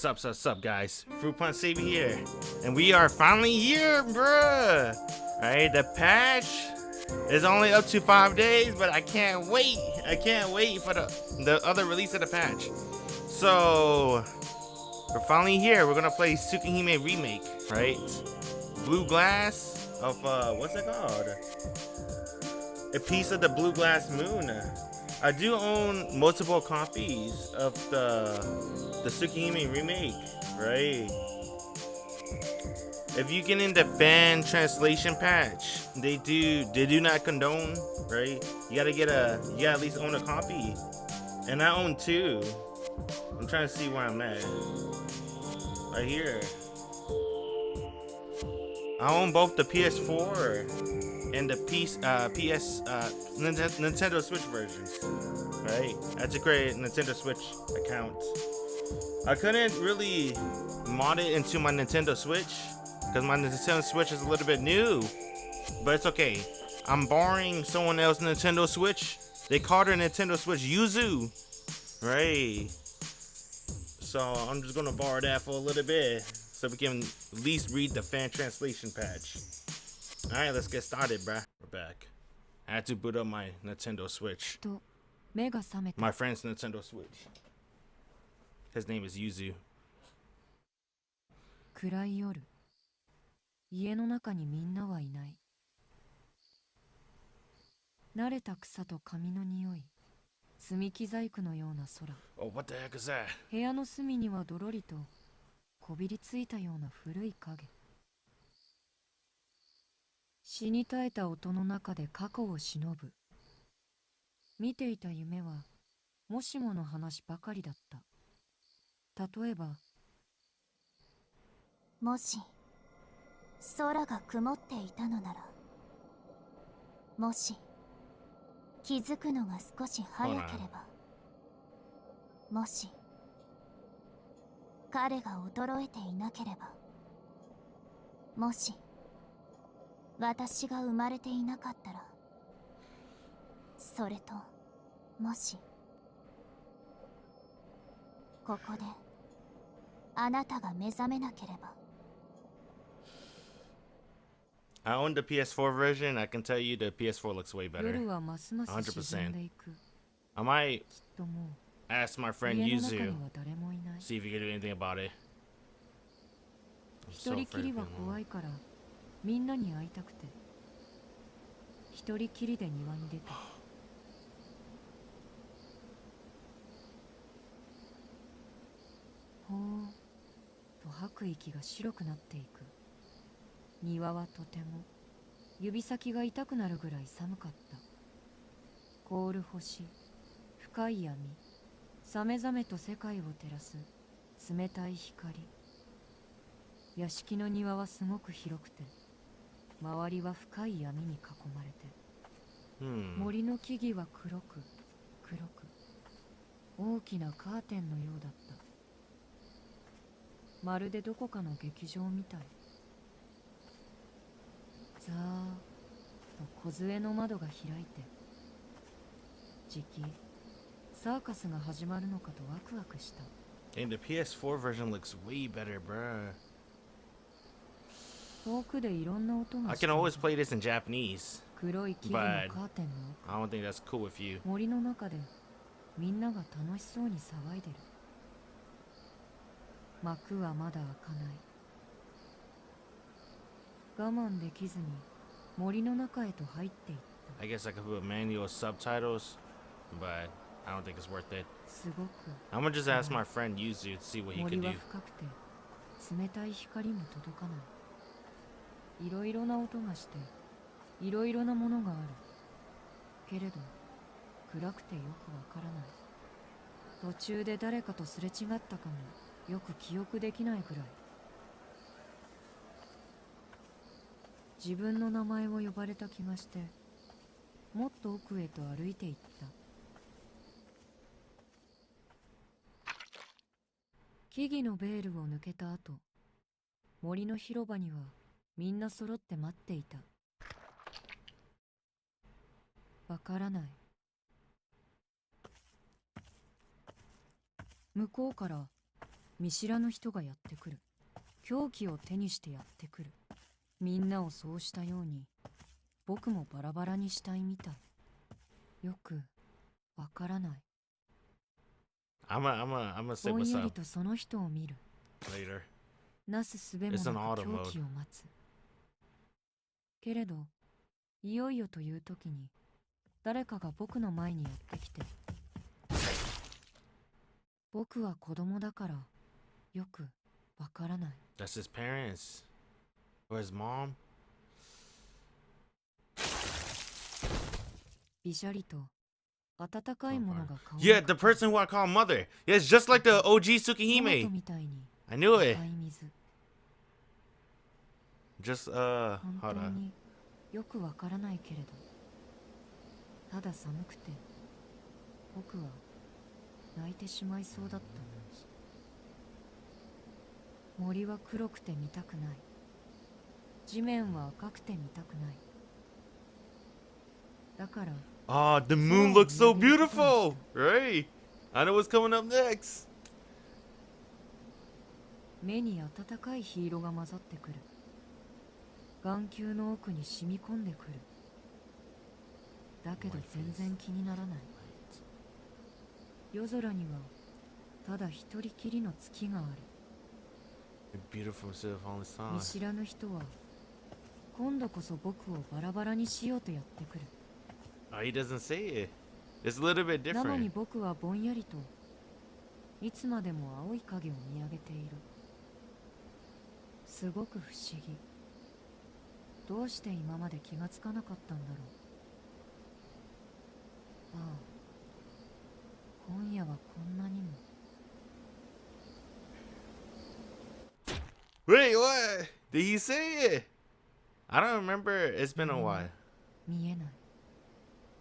Sup, guys? Fruit Punch Saber here. And we are finally here, bruh! Alright, the patch is only up to 5 days, but I can't wait. I can't wait for the other release of the patch. So, we're finally here. We're gonna play Tsukihime Remake, right? Blue Glass of, what's it called? A Piece of the Blue Glass Moon. I do own multiple copies of the Tsukihime Remake, right? If you get in the fan translation patch, they do not condone, right? You gotta at least own a copy. And I own 2. I'm trying to see where I'm at. Right here. I own both the PS4 and the Nintendo Switch versions, right? I had to create a Nintendo Switch account. I couldn't really mod it into my Nintendo Switch because my Nintendo Switch is a little bit new, but it's okay. I'm borrowing someone else's Nintendo Switch. They called her Nintendo Switch Yuzu, right? So I'm just gonna borrow that for a little bit so we can at least read the fan translation patch. Alright, let's get started, bruh. We're back. I had to boot up my Nintendo Switch. My friend's Nintendo Switch. His name is Yuzu. 暗い夜、家の中にみんなはいない。慣れた草と紙の匂い、積み木細工のような空。Oh, what the heck is that? 部屋の隅にはどろりとこびりついたような古い影。死に絶えた音の中で過去を忍ぶ。見ていた夢はもしもの話ばかりだった。例えば、もし空が曇っていたのなら、もし気づくのが少し早ければ、もし彼が衰えていなければ、もし私が生まれていなかったら、それともしここであなたが目覚めなければ。 I own the PS4 version. I can tell you the PS4 looks way better. 夜はますます沈んでいく。 I might きっとも ask my う friend 家の中 Yuzu, には誰もいない。 see if he can do anything about it. I'm 一 so 人き afraid り of は being 怖 alone. いからみんなに会いたくて一人きりで庭に出た。ほーっと吐く息が白くなっていく。庭はとても指先が痛くなるぐらい寒かった。凍る星、深い闇、さめざめと世界を照らす冷たい光。屋敷の庭はすごく広くて、周りは深い闇に囲まれて、森の木々は黒く大きなカーテンのようだった。まるでどこかの劇場みたい。ざーっと梢の窓が開いて、じきサーカスが始まるのかとワクワクした。 And the PS4 version looks way better, bruh. 遠くでいろんな音が I して can い always た。 play this in Japanese. 黒い木々のカーテンの I don't think that's cool with you. 奥、森の中でみんなが楽しそうに騒いでる。幕はまだ開かない。我慢できずに森の中へと入っていった。 I guess I could put manual subtitles, but I don't think it's worth it. すごく I'm gonna just ask my friend Yuzu to see what he 森 can は do. 深くて冷たい光も届かない。いろいろな音がしていろいろなものがあるけれど、暗くてよくわからない。途中で誰かとすれ違ったかもよく記憶できないくらい。自分の名前を呼ばれた気がして、もっと奥へと歩いていった。木々のベールを抜けた後、森の広場にはみんな揃って待っていた。わからない。向こうから見知らぬ人がやってくる。凶器を手にしてやってくる。みんなをそうしたように僕もバラバラにしたいみたい。よくわからない。I'm gonna say ぼん what's やり up とその人を見る。 later. なすすべも It's an なく auto 凶 mode. 器を待つ。けれどいよいよという時に誰かが僕の前にやってきて、僕は子供だからよくわからない。 That's his parents or his mom. びしゃりと温かいものが顔に Yeah, the person who I call mother. Yeah, it's just like the OG トマト Tsukihime. みたいに I knew it. 赤い水。 Just 本 hold 当 on. によくわからないけれど、ただ寒くて僕は泣いてしまいそうだった。森は黒くて見たくない。地面は赤くて見たくない。だから Oh, the moon looks so beautiful. Right. I know what's coming up next. 目に温かい火色が混ざってくる。眼球の奥に染み込んでくる。だけど全然気にならない。夜空にはただ一人きりの月がある。 Beautiful instead of falling 見 star. 知らぬ人は今度こそ僕をバラバラにしようとやってくる。 Oh, he doesn't say it. It's a little bit なのに different. 僕はぼんやりといつまでも青い影を見上げている。すごく不思議。どうして今まで気がつかなかったんだろう。ああ、今夜はこんなにも。 Wait, what? Did he say it? I don't remember. It's been a while. 見えない。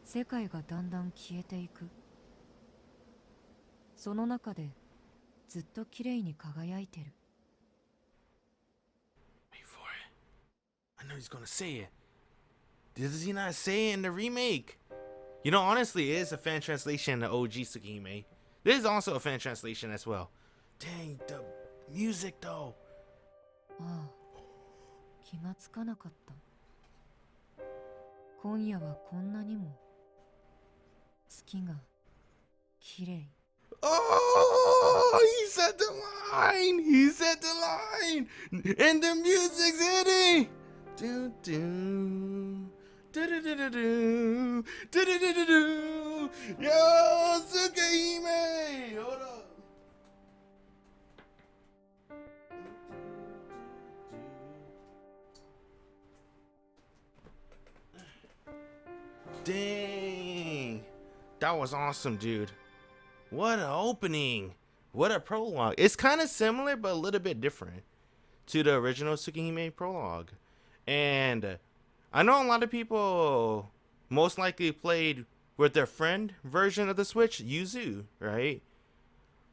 世界がだんだん消えていく。その中でずっと綺麗に輝いてる。 Wait for it. I know he's gonna say it. Does he not say it in the remake? You know, honestly, it is a fan translation of OG Tsukihime. This is also a fan translation as well. Dang, the music though. ああ、気がつかなかった。今夜はこんなにも月が綺麗。 Oh, he said the line. He said the line. And the music's hitting. Do do. Do do do do do. Do do do do do. Yo, Tsukihime. Hold up. Dang. That was awesome, dude. What an opening. What a prologue. It's kind of similar, but a little bit different to the original Tsukihime prologue. And I know a lot of people most likely played with their friend version of the Switch, Yuzu, right?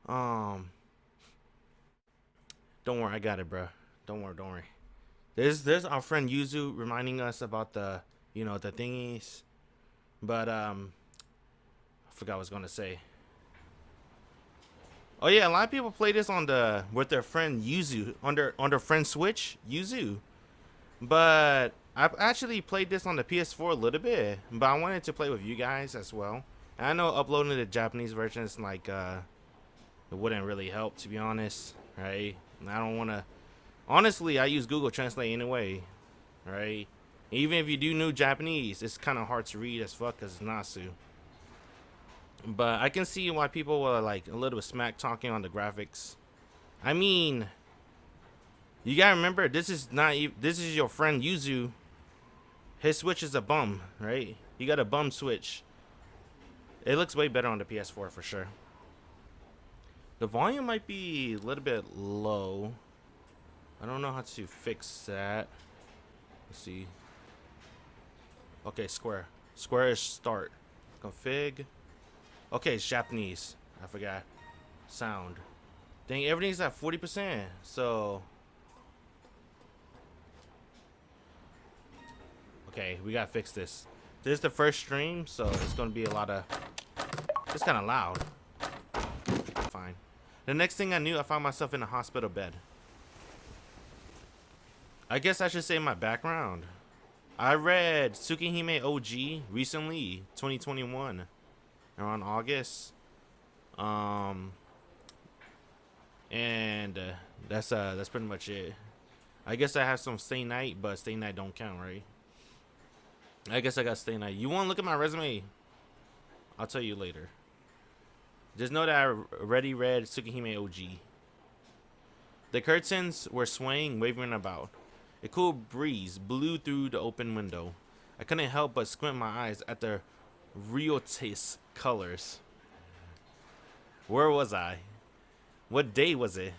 Don't worry, I got it, bro. Don't worry. There's our friend Yuzu reminding us about the, the thingies. But I forgot what I was gonna say. Oh yeah, a lot of people play this with their friend Yuzu on their friend Switch, Yuzu. But I've actually played this on the PS4 a little bit, but I wanted to play with you guys as well. And I know uploading the Japanese version is like it wouldn't really help, to be honest, right? I don't want to. Honestly, I use Google Translate anyway, right? Even if you do know Japanese, it's kind of hard to read as fuck because it's Nasu. But I can see why people were like a little smack talking on the graphics. I mean, you gotta remember, this is your friend Yuzu. His Switch is a bum, right? You got a bum Switch. It looks way better on the PS4 for sure. The volume might be a little bit low. I don't know how to fix that. Let's see. Okay, square. Square is start. Config. Okay, it's Japanese. I forgot. Sound. Dang, everything's at 40%. So. Okay, we gotta fix this. This is the first stream, so it's gonna be a lot of. It's kind of loud. Fine. The next thing I knew, I found myself in a hospital bed. I guess I should say my background. I read Tsukihime OG recently, 2021, around August. And that's pretty much it. I guess I have some stay night, but stay night don't count, right? I guess I got stay night. You want to look at my resume? I'll tell you later. Just know that I already read Tsukihime OG. The curtains were swaying, wavering about. A cool breeze blew through the open window. I couldn't help but squint my eyes at the riotus colors. Where was I? What day was it?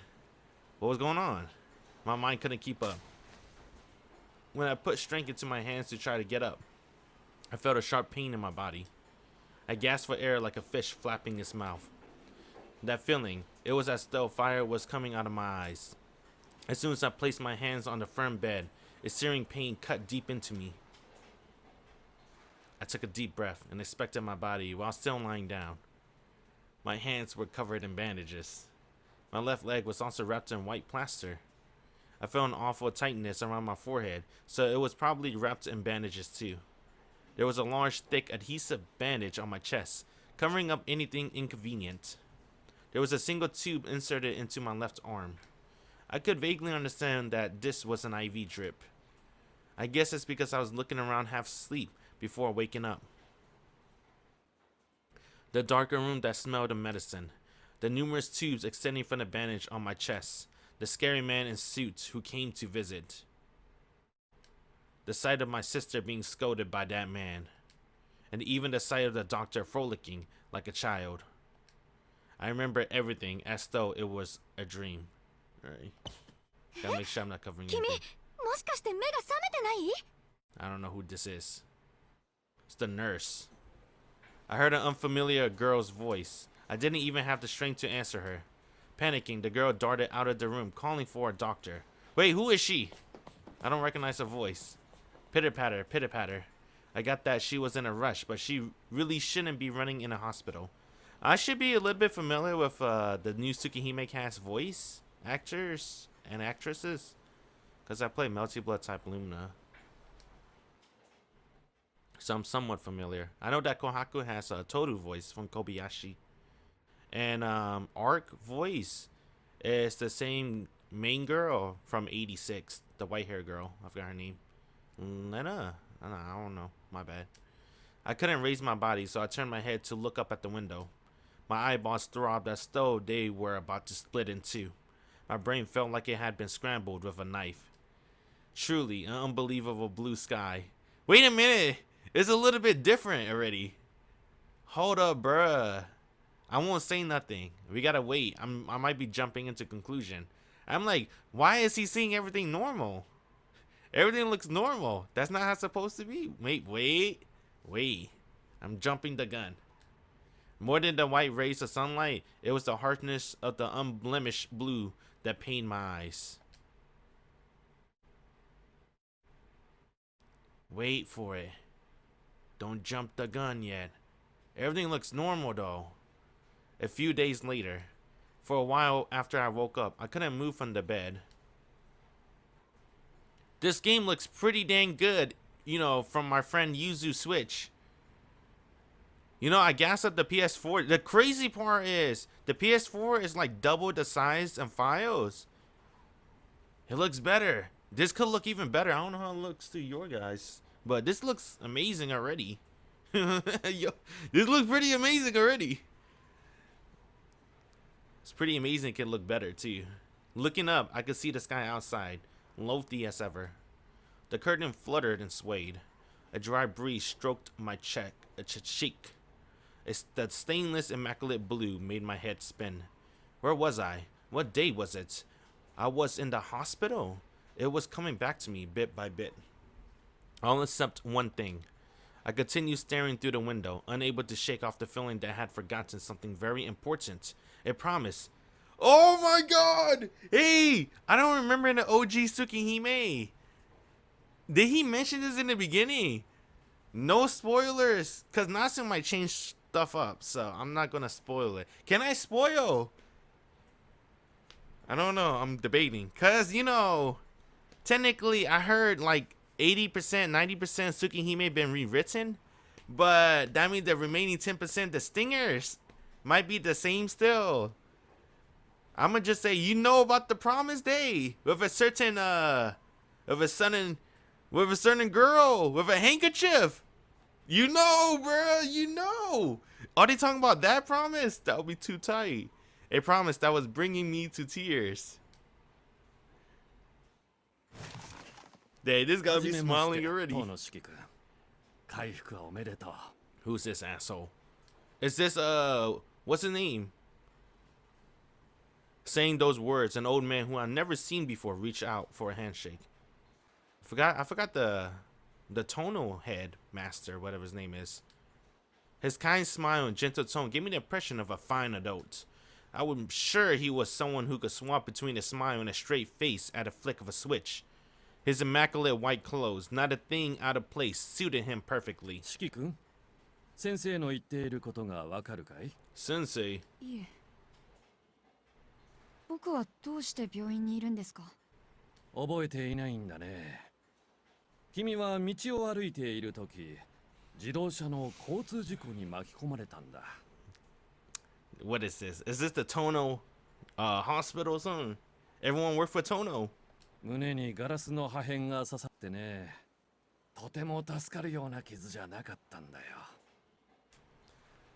What was going on? My mind couldn't keep up. When I put strength into my hands to try to get up, I felt a sharp pain in my body. I gasped for air like a fish flapping its mouth. That feeling, it was as though fire was coming out of my eyes. As soon as I placed my hands on the firm bed, a searing pain cut deep into me. I took a deep breath and inspected my body while still lying down. My hands were covered in bandages. My left leg was also wrapped in white plaster. I felt an awful tightness around my forehead, so it was probably wrapped in bandages too. There was a large, thick, adhesive bandage on my chest, covering up anything inconvenient. There was a single tube inserted into my left arm. I could vaguely understand that this was an IV drip. I guess it's because I was looking around half asleep before waking up. The darker room that smelled of medicine. The numerous tubes extending from the bandage on my chest. The scary man in suits who came to visit. The sight of my sister being scolded by that man. And even the sight of the doctor frolicking like a child. I remember everything as though it was a dream. Alright. Gotta make sure I'm not covering anything. I don't know who this is. It's the nurse. I heard an unfamiliar girl's voice. I didn't even have the strength to answer her. Panicking, the girl darted out of the room, calling for a doctor. Wait, who is she? I don't recognize her voice. Pitter-patter, pitter-patter. I got that she was in a rush, but she really shouldn't be running in a hospital. I should be a little bit familiar with the new Tsukihime cast voice actors and actresses, because I play Melty Blood type Lumina. So I'm somewhat familiar. I know that Kohaku has a Toru voice from Kobayashi. And Arc voice is the same main girl from 86, the white hair girl. I forgot her name. Lena? I don't know. My bad. I couldn't raise my body, so I turned my head to look up at the window. My eyeballs throbbed as though they were about to split in two. My brain felt like it had been scrambled with a knife. Truly, an unbelievable blue sky. Wait a minute! It's a little bit different already. Hold up, bruh. I won't say nothing. We gotta wait. I might be jumping into conclusion. I'm like, why is he seeing everything normal? Everything looks normal. That's not how it's supposed to be. Wait. I'm jumping the gun. More than the white rays of sunlight, it was the harshness of the unblemished blue that pained my eyes. Wait for it. Don't jump the gun yet. Everything looks normal though. A few days later, for a while after I woke up, I couldn't move from the bed. This game looks pretty dang good, you know, from my friend Yuzu Switch. You know, I gassed up the PS4. The crazy part is, the PS4 is like double the size and files. It looks better. This could look even better. I don't know how it looks to your guys, but this looks amazing already. Yo, this looks pretty amazing already. It's pretty amazing. It can look better too. Looking up, I could see the sky outside, lofty as ever. The curtain fluttered and swayed. A dry breeze stroked my cheek. The stainless, immaculate blue made my head spin. Where was I? What day was it? I was in the hospital. It was coming back to me bit by bit. All except one thing. I continued staring through the window, unable to shake off the feeling that I had forgotten something very important. A promise. Oh my god! Hey! I don't remember in the OG Tsukihime. Did he mention this in the beginning? No spoilers, because Nasu might change stuff up, so I'm not gonna spoil it. Can I spoil? I don't know. I'm debating. Cause technically I heard like 80%, 90% Tsukihime been rewritten, but that means the remaining 10%, the stingers, might be the same still. I'ma just say about the promised day with a certain with a certain girl with a handkerchief. Bruh. Are they talking about that promise? That would be too tight. A promise that was bringing me to tears. Hey, this gotta be smiling already. Who's this asshole? Is this what's his name? Saying those words, an old man who I've never seen before reached out for a handshake. I forgot the Tono head master, whatever his name is. His kind smile and gentle tone gave me the impression of a fine adult. I was sure he was someone who could swap between a smile and a straight face at a flick of a switch. His immaculate white clothes, not a thing out of place, suited him perfectly. Shiki-kun, Sensei no itteiru koto ga wakaru kai? Sensei. いえ。僕はどうして病院にいるんですか？覚えていないんだね。君は道を歩いているとき、自動車の交通事故に巻き込まれたんだ。What is this? Is this the Tono hospital or something? Everyone work for Tono. 胸にガラスの破片が刺さってね。とても助かるような傷じゃなかったんだよ。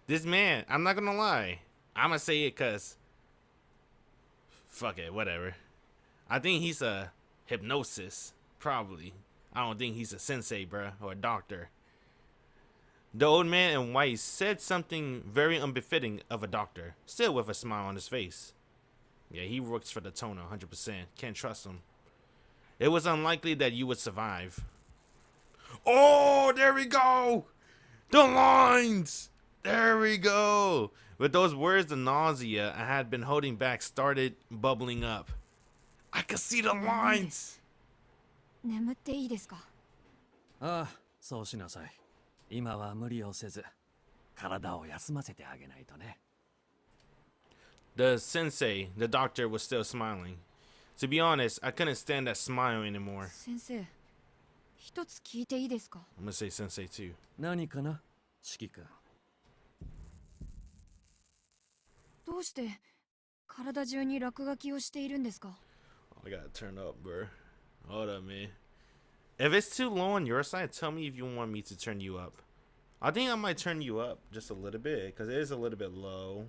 This man, I'm not gonna lie. I'ma say it cause fuck it, whatever. I think he's a hypnosis, probably. I don't think he's a sensei, bruh, or a doctor. The old man in white said something very unbefitting of a doctor, still with a smile on his face. Yeah, he works for the Tono, 100%. Can't trust him. It was unlikely that you would survive. Oh, there we go! The lines! There we go! With those words, the nausea I had been holding back started bubbling up. I could see the lines! 眠っていいですか？ああ、そうしなさい。今は無理をせず、体を休ませてあげないとね。The sensei, the doctor, was still smiling. To be honest, I couldn't stand that smile anymore. 先生、一つ聞いていいですか？ I'm gonna say sensei too. 何かな、Shiki-kun。どうして体中に落書きをしているんですか？ I gotta turn up, bro. Hold up, man. If it's too low on your side, tell me if you want me to turn you up. I think I might turn you up just a little bit, because it is a little bit low.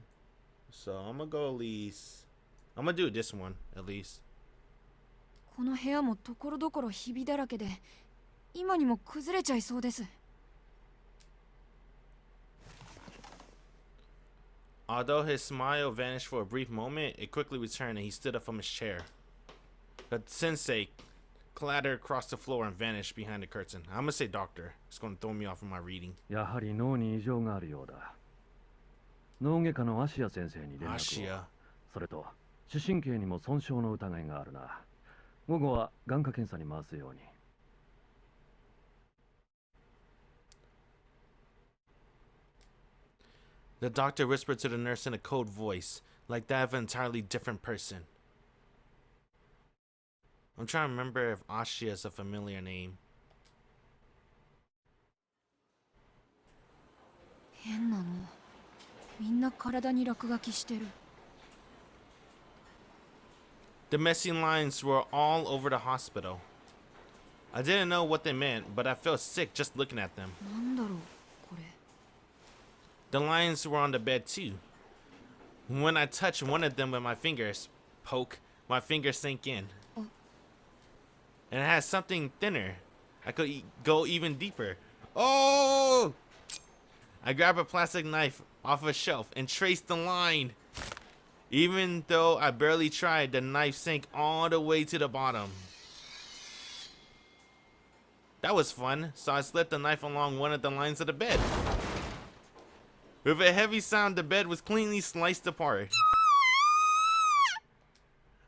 So I'm gonna go at least... I'm gonna do this one, at least. この部屋もところどころひびだらけで、今にも崩れちゃいそうです。Although his smile vanished for a brief moment, it quickly returned and he stood up from his chair. The sensei clattered across the floor and vanished behind the curtain. I'm gonna say doctor. It's gonna throw me off from my reading. やはり脳に異常があるようだ。脳外科の芦谷先生に連絡を。Ashia. それと、視神経にも損傷の疑いがあるな。午後は眼科検査に回すように。The doctor whispered to the nurse in a cold voice, like that of an entirely different person. I'm trying to remember if Ashia is a familiar name. 変なの。みんな体に落書きしてる。The messy lines were all over the hospital. I didn't know what they meant, but I felt sick just looking at them. なんだろう、これ。The lines were on the bed too. When I touched one of them with my fingers, my fingers sank in. Oh. And it had something thinner. I could go even deeper. Oh! I grabbed a plastic knife off a shelf and traced the line. Even though I barely tried, the knife sank all the way to the bottom. That was fun, so I slipped the knife along one of the lines of the bed. With a heavy sound, the bed was cleanly sliced apart.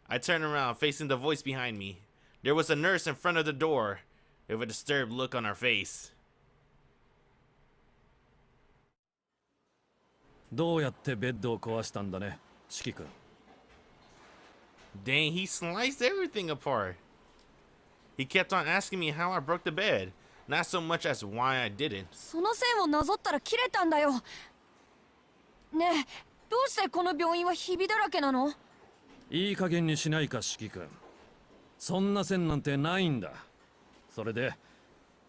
I turned around, facing the voice behind me. There was a nurse in front of the door, with a disturbed look on her face. どうやってベッドを壊したんだね、Shiki-kun。Dang, he sliced everything apart. He kept on asking me how I broke the bed, not so much as why I did it. その線をなぞったら切れたんだよ。ねえ、どうしてこの病院はひびだらけなの？いい加減にしないか、四季君。そんな線なんてないんだ。それで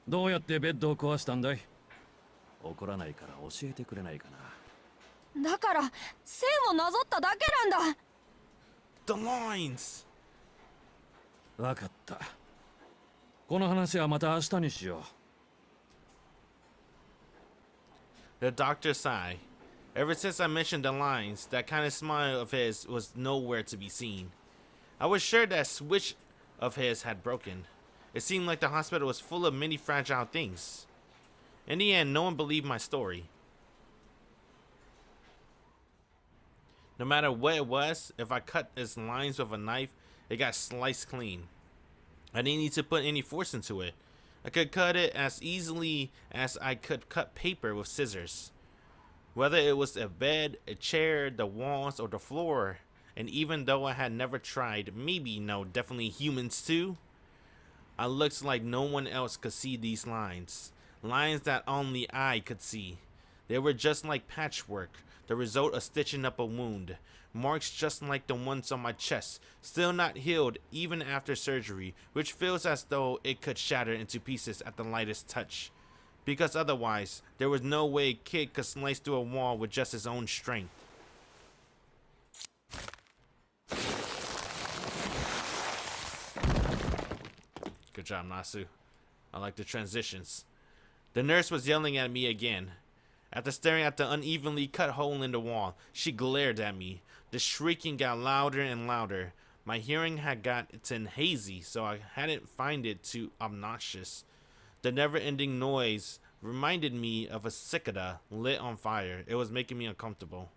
どうやってベッドを壊したんだい？怒らないから教えてくれないかな。だから線をなぞっただけなんだ。 The lines! わかった。この話はまた明日にしよう。 The doctor sighed. Ever since I mentioned the lines, that kind of smile of his was nowhere to be seen. I was sure that switch of his had broken. It seemed like the hospital was full of many fragile things. In the end, no one believed my story. No matter what it was, if I cut its lines with a knife, it got sliced clean. I didn't need to put any force into it. I could cut it as easily as I could cut paper with scissors. Whether it was a bed, a chair, the walls, or the floor. And even though I had never tried, maybe, no, definitely humans too, I looked like no one else could see these lines. Lines that only I could see. They were just like patchwork, the result of stitching up a wound. Marks just like the ones on my chest, still not healed even after surgery, which feels as though it could shatter into pieces at the lightest touch. Because otherwise, there was no way a kid could slice through a wall with just his own strength. Good job, Nasu. I like the transitions. The nurse was yelling at me again. After staring at the unevenly cut hole in the wall, she glared at me. The shrieking got louder and louder. My hearing had gotten hazy, so I hadn't find it too obnoxious. The never-ending noise reminded me of a cicada lit on fire. It was making me uncomfortable.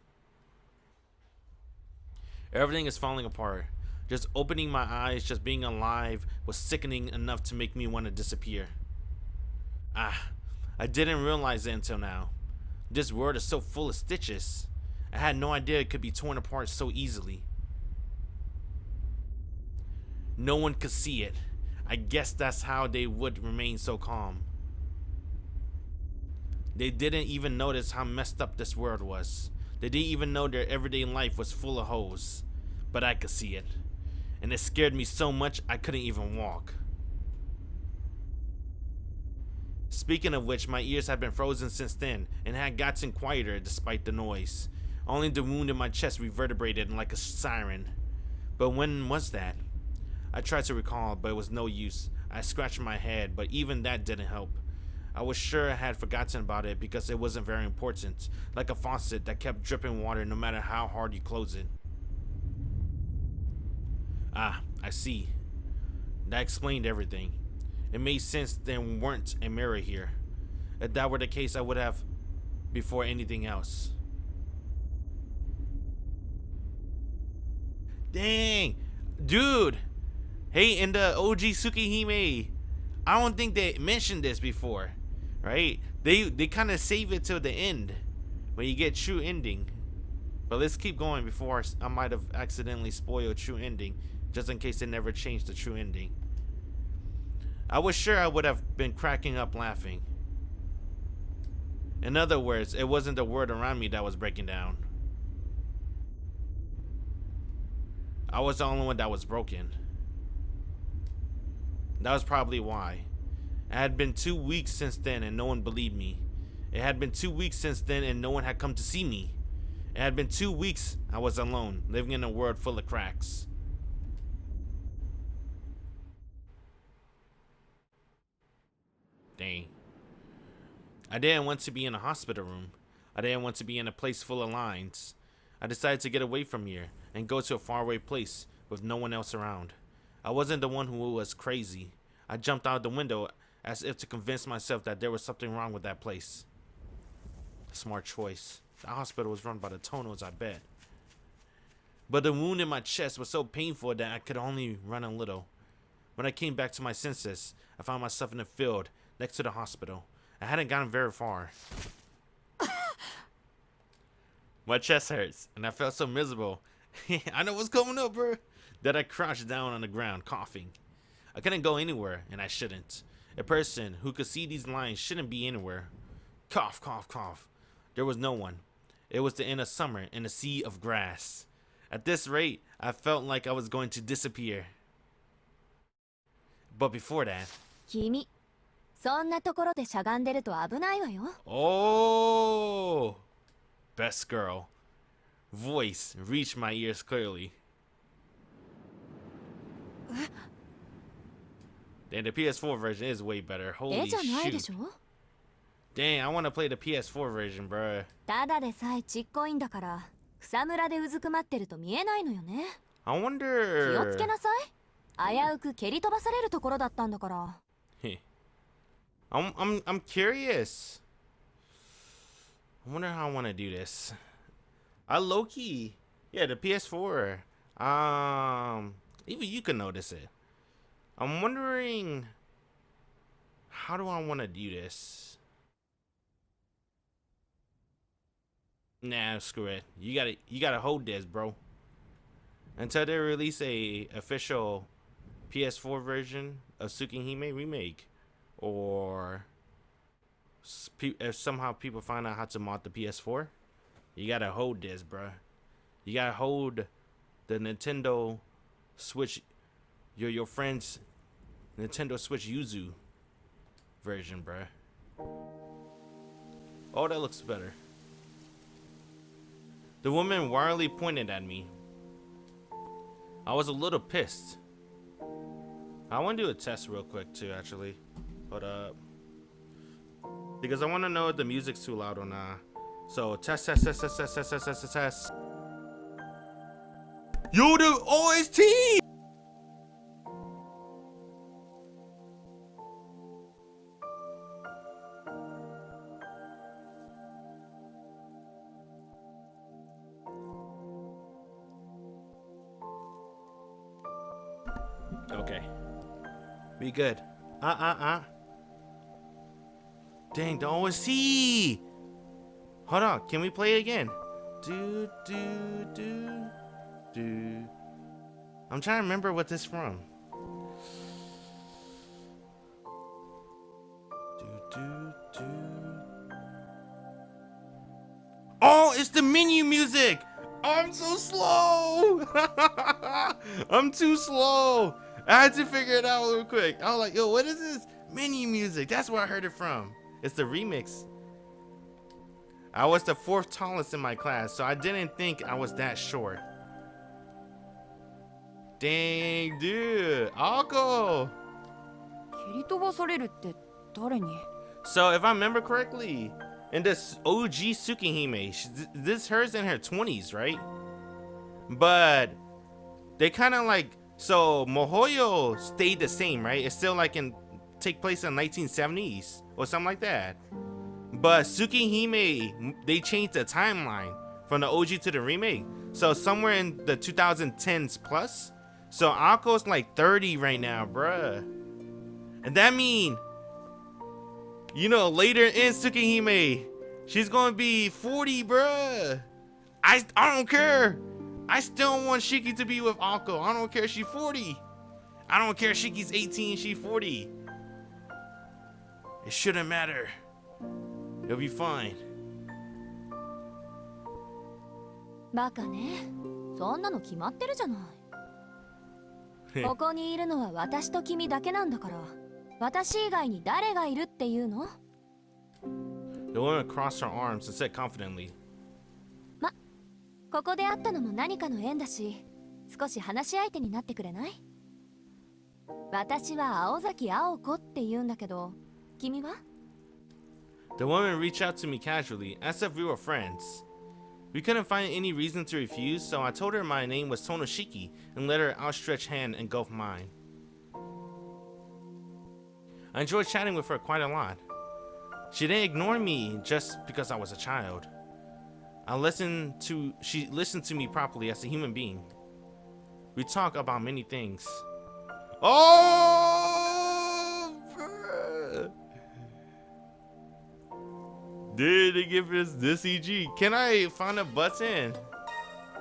Everything is falling apart. Just opening my eyes, just being alive, was sickening enough to make me want to disappear. I didn't realize it until now. This world is so full of stitches. I had no idea it could be torn apart so easily. No one could see it. I guess that's how they would remain so calm. They didn't even notice how messed up this world was. They didn't even know their everyday life was full of holes. But I could see it. And it scared me so much I couldn't even walk. Speaking of which, my ears had been frozen since then and had gotten quieter despite the noise. Only the wound in my chest reverberated like a siren. But when was that? I tried to recall, but it was no use. I scratched my head, but even that didn't help. I was sure I had forgotten about it because it wasn't very important, like a faucet that kept dripping water no matter how hard you close it. I see. That explained everything. It made sense there weren't a mirror here. If that were the case, I would have before anything else. Dang! Dude! Hey, in the OG Tsukihime, I don't think they mentioned this before, right? They kind of save it till the end, when you get true ending. But let's keep going before I might have accidentally spoiled true ending, just in case they never changed the true ending. I was sure I would have been cracking up laughing. In other words, it wasn't the world around me that was breaking down. I was the only one that was broken. That was probably why. It had been 2 weeks since then and no one believed me. It had been 2 weeks since then and no one had come to see me. It had been 2 weeks I was alone, living in a world full of cracks. Dang. I didn't want to be in a hospital room. I didn't want to be in a place full of lines. I decided to get away from here and go to a faraway place with no one else around. I wasn't the one who was crazy. I jumped out the window as if to convince myself that there was something wrong with that place. Smart choice. The hospital was run by the Tonos, I bet. But the wound in my chest was so painful that I could only run a little. When I came back to my senses, I found myself in a field next to the hospital. I hadn't gotten very far. My chest hurts, and I felt so miserable. I know what's coming up, bro. that I crouched down on the ground, coughing. I couldn't go anywhere, and I shouldn't. A person who could see these lines shouldn't be anywhere. Cough, cough, cough. There was no one. It was the end of summer in a sea of grass. At this rate, I felt like I was going to disappear. But before that... 君、そんなところでしゃがんでると危ないわよ。Oh! Best girl. Voice reached my ears clearly. Then the PS4 version is way better. Holy shoot. Dang, I want to play the PS4 version, bruh. ただでさえちっこいんだから、草むらでうずくまってると見えないのよね。I wonder... 気をつけなさい。危うく蹴り飛ばされるところだったんだから。I'm curious. I wonder how I want to do this. I low-key... Yeah, the PS4. Even you can notice it. I'm wondering... How do I want to do this? Nah, screw it. You gotta hold this, bro. Until they release a official PS4 version of Tsukihime Remake, or if somehow people find out how to mod the PS4, you gotta hold this, bro. You gotta hold the Nintendo Switch, your friend's Nintendo Switch Yuzu version, bro. Oh, that looks better. The woman wildly pointed at me. I was a little pissed. I want to do a test real quick too, actually. Hold up. Because I want to know if the music's too loud or not. So, test. Yo, the OST! Okay. We good. Dang, the OST! Hold on, can we play it again? I'm trying to remember what this is from. Oh, it's the menu music! Oh, I'm so slow! I'm too slow! I had to figure it out real quick. I was like, yo, what is this menu music? That's where I heard it from. It's the remix. I was the 4th tallest in my class, so I didn't think I was that short. Dang, dude. Ako! So, if I remember correctly, in this OG Tsukihime, this hers in her 20s, right? But they kind of like, so Mohoyo stayed the same, right? It's still like take place in 1970s or something like that. But Tsukihime, they changed the timeline from the OG to the remake. So somewhere in the 2010s plus. So Ako's like 30 right now, bruh. And that mean, you know, later in Tsukihime, she's gonna be 40, bruh. I don't care. I still want Shiki to be with Ako. I don't care if she's 40. I don't care if Shiki's 18, she's 40. It shouldn't matter. It'll be fine. バカね。そんなの決まってるじゃない。ここにいるのは私と君だけなんだから。私以外に誰がいるっていうの？ The woman crossed her arms and said confidently. ま、ここで会ったのも何かの縁だし、少し話し相手になってくれない？私は青崎青子って言うんだけど、君は？ The woman reached out to me casually, as if we were friends. We couldn't find any reason to refuse, so I told her my name was Tono Shiki and let her outstretched hand engulf mine. I enjoyed chatting with her quite a lot. She didn't ignore me just because I was a child. She listened to me properly as a human being. We talked about many things. Oh! Bruh. Dude, they give us this EG. Can I find a button?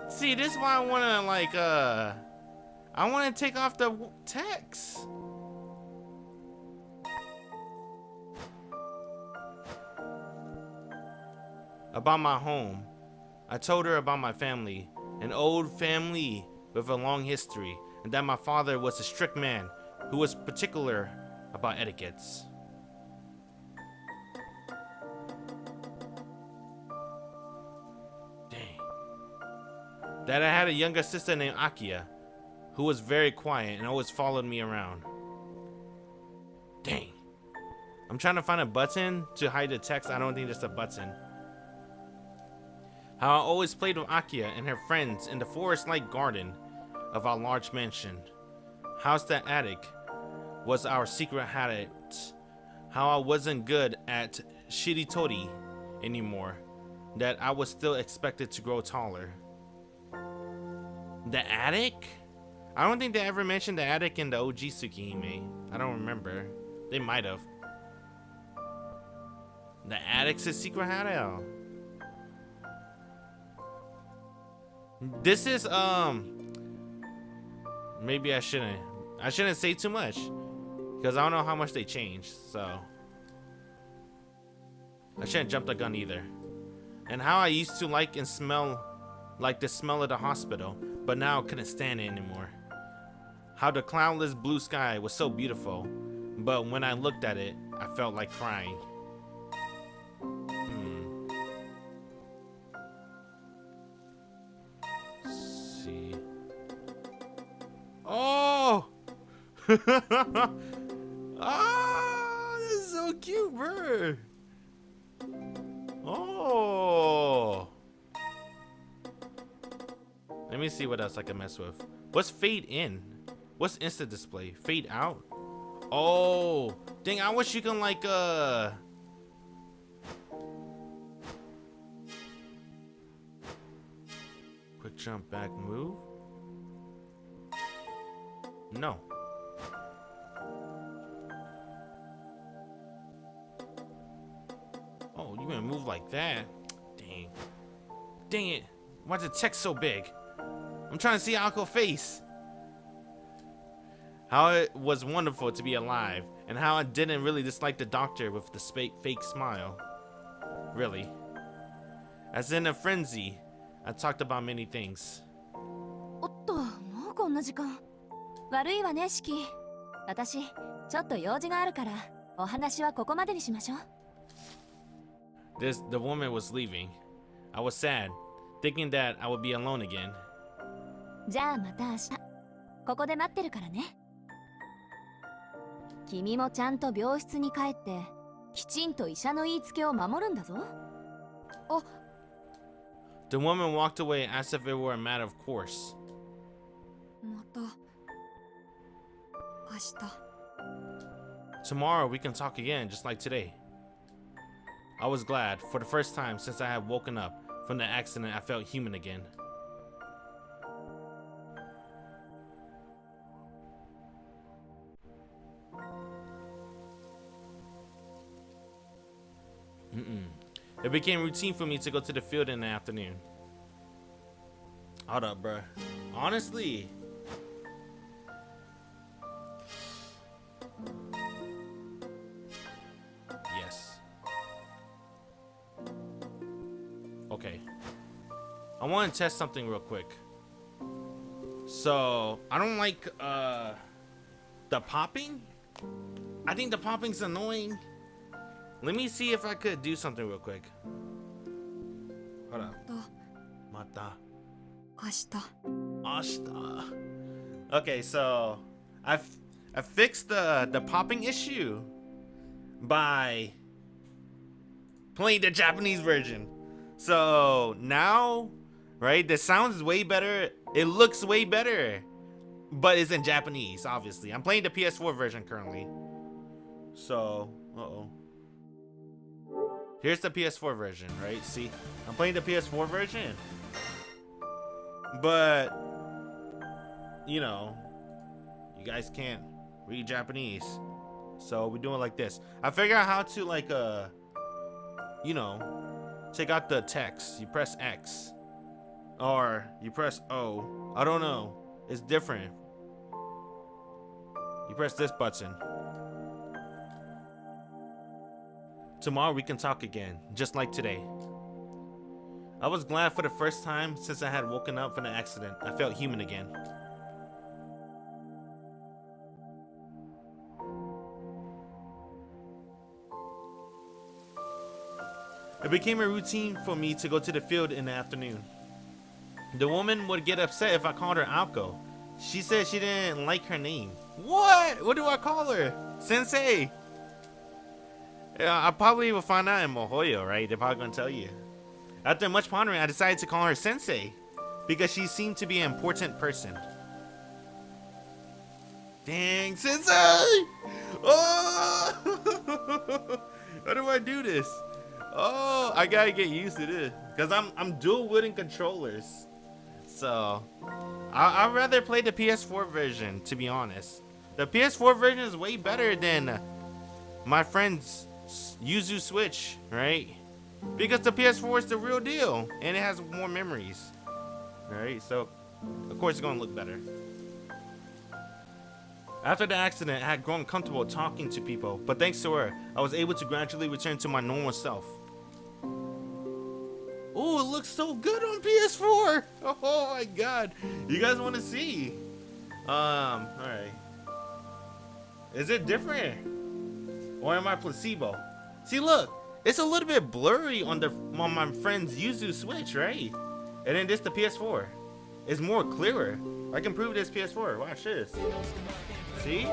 See, this is why I wanna like I I want to take off the text. About my home. I told her about my family, an old family with a long history, and that my father was a strict man who was particular about etiquettes. Dang. That I had a younger sister named Akiha, who was very quiet and always followed me around. Dang. I'm trying to find a button to hide the text. I don't think there's a button. How I always played with Akiha and her friends in the forest-like garden of our large mansion. How's the attic was our secret hideout. How I wasn't good at shiritori anymore. That I was still expected to grow taller. The attic? I don't think they ever mentioned the attic in the OG Tsukihime. I don't remember. They might have. The attic's a secret hideout. This is maybe I shouldn't say too much because I don't know how much they changed, so I shouldn't jump the gun either. And how I used to like and smell like the smell of the hospital, but now couldn't stand it anymore. How the cloudless blue sky was so beautiful, but when I looked at it, I felt like crying. Oh! Oh, this is so cute, bro. Oh. Let me see what else I can mess with. What's fade in? What's instant display? Fade out? Oh, dang, I wish you can like quick jump back move. No. Oh, you gonna move like that? Dang. Dang it. Why's the text so big? I'm trying to see Alco's face. How it was wonderful to be alive, and how I didn't really dislike the doctor with the fake smile. Really. As in a frenzy, I talked about many things. おっと、もうこんな時間。悪いわね、シキ。私、ちょっと用事があるから、お話はここまでにしましょう。The woman was leaving. I was sad, thinking that I would be alone again. じゃあまた明日。ここで待ってるからね。君もちゃんと病室に帰って、きちんと医者の言いつけを守るんだぞ。あ。The woman walked away as if it were a matter of course. また。明日。Tomorrow we can talk again, just like today. I was glad. For the first time since I had woken up from the accident, I felt human again. It became routine for me to go to the field in the afternoon. Hold up, bruh. Honestly, yes. Okay. I want to test something real quick. So, I don't like the popping. I think the popping's annoying. Let me see if I could do something real quick. Hold up. Mata. Ashita. Ashita. Okay, so I fixed the popping issue by playing the Japanese version. So now, right, the sound is way better. It looks way better, but it's in Japanese, obviously. I'm playing the PS4 version currently. So, here's the PS4 version, right? See, I'm playing the PS4 version, but you know, you guys can't read Japanese, so we're doing like this. I figure out how to like you know, take out the text. You press X or you press O. I don't know. It's different. press this button. Tomorrow we can talk again, just like today. I was glad for the first time since I had woken up from the accident. I felt human again. It became a routine for me to go to the field in the afternoon. The woman would get upset if I called her Alko. She said she didn't like her name. What? What do I call her? Sensei. Yeah, I probably will find out in Mohoyo, right? They're probably gonna tell you. After much pondering, I decided to call her Sensei because she seemed to be an important person. Dang, Sensei! Oh! How do I do this? Oh, I gotta get used to this because I'm dual wielding controllers. So I'd rather play the PS4 version, to be honest. The PS4 version is way better than my friend's Yuzu Switch, right? Because the PS4 is the real deal and it has more memories, right? So of course it's gonna look better. After the accident, I had grown comfortable talking to people, but thanks to her, I was able to gradually return to my normal self. Oh, it looks so good on PS4. Oh my god. You guys want to see? Alright. Is it different? Or am I placebo? See, look. It's a little bit blurry on my friend's Yuzu Switch, right? And then this the PS4. It's more clearer. I can prove this PS4. Watch this. See?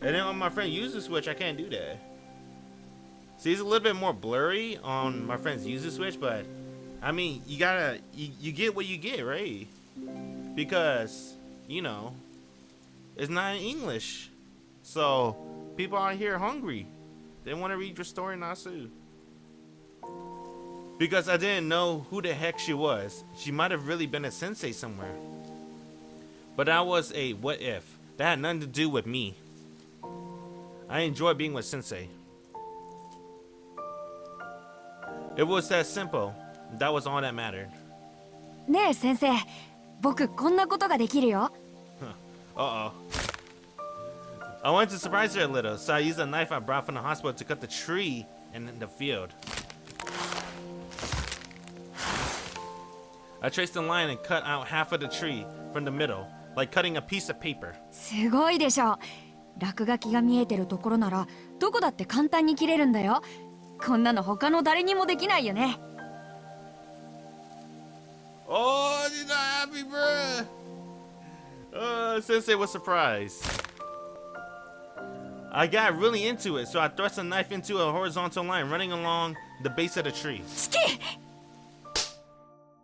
And then on my friend Yuzu Switch, I can't do that. See, it's a little bit more blurry on my friend's Yuzu Switch, but I mean, you get what you get, right? Because, you know, it's not in English. So, people out here are hungry. They want to read your story, Nasu. Because I didn't know who the heck she was. She might have really been a sensei somewhere. But that was a what if. That had nothing to do with me. I enjoy being with Sensei. It was that simple. That was all that mattered. ねえ先生、僕こんなことができるよ。Uh-oh. I wanted to surprise her a little, so I used a knife I brought from the hospital to cut the tree in the field. I traced a line and cut out half of the tree from the middle, like cutting a piece of paper. すごいでしょ。落書きが見えてるところならどこだって簡単に切れるんだよ。こんなの他の誰にもできないよね。Oh, she's not happy, bruh. Sensei was surprised. I got really into it, so I thrust a knife into a horizontal line running along the base of the tree.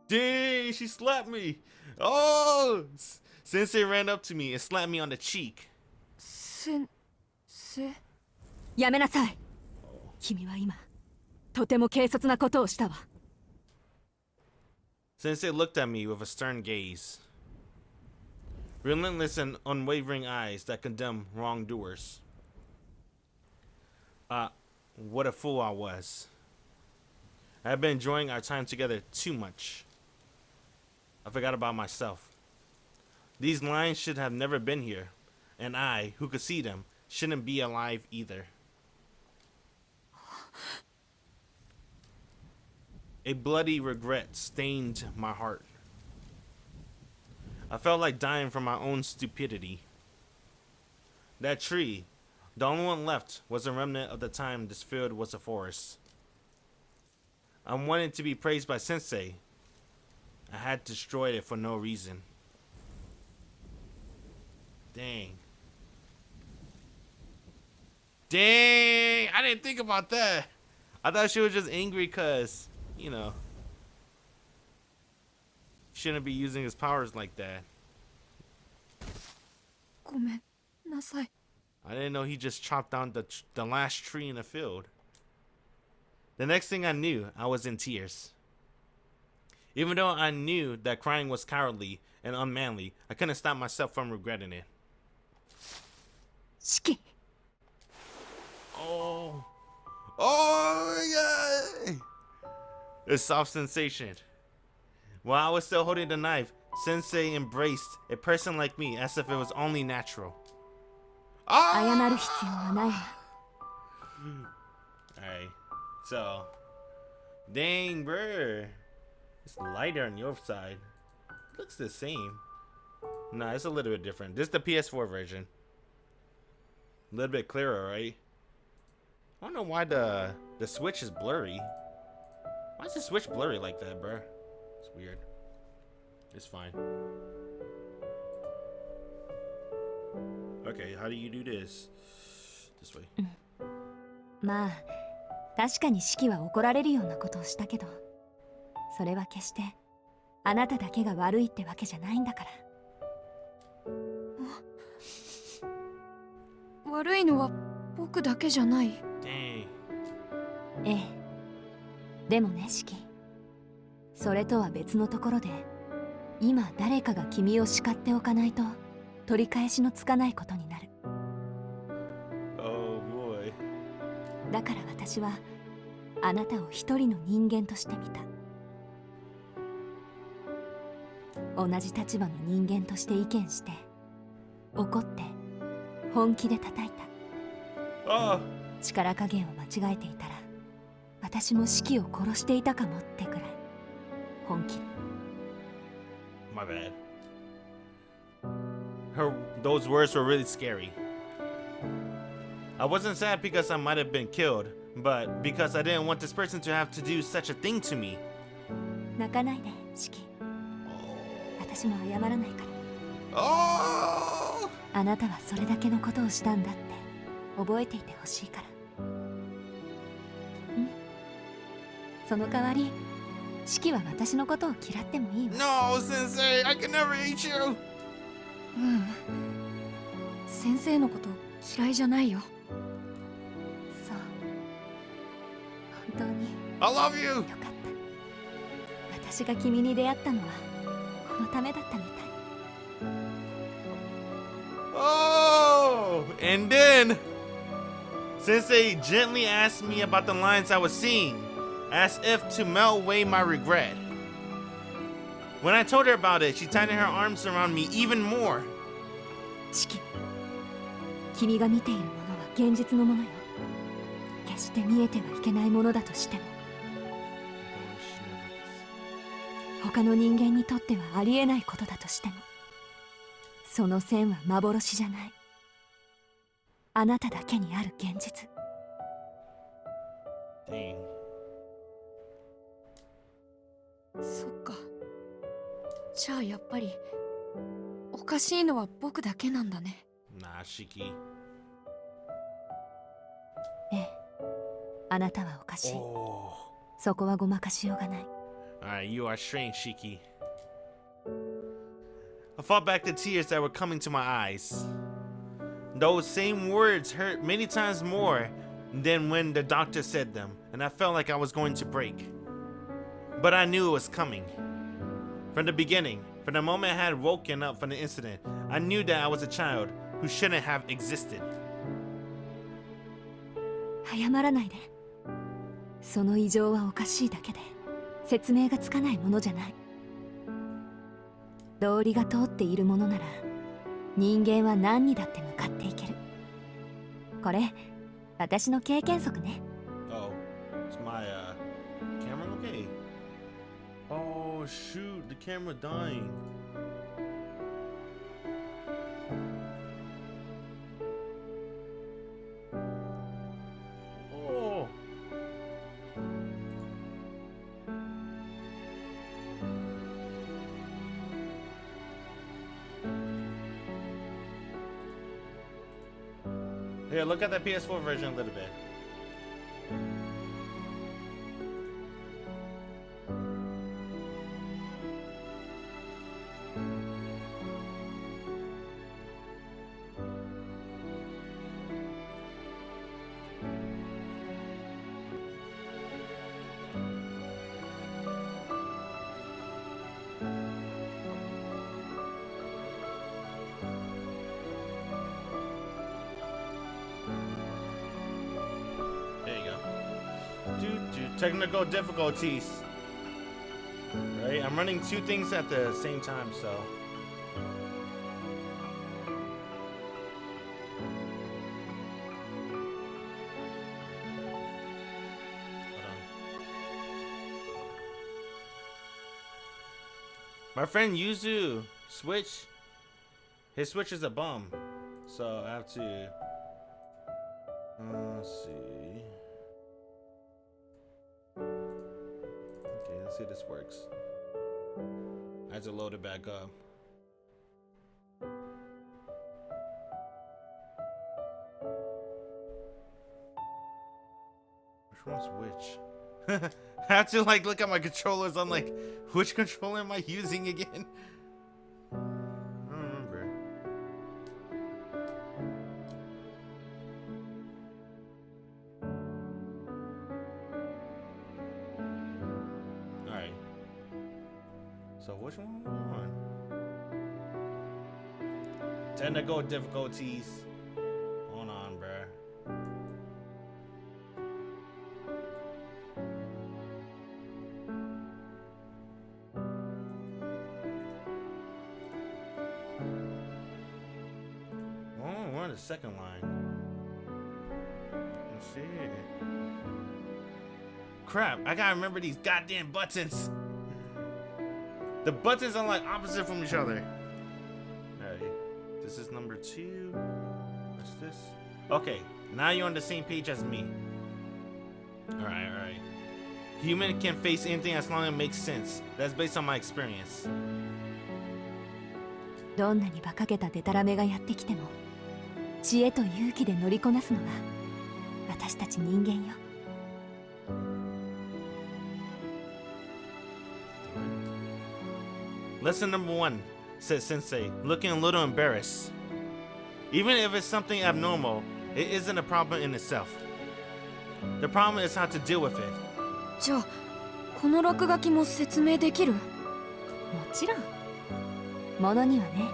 Dang, she slapped me. Oh, Sensei ran up to me and slapped me on the cheek. 先生、やめなさい。君は今とても軽率なことをしたわ。Sensei looked at me with a stern gaze. Relentless and unwavering eyes that condemn wrongdoers. What a fool I was. I had been enjoying our time together too much. I forgot about myself. These lines should have never been here, and I, who could see them, shouldn't be alive either. A bloody regret stained my heart. I felt like dying from my own stupidity. That tree, the only one left, was a remnant of the time this field was a forest. I wanted to be praised by Sensei. I had destroyed it for no reason. Dang. Dang! I didn't think about that. I thought she was just angry because, you know, shouldn't be using his powers like that. ごめんなさい。I didn't know he just chopped down the last tree in the field. The next thing I knew, I was in tears. Even though I knew that crying was cowardly and unmanly, I couldn't stop myself from regretting it. 四季。 Oh. Oh my god. A soft sensation. While I was still holding the knife, Sensei embraced a person like me as if it was only natural. 謝る必要はないわ。 Alright, so dang, bruh, it's lighter on your side. Looks the same. Nah, it's a little bit different. This is the PS4 version. A little bit clearer, right? I don't know why the Switch is blurry. Why is the Switch blurry like that, bruh? It's weird. It's fine. Okay, how do you do this? This way. まあ確かにシキは怒られるようなことをしたけど、それは決してあなただけが悪いってわけじゃないんだから。悪いのは僕だけじゃない。Dang. ええ。でもね、シキ。それとは別のところで、今誰かが君を叱っておかないと取り返しのつかないことになる。 Oh boy. だから私はあなたを一人の人間として見た。同じ立場の人間として意見して、怒って本気で叩いた。Oh. 力加減を間違えていたら私もシキを殺していたかもってくらい本気。 My bad. Those words were really scary. I wasn't sad because I might have been killed, but because I didn't want this person to have to do such a thing to me. 泣かないで、シキ。私も謝らないから。 Oh! あなたはそれだけのことをしたんだって覚えていてほしいから。その代わり、シキは私のことを嫌ってもいいわ。 No, Sensei, I can never eat you. 先生のこと嫌いじゃないよ。そう。本当に I love you. よかった。私が君に出会ったのはこのためだったみたい。 Oh! And then Sensei gently asked me about the lines I was seeing, as if to melt away my regret. When I told her about it, she tightened her arms around me even more. シキ、君が見ているものは現実のものよ。決して見えてはいけないものだとしても、他の人間にとってはありえないことだとしても、その線は幻じゃない。あなただけにある現実。 Dang. そっか。じゃあやっぱりおかしいのは僕だけなんだね。 Nah, Shiki. ええ、あなたはおかしい。 Oh. そこはごまかしようがない。 Alright, you are strange, Shiki. I fought back the tears that were coming to my eyes. Those same words hurt many times more than when the doctor said them, and I felt like I was going to break. But I knew it was coming. From the beginning, from the moment I had woken up from the incident, I knew that I was a child who shouldn't have existed. 謝らないで。その異常はおかしいだけで説明がつかないものじゃない。道理が通っているものなら人間は何にだって向かっていける。これ私の経験則ね。 Oh, it's my camera okay? Oh shoot, the camera dying. Oh. Here, look at that PS4 version a little bit. There you go. Technical difficulties. Right? I'm running two things at the same time, so. Our friend Yuzu switch. His switch is a bum, so I have to. Let's see. Okay, let's see if this works. I have to load it back up. Which one's which? I have to like look at my controllers. I'm like, which controller am I using again? I don't remember. Alright. So which one are we on? Technical difficulties. Hold on, bruh. We're on the second line. Let's see. Crap, I gotta remember these goddamn buttons. The buttons are like opposite from each other. Alright. This is number 2. What's this? Okay, now you're on the same page as me. Alright, alright. Human can face anything as long as it makes sense. That's based on my experience. どんなに馬鹿げたデタラメがやってきても知恵と勇気で乗りこなすのが私たち人間よ。 Lesson number 1, said Sensei, looking a little embarrassed. Even if it's something abnormal, it isn't a problem in itself. The problem is how to deal with it. じゃあこの落書きも説明できる？もちろん。ものにはね、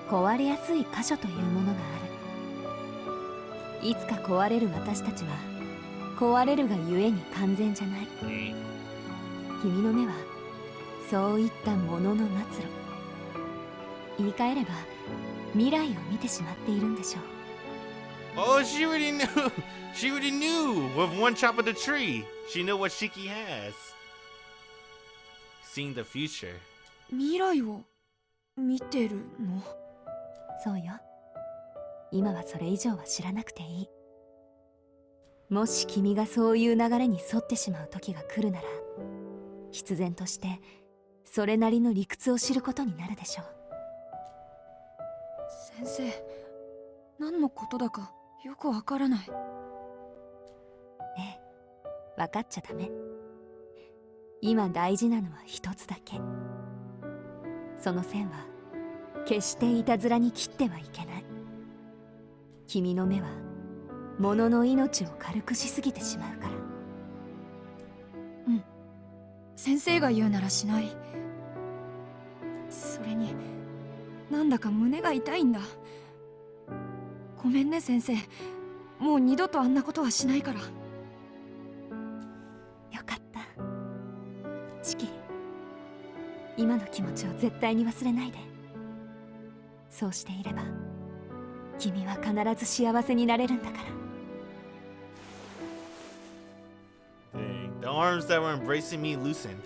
壊れやすい箇所というものがある。いつか壊れる私たちは壊れるがゆえに完全じゃない。君の目はそういったものの末路。言い換えれば未来を見てしまっているんでしょう。 Oh, she already knew. She already knew. With one chop of the tree, she knew what Shiki has. Seeing the future. 未来を見てるの？そうよ。今はそれ以上は知らなくていい。もし君がそういう流れに沿ってしまう時が来るなら、必然としてそれなりの理屈を知ることになるでしょう。先生、何のことだかよくわからない。ええ、分かっちゃダメ。今大事なのは一つだけ。その線は決していたずらに切ってはいけない。君の目は物の命を軽くしすぎてしまうから。うん、先生が言うならしない。それになんだか胸が痛いんだ。ごめんね先生、もう二度とあんなことはしないから。よかった。シキ、今の気持ちを絶対に忘れないで。そうしていれば君は必ず幸せになれるんだから。 Dang. The arms that were embracing me loosened.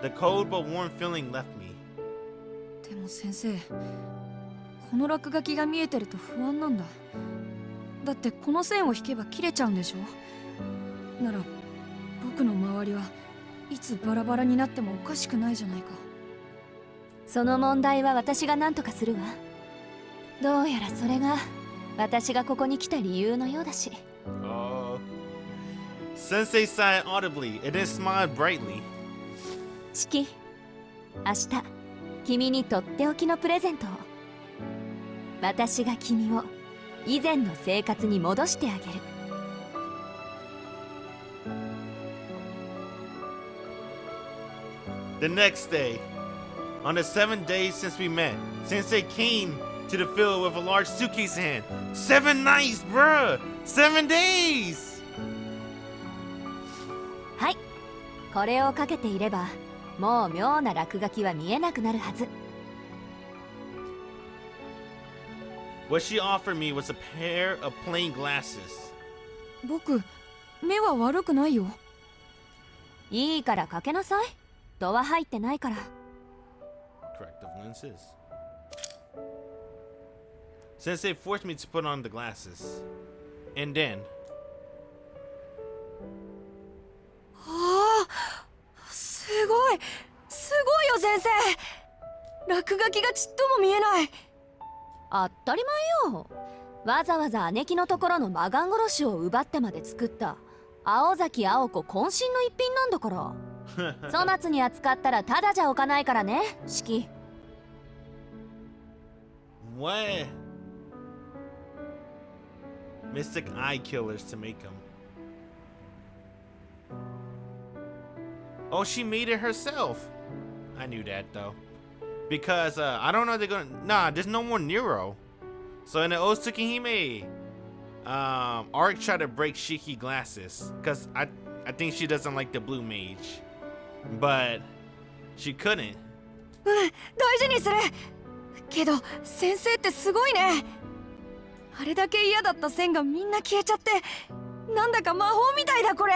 The cold but warm feeling left me. でも先生、この落書きが見えてると不安なんだ。だってこの線を引けば切れちゃうんでしょ。なら僕の周りはいつバラバラになってもおかしくないじゃないか。その問題は私が何とかするわ。どうやらそれが私がここに来た理由のようだし。Oh. Sensei sighed audibly and then smiled brightly. シキ、明日君にとっておきのプレゼントを。私が君を以前の生活に戻してあげる。The next day, on the 7th day since we met, Sensei came to the field with a large suitcase in hand. 7 nights, bruh! 7 days! はい、これをかけていればもう妙な落書きは見えなくなるはず。 What she offered me was a pair of plain glasses. 僕、目は悪くないよ。いいからかけなさい。度は入ってないから。lenses. Sensei forced me to put on the glasses. And then... ああ、すごいすごいよ先生。落書きがちっとも見えない。当たり前よ。わざわざ姉貴のところの魔眼殺しを奪ってまで作った青崎青子渾身の一品なんだから。粗末に扱ったらただじゃ置かないからね、シキ。What? Mystic eye killers to make them. Oh, she made it herself. I knew that though. Because I don't know if they're gonna. Nah, there's no more Nero. So in the OG Tsukihime, Arc tried to break Shiki glasses. Because I think she doesn't like the blue mage. But she couldn't. 大事にする。けど先生ってすごいね。あれだけ嫌だった線がみんな消えちゃって、なんだか魔法みたいだこれ。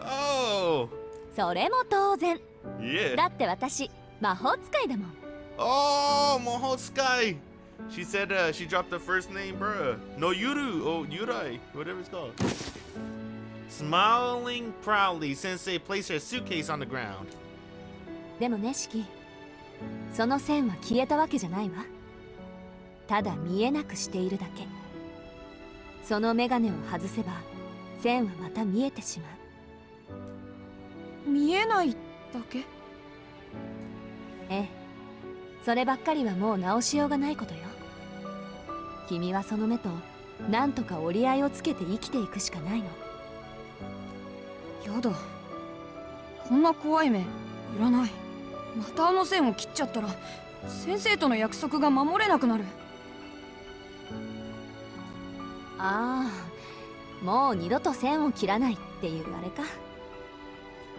Oh! それも当然。Yeah. だって私魔法使いだもん。Oh, Mohotsukai! She said she dropped the first name, bruh. No, Yuru. Oh, Yurai. Whatever it's called. Smiling proudly, Sensei placed her suitcase on the ground. でもね、シキ。その線は消えたわけじゃないわ。ただ見えなくしているだけ。そのメガネを外せば線はまた見えてしまう。見えないだけ？ええ、そればっかりはもう直しようがないことよ。君はその目となんとか折り合いをつけて生きていくしかないの。やだ、こんな怖い目いらない。またあの線を切っちゃったら先生との約束が守れなくなる。ああ、もう二度と線を切らないっていうあれか。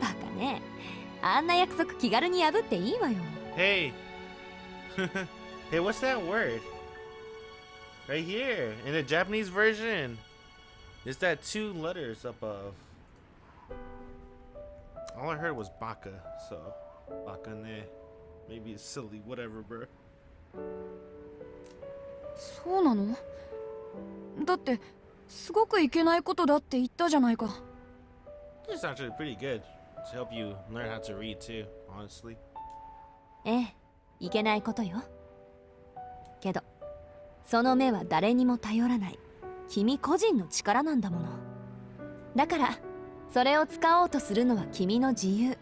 バカね。あんな約束気軽に破っていいわよ。Hey. Hey, what's that word? Right here, in the Japanese version. It's that 2 letters above. All I heard was baka, so baka ne. Maybe it's silly, whatever, bro. そうなの？だってすごくいけないことだって言ったじゃないか。It's actually pretty good to help you learn how to read too, honestly. ええ、いけないことよ。けどその目は誰にも頼らない君個人の力なんだもの。だからそれを使おうとするのは君の自由。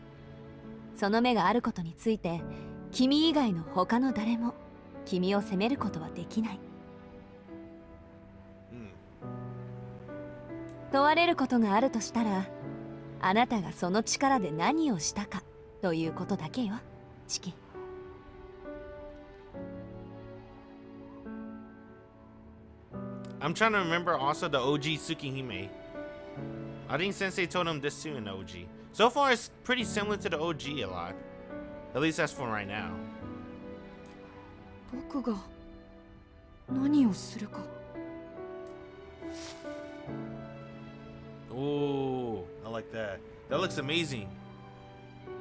その目があることについて君以外の他の誰も君を責めることはできない。問われることがあるとしたら、あなたがその力で何をしたかということだけよ、チキ。I'm trying to remember also the OG Tsukihime. I think Sensei told him this too in the OG. So far, it's pretty similar to the OG a lot. At least that's for right now. 僕が何をするか。Ooh, I like that. That looks amazing.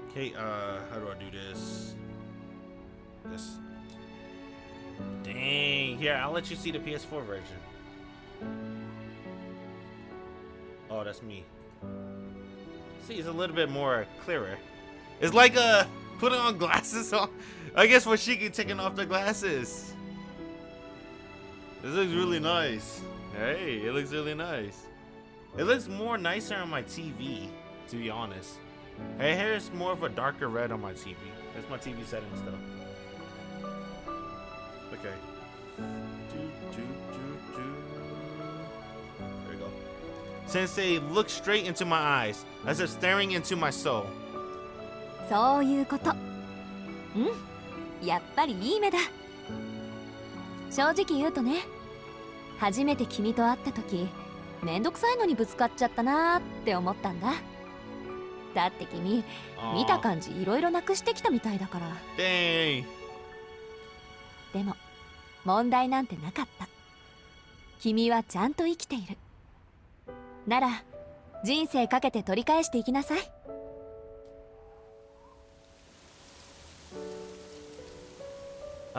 Okay, how do I do this? This. Dang. Here, I'll let you see the PS4 version. Oh, that's me. See, it's a little bit more clearer. It's like putting on glasses on. I guess for Shiki taking off the glasses. This looks really nice. Hey, it looks really nice. It looks more nicer on my TV, to be honest. Her hair is more of a darker red on my TV. That's my TV settings, though. Okay. There we go. Sensei, look straight into my eyes, as if staring into my soul. そういうこと。やっぱりいい目だ。正直言うとね、初めて君と会った時、めんどくさいのにぶつかっちゃったなーって思ったんだ。だって君、見た感じいろいろなくしてきたみたいだから。Dang. でも問題なんてなかった。君はちゃんと生きている。なら人生かけて取り返していきなさい。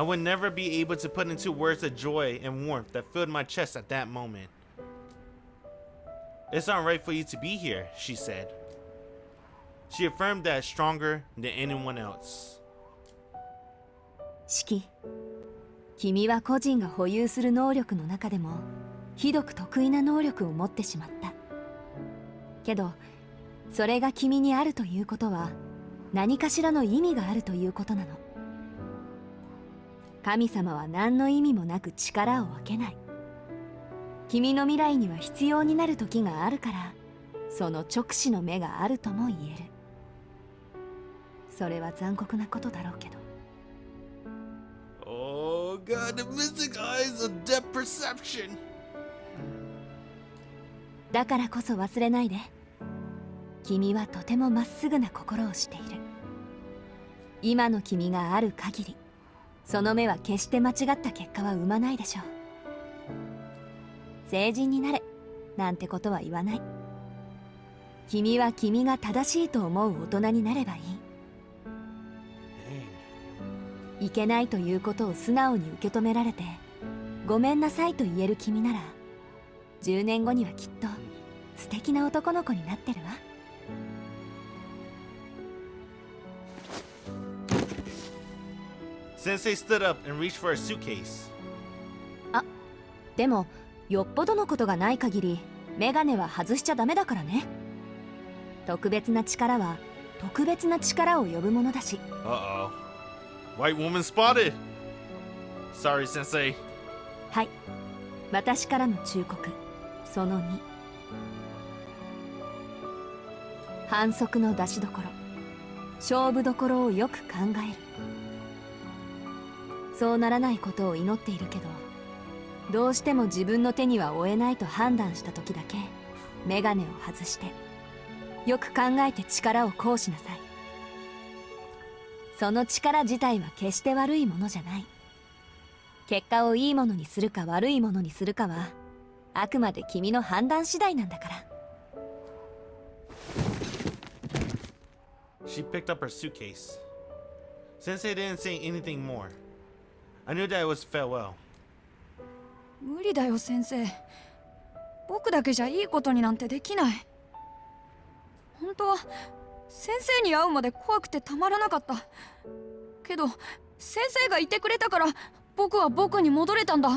I would never be able to put into words the joy and warmth that filled my chest at that moment. It's not right for you to be here, she said. She affirmed that stronger than anyone else. 四季、君は個人が保有する能力の中でもひどく得意な能力を持ってしまった。けど、それが君にあるということは何かしらの意味があるということなの。神様は何の意味もなく力を分けない。君の未来には必要になる時があるから、その直視の目があるとも言える。それは残酷なことだろうけど。Oh god, the mystic eyes of depth perception. だからこそ忘れないで。君はとてもまっすぐな心をしている。今の君がある限り、その目は決して間違った結果は生まないでしょう。成人になれなんてことは言わない。君は君が正しいと思う大人になればいい。いけないということを素直に受け止められて、ごめんなさいと言える君なら、10年後にはきっと素敵な男の子になってるわ。Sensei stood up and reached for a suitcase. あ、でもよっぽどのことがない限りメガネは外しちゃダメだからね。特別な力は特別な力を呼ぶものだし。Uh-oh. White woman spotted. Sorry, Sensei. はい、私からの忠告その2。反則の出しどころ、勝負どころをよく考える。そうならないことを祈っているけど、どうしても自分の手には負えないと判断した時だけメガネを外してよく考えて力を行使なさい。その力自体は決して悪いものじゃない。結果をいいものにするか悪いものにするかはあくまで君の判断次第なんだから。 She picked up her suitcase. Sensei didn't say anything more. I knew that it was farewell. 無理だよ先生。僕だけじゃいいことになんてできない。本当は先生に会うまで怖くてたまらなかった。けど先生がいてくれたから僕は僕に戻れたんだ。ダ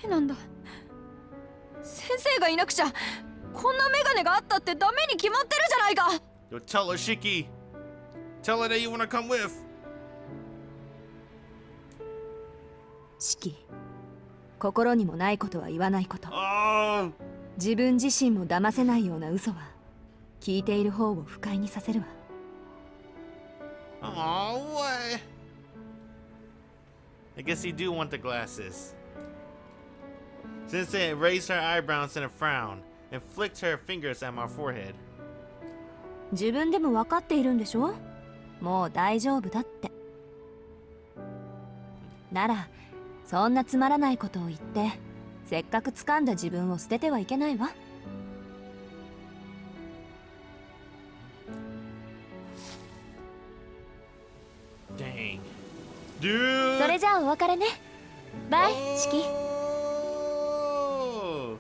メなんだ。先生がいなくちゃこんなメガネがあったってダメに決まってるじゃないか。Yo, tell her, Shiki. Tell her that you wanna come with. 四季、心にもないことは言わないこと。 Oh. 自分自身も騙せないような嘘は聞いている方を不快にさせるわ。 Oh, what? I guess you do want the glasses. Sensei raised her eyebrows in a frown and flicked her fingers at my forehead. 自分でも分かっているんでしょ。もう大丈夫だって。ならそんなつまらないことを言ってせっかく掴んだ自分を捨ててはいけないわ。Dang. Dude. それじゃあお別れね。バイ、四季。 Oh.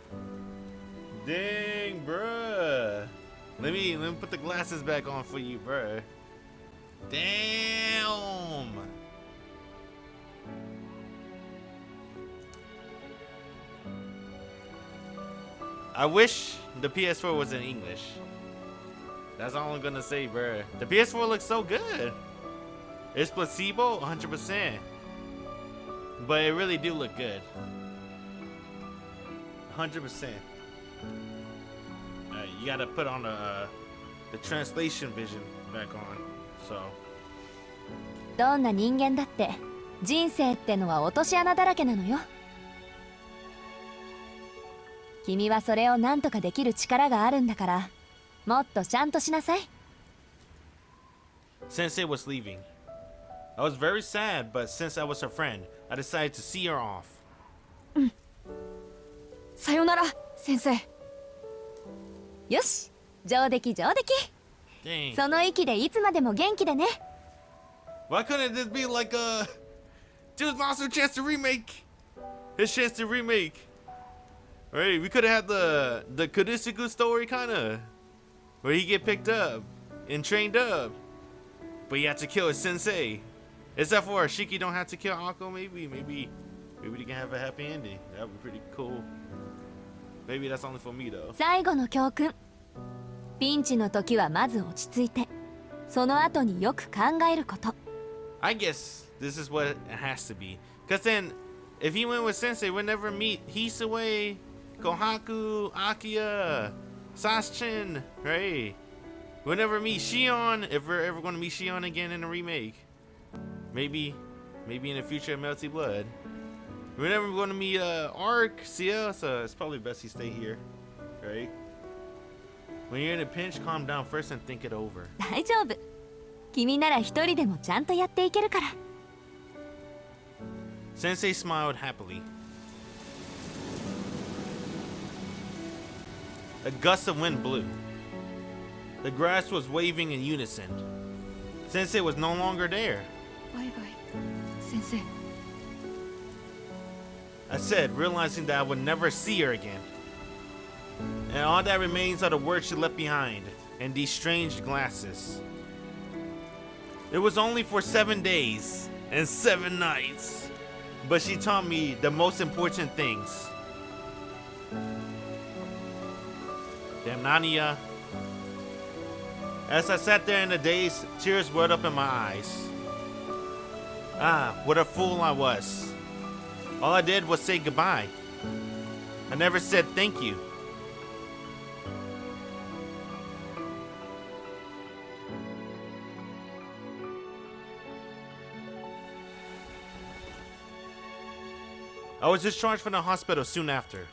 Dang, bruh. Let me put the glasses back on for you, bruh. Damn. I wish the PS4 was in English. That's all I'm gonna say, bruh. The PS4 looks so good. It's placebo, 100%. But it really do look good. 100%. You gotta put on the translation vision back on. So. どんな人間だって人生ってのは落とし穴だらけなのよ。君はそれを何とかできる力があるんだから、もっとちゃんとしなさい。 Sensei was leaving. I was very sad, but since I was her friend, I decided to see her off. さよなら先生。よし、上出来上出来。Dang. その息でいつまでも元気でね。 Why couldn't this be like a... Dude, Nasu chance to remake. His chance to remake. Right, we could have had the Kurisugu story kind of. Where he get picked up and trained up. But he had to kill his sensei. Except for Shiki don't have to kill Akko, maybe they can have a happy ending. That would be pretty cool. Maybe that's only for me though. 最後の教訓。ピンチの時はまず落ち着いて、その後によく考えること。 I guess this is what it has to be. Cause then, if he went with Sensei, we'll never meet Hisue, Kohaku, Akiha, Sasuke, right? We'll never meet Shion, if we're ever gonna meet Shion again in the remake. Maybe in the future of Melty Blood. We're never gonna meet Ciel, so it's probably best he stay here, right? When you're in a pinch, calm down first and think it over. 大丈夫。君なら一人でもちゃんとやっていけるから。 Sensei smiled happily. A gust of wind blew. The grass was waving in unison. Sensei was no longer there. バイバイ先生。 I said, realizing that I would never see her again. And all that remains are the words she left behind, and these strange glasses. It was only for 7 days and 7 nights, but she taught me the most important things. Damnania. As I sat there in the daze, tears welled up in my eyes. Ah, what a fool I was. All I did was say goodbye. I never said thank you. I was discharged from the hospital soon after.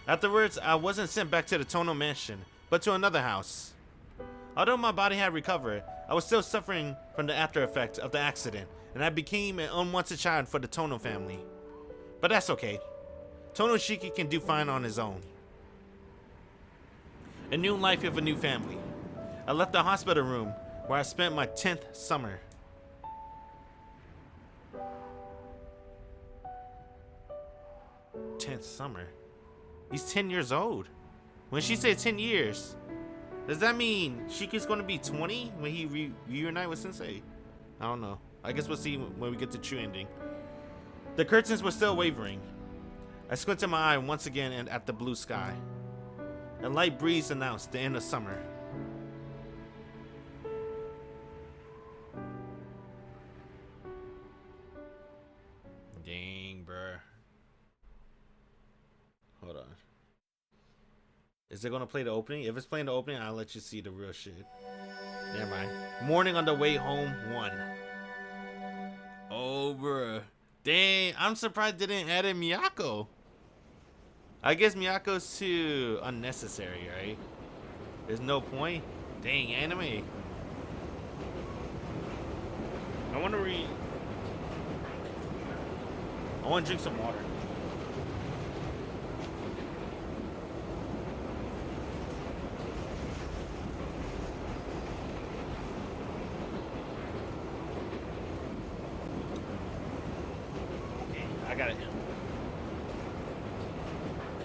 Afterwards, I wasn't sent back to the Tono mansion, but to another house. Although my body had recovered, I was still suffering from the after effects of the accident, and I became an unwanted child for the Tono family. But that's okay. Tono Shiki can do fine on his own. A new life with a new family. I left the hospital room where I spent my 10th summer. Summer. He's 10 years old. When she said 10 years, does that mean Shiki's gonna be 20 when he reunite with Sensei? I don't know. I guess we'll see when we get to true ending. The curtains were still wavering. I squinted my eye once again and at the blue sky. A light breeze announced the end of summer. Dang, bruh. Hold on. Is it gonna play the opening? If it's playing the opening, I'll let you see the real shit. Never mind. Morning on the way home 1. Oh, bruh. Dang, I'm surprised they didn't add in Miyako. I guess Miyako's too unnecessary, right? There's no point. Dang, anime. I want to read. I want to drink some water. I got it.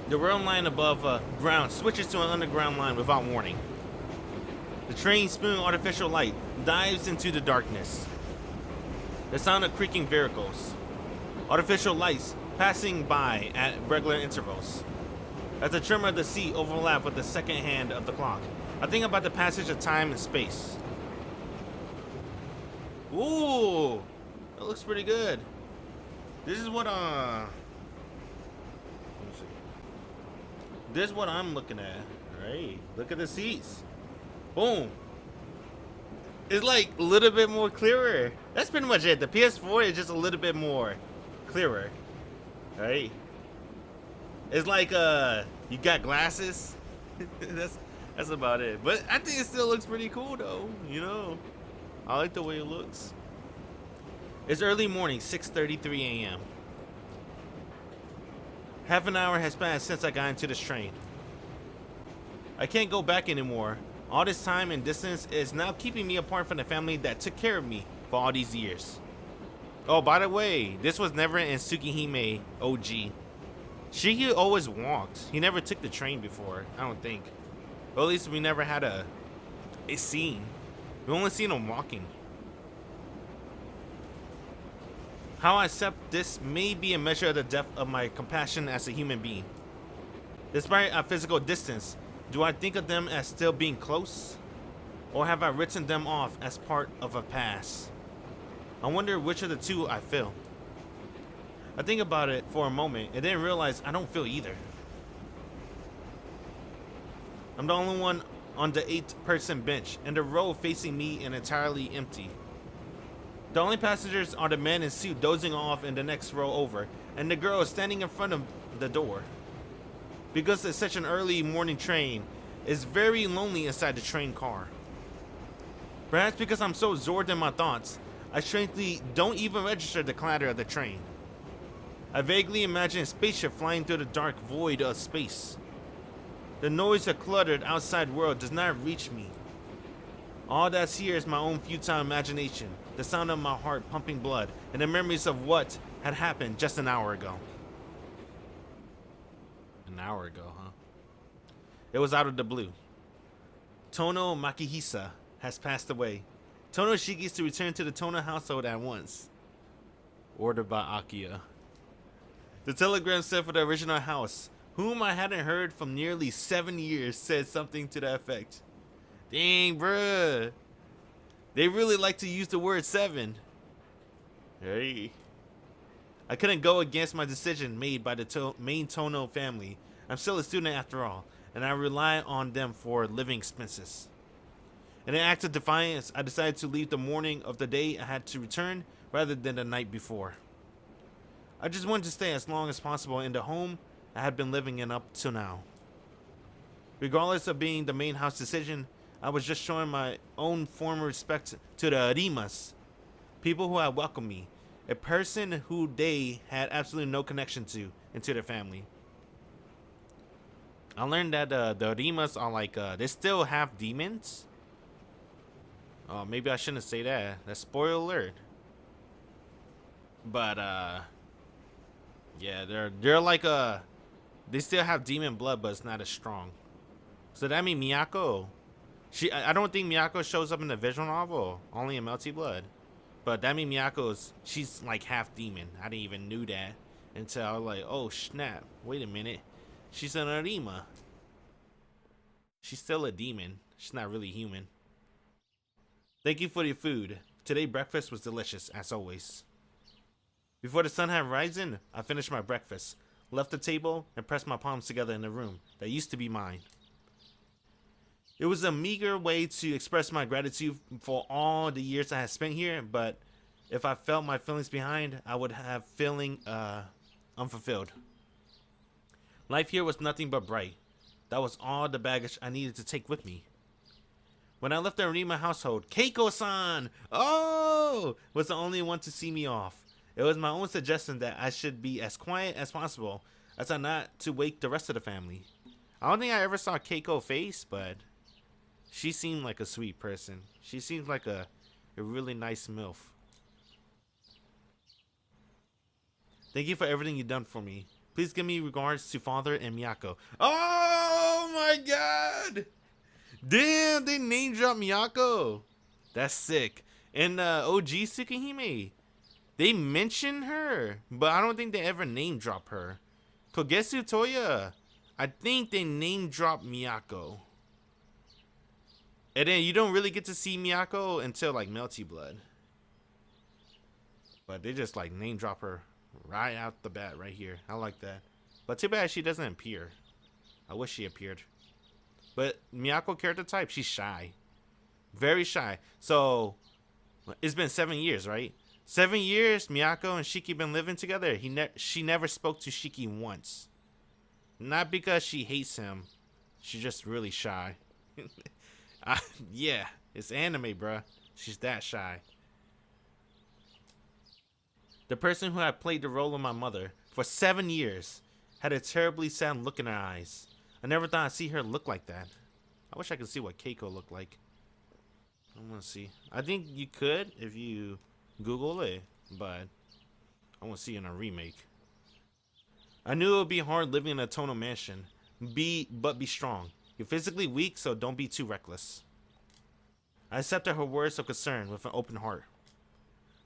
The rail line above ground switches to an underground line without warning. The train, spewing artificial light, dives into the darkness. The sound of creaking vehicles. Artificial lights passing by at regular intervals. As the tremor of the seat overlap with the second hand of the clock, I think about the passage of time and space. Ooh, that looks pretty good. This is what let me see. This is what I'm looking at. Right, look at the seats. Boom. It's like a little bit more clearer. That's pretty much it. The PS4 is just a little bit more clearer. Right? It's like you got glasses. that's about it. But I think it still looks pretty cool though, you know. I like the way it looks. It's early morning, 6:33 a.m. Half an hour has passed since I got into this train. I can't go back anymore, All this time and distance is now keeping me apart from the family that took care of me for all these years. Oh, by the way, this was never in Tsukihime OG. Shiki always walked. He never took the train before, I don't think. Or at least we never had a scene. We only seen him walking. How I accept this may be a measure of the depth of my compassion as a human being. Despite our physical distance, do I think of them as still being close? Or have I written them off as part of a past? I wonder which of the two I feel. I think about it for a moment and then realize I don't feel either. I'm the only one on the 8-person bench, and the row facing me is entirely empty. The only passengers are the men in suit dozing off in the next row over, and the girl is standing in front of the door. Because it's such an early morning train, it's very lonely inside the train car. Perhaps because I'm so absorbed in my thoughts, I strangely don't even register the clatter of the train. I vaguely imagine a spaceship flying through the dark void of space. The noise of cluttered outside world does not reach me. All that's here is my own futile imagination, the sound of my heart pumping blood, and the memories of what had happened just an hour ago. An hour ago, huh? It was out of the blue. Tono Makihisa has passed away. Tono Shiki is to return to the Tono household at once. Ordered by Akiha. The telegram said for the original house, whom I hadn't heard from nearly 7 years, said something to that effect. Dang, bruh. They really like to use the word 7. Hey. I couldn't go against my decision made by the main Tono family. I'm still a student after all, and I rely on them for living expenses. In an act of defiance, I decided to leave the morning of the day I had to return rather than the night before. I just wanted to stay as long as possible in the home I had been living in up till now. Regardless of being the main house decision, I was just showing my own form of respect to the Arimas, people who had welcomed me, a person who they had absolutely no connection to, into their family. I learned that the Arimas are like, they still have demons. Oh, maybe I shouldn't say that. That's spoiler alert. But, yeah, they're like, they still have demon blood, but it's not as strong. So that means Miyako, I don't think Miyako shows up in the visual novel, only in Melty Blood. But that means she's like half demon. I didn't even knew that until I was like, oh snap, wait a minute. She's an Arima. She's still a demon. She's not really human. Thank you for your food. Today breakfast was delicious, as always. Before the sun had risen, I finished my breakfast, left the table, and pressed my palms together in the room that used to be mine. It was a meager way to express my gratitude for all the years I had spent here, but if I felt my feelings behind, I would have feeling unfulfilled. Life here was nothing but bright. That was all the baggage I needed to take with me. When I left the Arima household, Keiko-san, was the only one to see me off. It was my own suggestion that I should be as quiet as possible, as I not to wake the rest of the family. I don't think I ever saw Keiko face, but she seemed like a sweet person. She seemed like a really nice MILF. Thank you for everything you've done for me. Please give me regards to Father and Miyako. Oh my god! Damn, they name dropped Miyako. That's sick. And OG Tsukihime, they mention her, but I don't think they ever name drop her. Kogetsu Toya, I think they name drop Miyako. And then you don't really get to see Miyako until like Melty Blood. But they just like name drop her right out the bat right here. I like that. But too bad she doesn't appear. I wish she appeared. But Miyako character type, she's shy. Very shy. So it's been 7 years, right? 7 years Miyako and Shiki been living together. She never spoke to Shiki once. Not because she hates him. She's just really shy. Yeah, it's anime, bruh. She's that shy. The person who had played the role of my mother for 7 years had a terribly sad look in her eyes. I never thought I'd see her look like that. I wish I could see what Keiko looked like. I want to see. I think you could if you Google it, but I want to see it in a remake. I knew it would be hard living in a Tono mansion. But be strong. You're physically weak, so don't be too reckless. I accepted her words of concern with an open heart.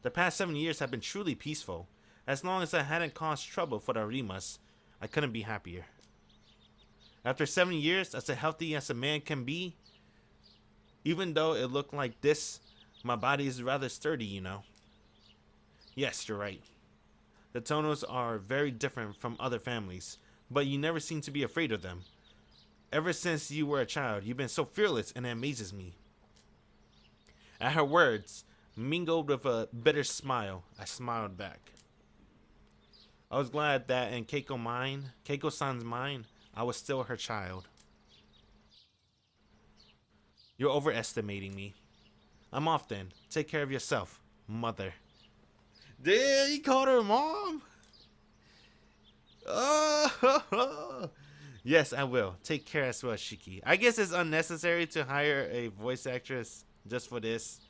The past 7 years have been truly peaceful. As long as I hadn't caused trouble for the Arimas, I couldn't be happier. After 7 years, as healthy as a man can be, even though it looked like this, my body is rather sturdy, you know. Yes, you're right. The Tonos are very different from other families, but you never seem to be afraid of them. Ever since you were a child, you've been so fearless, and it amazes me. At her words, mingled with a bitter smile, I smiled back. I was glad that in Keiko-san's mind, I was still her child. You're overestimating me. I'm off then. Take care of yourself, mother. Damn, he called her mom? Oh, yes, I will. Take care as well, Shiki. I guess it's unnecessary to hire a voice actress just for this,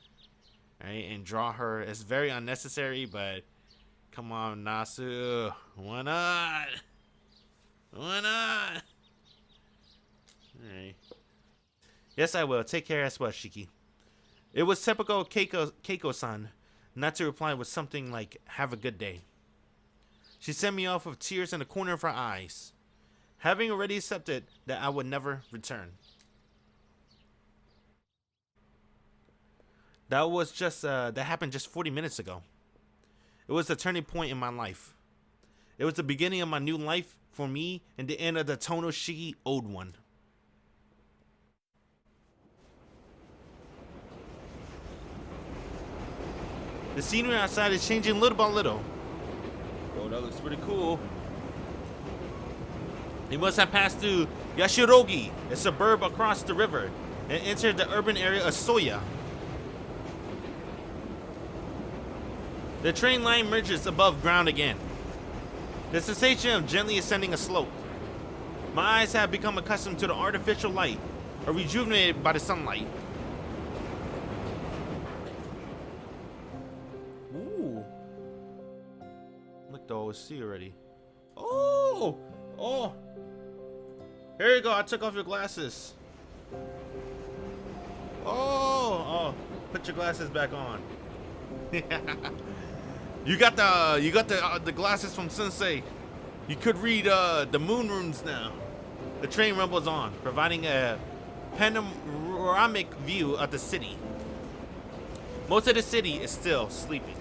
right? And draw her. It's very unnecessary, but come on, Nasu. Why not? Why not? Alright. Yes, I will. Take care as well, Shiki. It was typical Keiko-san not to reply with something like, have a good day. She sent me off with tears in the corner of her eyes, having already accepted that I would never return. That happened just 40 minutes ago. It was the turning point in my life. It was the beginning of my new life for me and the end of the Tono Shiki old one. The scenery outside is changing little by little. Oh, that looks pretty cool. He must have passed through Yashirogi, a suburb across the river, and entered the urban area of Soya. The train line merges above ground again. The sensation of gently ascending a slope. My eyes have become accustomed to the artificial light, or rejuvenated by the sunlight. Ooh. Look, though, I see already. Oh! Oh! Here you go, I took off your glasses. Oh! Put your glasses back on. You got the glasses from Sensei. You could read the moon runes now. The train rumbles on, providing a panoramic view of the city. Most of the city is still sleeping.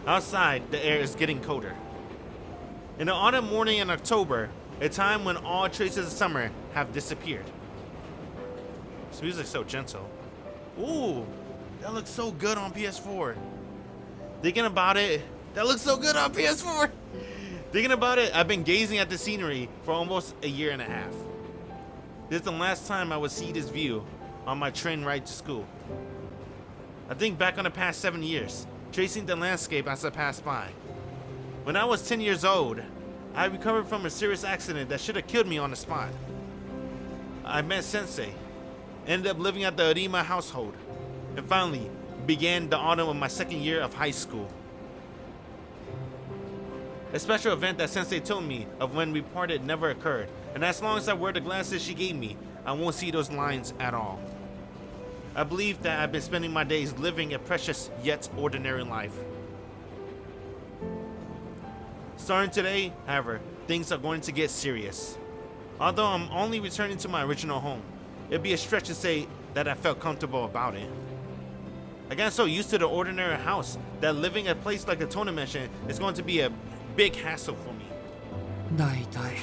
Outside, the air is getting colder. In the autumn morning in October, a time when all traces of summer have disappeared. This music's so gentle. Ooh, that looks so good on PS4. Thinking about it, that looks so good on PS4. Thinking about it, I've been gazing at the scenery for almost a year and a half. This is the last time I would see this view on my train ride to school. I think back on the past 7 years, tracing the landscape as I passed by. When I was 10 years old, I recovered from a serious accident that should have killed me on the spot. I met Sensei, ended up living at the Arima household, and finally began the autumn of my second year of high school. A special event that Sensei told me of when we parted never occurred, and as long as I wear the glasses she gave me, I won't see those lines at all. I believe that I've been spending my days living a precious yet ordinary life. Starting today, however, things are going to get serious. Although I'm only returning to my original home, it'd be a stretch to say that I felt comfortable about it. I got so used to the ordinary house that living a place like a Tono mansion is going to be a big hassle for me. だいたい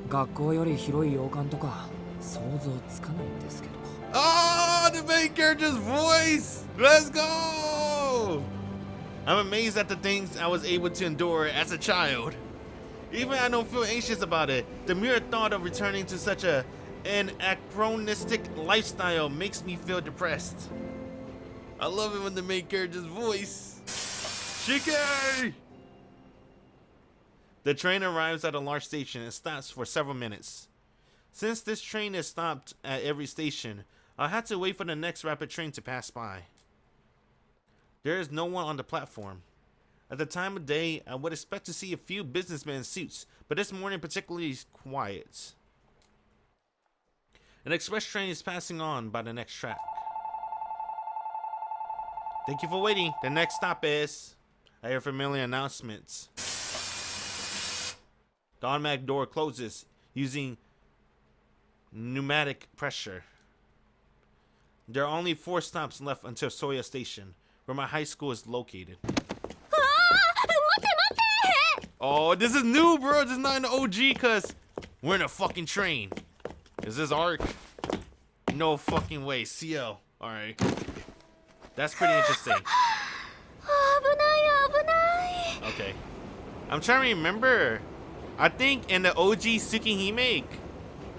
学校より広い洋館とか想像つかないんですけど。 Oh, the main character's voice! Let's go! I'm amazed at the things I was able to endure as a child. Even I don't feel anxious about it. The mere thought of returning to such an anachronistic lifestyle makes me feel depressed. I love it when the main character's voice. Shiki! The train arrives at a large station and stops for several minutes. Since this train is stopped at every station, I'll have to wait for the next rapid train to pass by. There is no one on the platform. At the time of day, I would expect to see a few businessmen in suits, but this morning particularly is quiet. An express train is passing on by the next track. Thank you for waiting. The next stop is... I hear familiar announcements. The automatic door closes using pneumatic pressure. There are only 4 stops left until Soya Station, where my high school is located. Oh, this is new, bro. This is not an OG, cause we're in a fucking train. Is this Arc? No fucking way. CL. Alright. That's pretty interesting. Okay. I'm trying to remember. I think in the OG Tsukihime.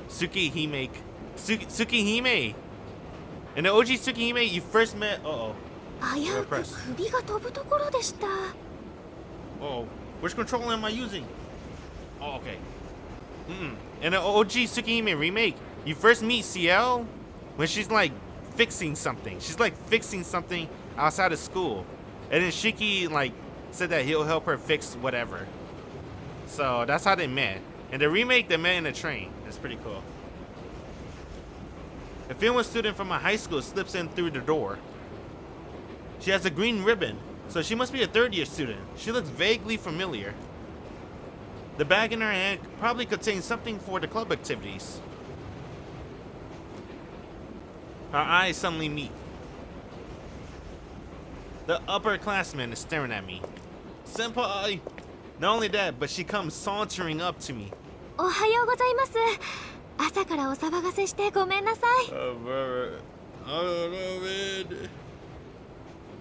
Tsukihime. In the OG Tsukihime, you first met. Uh-oh. Uh-oh. Which controller am I using? Oh, okay. In the OG Tsukihime Remake, you first meet CL when she's like fixing something. She's like fixing something outside of school. And then Shiki like said that he'll help her fix whatever. So that's how they met. In the remake, they met in a train. That's pretty cool. A female student from my high school slips in through the door. She has a green ribbon, so she must be a third-year student. She looks vaguely familiar. The bag in her hand probably contains something for the club activities. Our eyes suddenly meet. The upperclassman is staring at me. Senpai! Not only that, but she comes sauntering up to me. Oh, I don't know, man.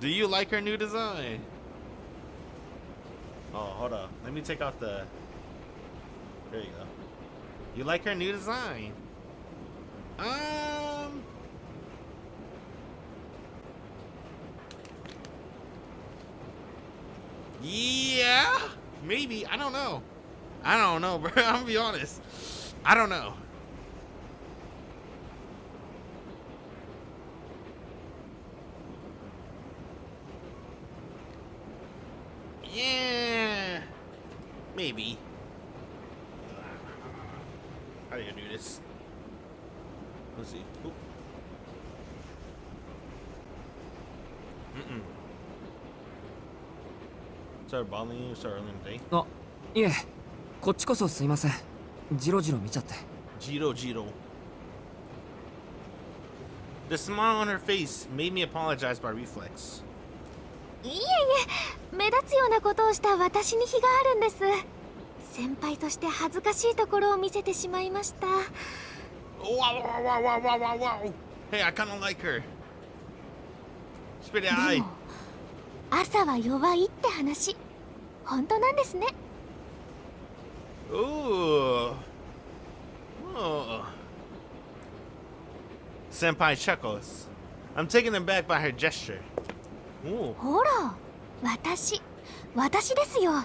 Do you like her new design? Oh, hold up. Let me take out the... There you go. You like her new design? Yeah, maybe. I don't know. I don't know, bro. I'm gonna be honest. I don't know. Yeah, maybe. How do you do this? Let's see. Oop. Start bothering you so early in the day? あ、いえ、こっちこそすいません。ジロジロ見ちゃって。Jiro. The smile on her face made me apologize by reflex. いえいえ、目立つようなことをした私に非があるんです。先輩として恥ずかしいところを見せてしまいました。Wow. Hey, I kind of like her. Spit it eye. でも、朝は弱いって話、本当なんですね。Ooh. Senpai chuckles. I'm taken aback by her gesture. Ooh. ほら、私ですよ。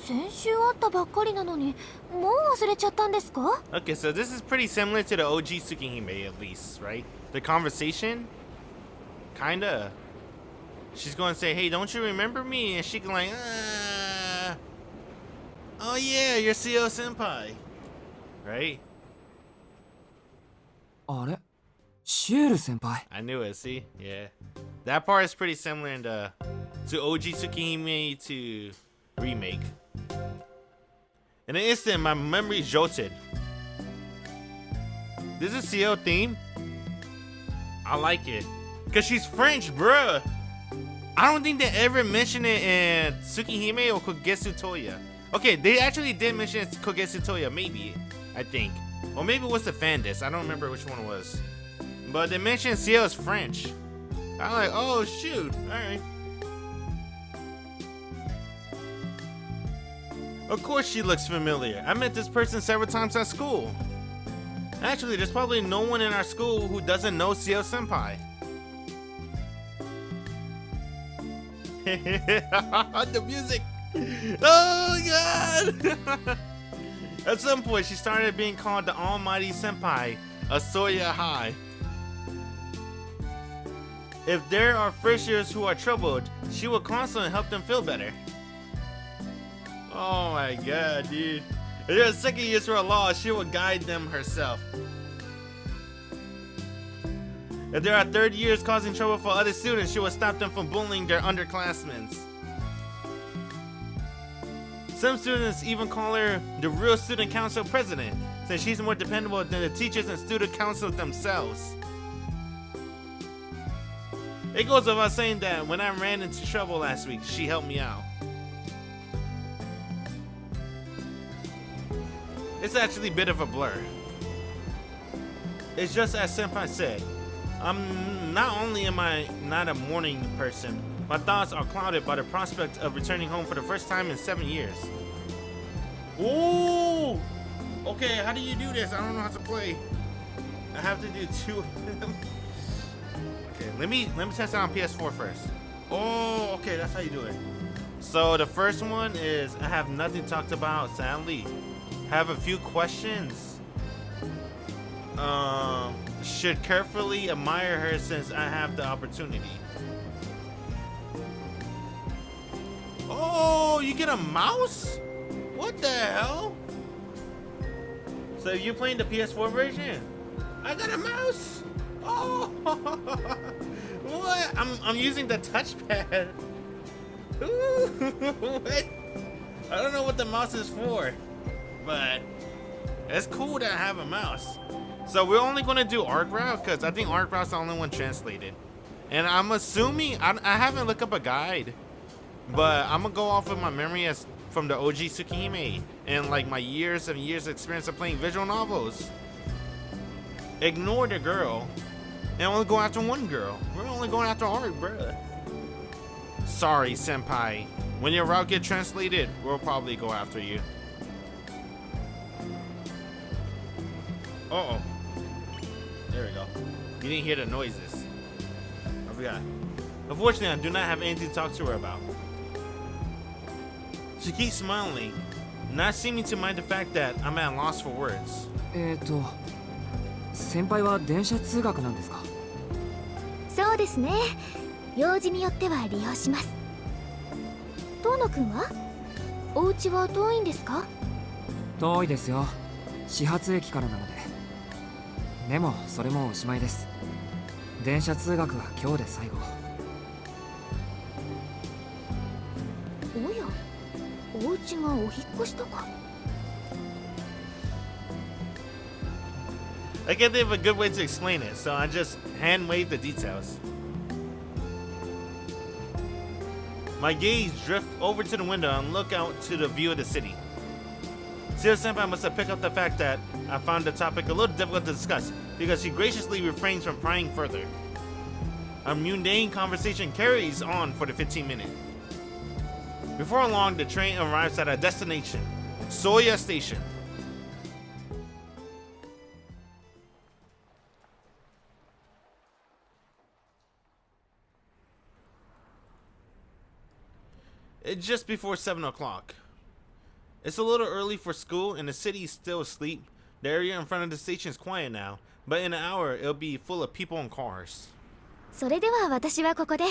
先週会ったばっかりなのに、もう忘れちゃったんですか？ Okay, so this is pretty similar to the OG Tsukihime, at least, right? The conversation, kinda. She's going to say, "Hey, don't you remember me?" And she can like, "Oh yeah, you're CO Senpai," right? あれ、シエル先輩。I knew it. See, yeah, that part is pretty similar in the to OG Tsukihime to remake. In an instant, my memory jolted. This is CL theme. I like it. Cause she's French, bruh. I don't think they ever mentioned it in Tsukihime or Kogetsu Toya. Okay, they actually did mention Kogetsu Toya, maybe, I think. Or maybe it was the fan disc. I don't remember which one it was. But they mentioned CL is French. I'm like, oh shoot, alright. Of course she looks familiar. I met this person several times at school. Actually, there's probably no one in our school who doesn't know CL Senpai. The music. Oh my god. At some point, she started being called the Almighty Senpai of Soya High. If there are first years who are troubled, she will constantly help them feel better. Oh my god, dude. If there are second years who are lost, she will guide them herself. If there are third years causing trouble for other students, she will stop them from bullying their underclassmen. Some students even call her the real student council president, since she's more dependable than the teachers and student councils themselves. It goes without saying that when I ran into trouble last week, she helped me out. It's actually a bit of a blur. It's just as Senpai said, not only am I not a morning person, my thoughts are clouded by the prospect of returning home for the first time in 7 years. Ooh! Okay, how do you do this? I don't know how to play. I have to do 2 of them. Okay, let me test it on PS4 first. Oh, okay, that's how you do it. So the first one is I have nothing talked about, sadly. Have a few questions. Should carefully admire her since I have the opportunity. Oh, you get a mouse? What the hell? So you're playing the PS4 version? I got a mouse. Oh, what? I'm using the touchpad. Ooh, what? I don't know what the mouse is for, but it's cool that I have a mouse. So we're only gonna do Arc Route because I think Arc Route's the only one translated, and I'm assuming I haven't looked up a guide, but I'm gonna go off of my memory as from the OG Tsukihime and like my years and years of experience of playing visual novels. Ignore the girl and only go after one girl. We're only going after Art, bruh. Sorry, Senpai. When your route gets translated, we'll probably go after you. Uh-oh. There we go. You didn't hear the noises. I forgot. Unfortunately, I do not have anything to talk to her about. She keeps smiling, not seeming to mind the fact that I'm at a loss for words. 先輩は電車通学なんですか？そうですね。用事によっては利用します。遠野くんは？お家は遠いんですか？遠いですよ。始発駅からなので。でもそれもおしまいです。電車通学は今日で最後。おや、お家がお引っ越したか。I can't think of a good way to explain it, so I just hand wave the details. My gaze drift over to the window and look out to the view of the city. Ciel Senpai must have picked up the fact that I found the topic a little difficult to discuss because she graciously refrains from prying further. A mundane conversation carries on for the 15 minutes. Before long, the train arrives at our destination, Soya Station. It's just before 7 o'clock. It's a little early for school and the city is still asleep. The area in front of the station is quiet now, but in an hour it'll be full of people and cars. それでは私はここで。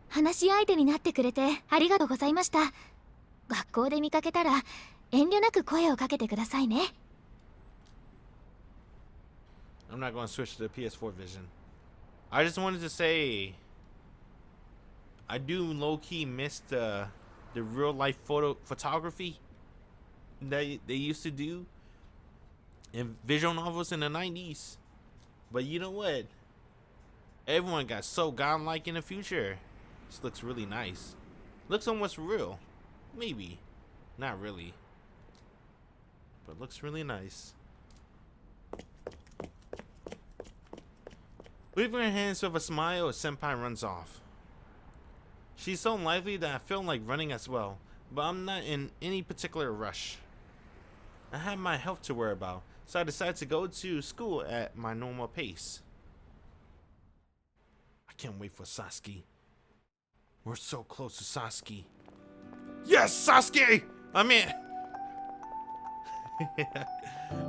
話し相手になってくれてありがとうございました。学校で見かけたら遠慮なく声をかけてくださいね。I'm not going to switch to the PS4 vision. I just wanted to say I do low-key miss the real-life photography that they used to do in visual novels in the 90s. But you know what? Everyone got so godlike in the future. This looks really nice. Looks almost real. Maybe. Not really. But looks really nice. Waving her hands with a smile, Senpai runs off. She's so lively that I feel like running as well, but I'm not in any particular rush. I have my health to worry about, so I decided to go to school at my normal pace. I can't wait for Sasuke. We're so close to Sasuke. Yes, Sasuke! I mean,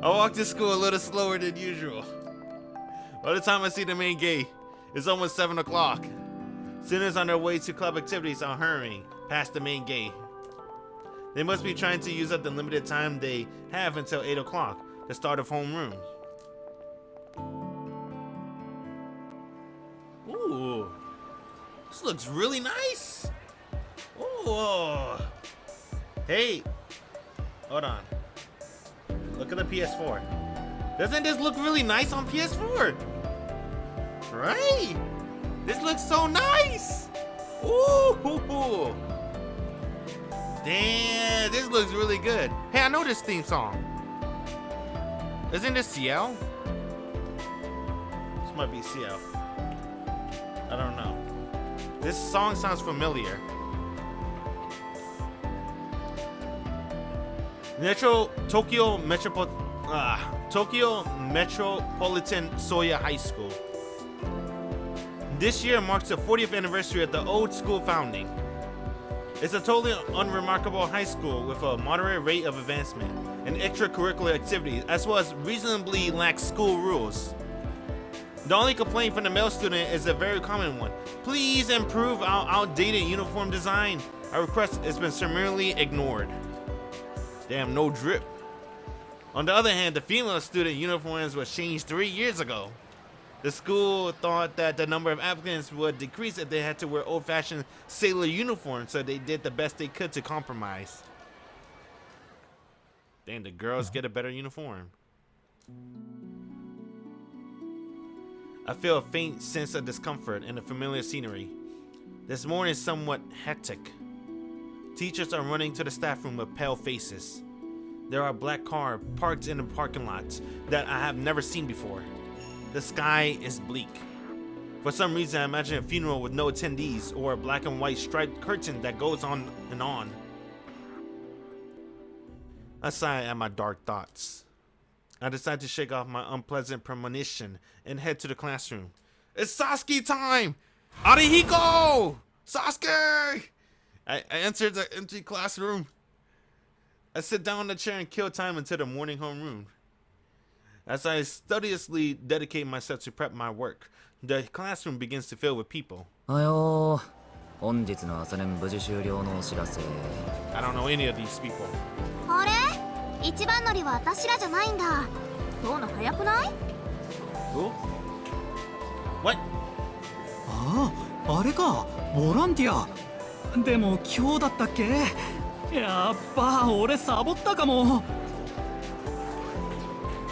I walk to school a little slower than usual. By the time I see the main gate, it's almost 7 o'clock. Students on their way to club activities are hurrying past the main gate. They must be trying to use up the limited time they have until 8 o'clock, the start of homeroom. Ooh, this looks really nice. Ooh, hey, hold on. Look at the PS4. Doesn't this look really nice on PS4? Right? This looks so nice. Ooh, damn, this looks really good. Hey, I know this theme song. Isn't this Ciel? This might be Ciel. I don't know. This song sounds familiar. Tokyo Metropolitan Soya High School. This year marks the 40th anniversary of the old school founding. It's a totally unremarkable high school with a moderate rate of advancement and extracurricular activities, as well as reasonably lax school rules. The only complaint from the male student is a very common one. Please improve our outdated uniform design. Our request has been summarily ignored. Damn, no drip. On the other hand, the female student uniforms was changed 3 years ago. The school thought that the number of applicants would decrease if they had to wear old-fashioned sailor uniforms, so they did the best they could to compromise. Damn, the girls get a better uniform. I feel a faint sense of discomfort in the familiar scenery. This morning is somewhat hectic. Teachers are running to the staff room with pale faces. There are black cars parked in the parking lots that I have never seen before. The sky is bleak. For some reason, I imagine a funeral with no attendees or a black and white striped curtain that goes on and on. I sigh at my dark thoughts. I decide to shake off my unpleasant premonition and head to the classroom. It's Sasuke time! Arihiko! Sasuke! I enter the empty classroom. I sit down in the chair and kill time until the morning homeroom. As I studiously dedicate myself to prep my work, the classroom begins to fill with people. I don't know any of these people. あれ？一番乗りは私らじゃないんだ。トノ早くない？ Who? What? ああ、あれか、ボランティア。でも今日だったっけ？やっぱ俺サボったかも。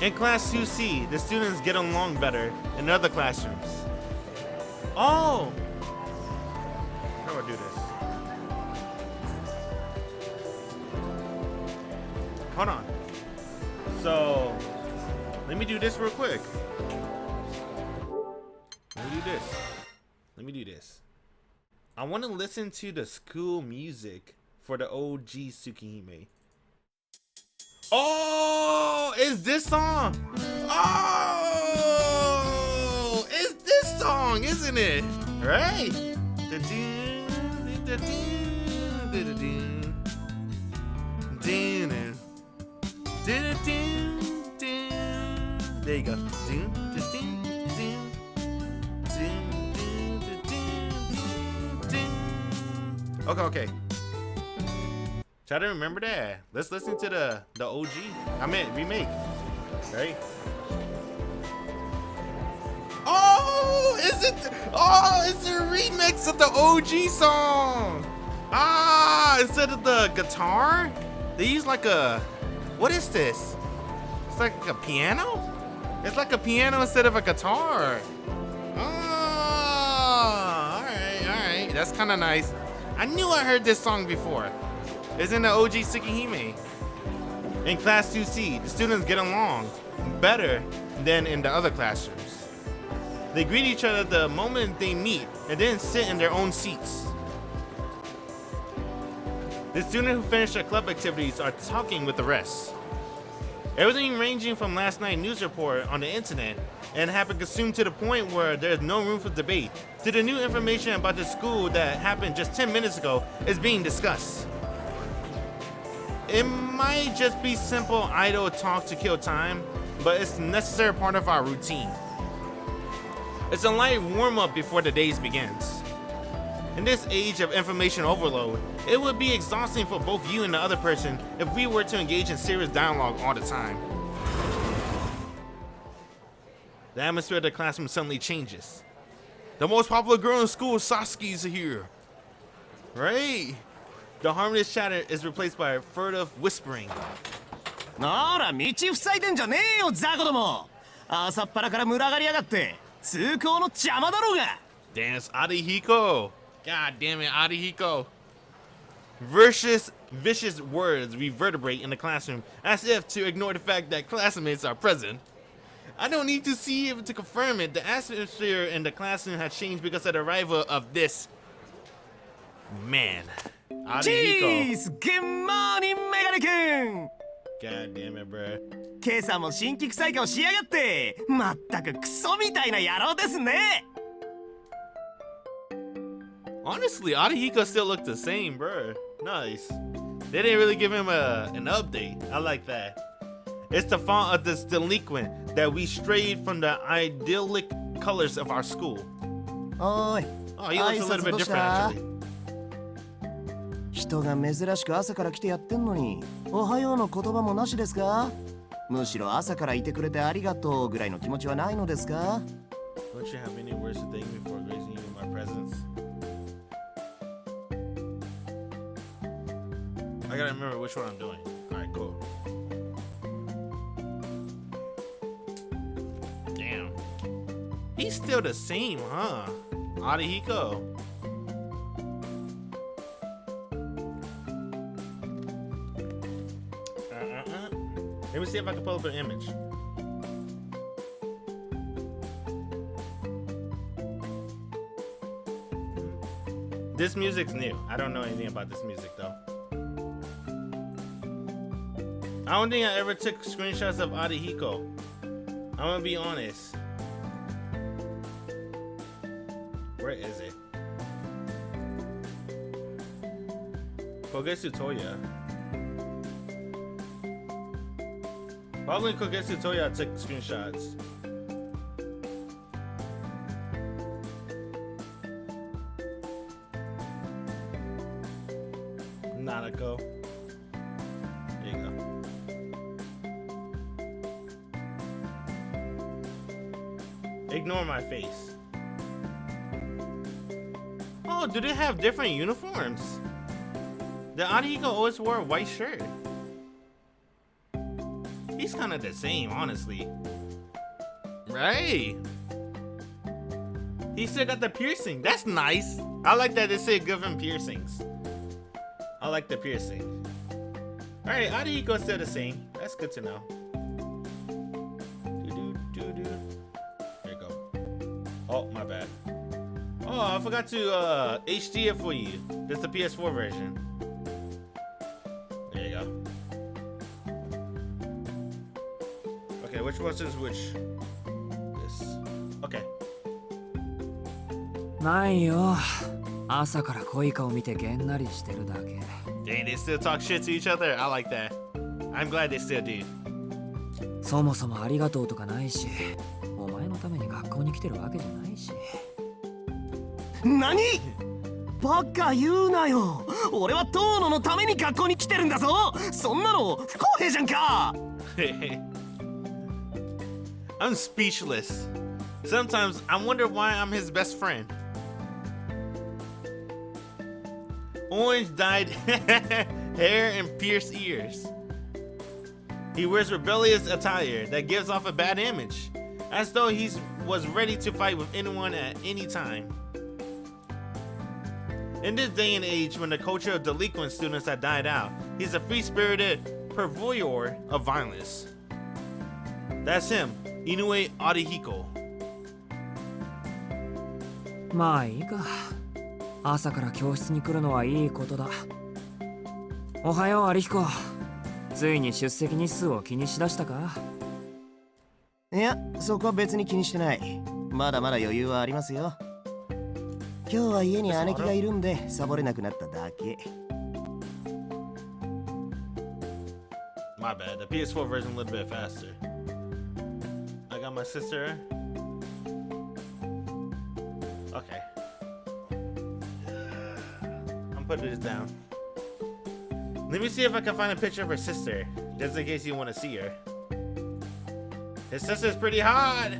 In class 2C, the students get along better in other classrooms. Oh! How do I do this? Hold on. So, let me do this real quick. Let me do this. I want to listen to the school music for the OG Tsukihime. Oh, it's this song. Oh, it's this song, isn't it? Right? There you go. Okay. Try to remember that. Let's listen to the OG. I meant remake. Right? Oh, is it? Oh, it's a remix of the OG song. Ah, instead of the guitar, they use like a. What is this? It's like a piano. It's like a piano instead of a guitar. Oh, all right. That's kind of nice. I knew I heard this song before. It's in the OG Tsukihime. In class 2C, the students get along better than in the other classrooms. They greet each other the moment they meet and then sit in their own seats. The students who finish their club activities are talking with the rest. Everything ranging from last night's news report on the internet and have been consumed to the point where there's no room for debate, to the new information about the school that happened just 10 minutes ago is being discussed. It might just be simple idle talk to kill time, but it's a necessary part of our routine. It's a light warm-up before the day begins. In this age of information overload, it would be exhausting for both you and the other person if we were to engage in serious dialogue all the time. The atmosphere of the classroom suddenly changes. The most popular girl in school, Sasuke's here. Right? The harmless chatter is replaced by a furtive whispering. なら道塞いでんじゃねえよザコども。朝っぱらから群がりやがって通行の邪魔だろうが。 Dance Arihiko. God damn it, Arihiko. Vicious words reverberate in the classroom as if to ignore the fact that classmates are present. I don't need to see it to confirm it. The atmosphere in the classroom has changed because of the arrival of this man. Arihiko. Jeez! Good morning, メガネ君。 God damn it, bro. 今朝も新規臭い顔しやがって。まったくクソみたいな野郎ですね。 Honestly, Arihiko still looked the same, bro. Nice. They didn't really give him an update. I like that. It's the fault of this delinquent that we strayed from the idyllic colors of our school. おい。 Oh, he looks a little bit different, actually. 人が珍しく朝から来てやってんのに、おはようの言葉もなしですか？むしろ朝からいてくれてありがとうぐらいの気持ちはないのですか？ Don't you have any words to thank me for gracing you with my presence? I gotta remember which one I'm doing. Alright, cool. Damn. He's still the same, huh? Arihiko. Let me see if I can pull up an image. This music's new. I don't know anything about this music though. I don't think I ever took screenshots of Arihiko. I'm gonna be honest. Where is it? Kogetsu Toya. Probably Kogetsu Toya took screenshots. Nanako. There you go. Ignore my face. Oh, do they have different uniforms? The Arihiko always wore a white shirt. He's kind of the same, honestly. Right? He still got the piercing. That's nice. I like that they say give him piercings. I like the piercing. Alright, Arihiko's still the same. That's good to know. There you go. Oh, my bad. Oh, I forgot to HD it for you. This is the PS4 version. There you go. Okay, which one is which? This. Okay. ないよ。朝から恋顔見てげんなりしてるだけ。Dang, they still talk shit to each other. I like that. I'm glad they still do. そもそもありがとうとかないし、お前のために学校に来てるわけじゃないし。何？バカ言うなよ。俺はトーノのために学校に来てるんだぞ。そんなの不公平じゃんか。I'm speechless. Sometimes I wonder why I'm his best friend. Orange dyed hair and pierced ears. He wears rebellious attire that gives off a bad image, as though he was ready to fight with anyone at any time. In this day and age when the culture of delinquent students had died out, he's a free-spirited purveyor of violence. That's him, Inoue Arihiko. まあいいか。朝から教室に来るのはいいことだ。おはよう、アリヒコ。ついに出席日数を気にしだしたか？いや、そこは別に気にしてない。まだまだ余裕はありますよ。今日は家に姉貴がいるんでサボれなくなっただけ。My bad. The PS4 version a little bit faster. I got my sister. Okay. I'm putting this down. Let me see if I can find a picture of her sister, just in case you want to see her. His sister's pretty hot.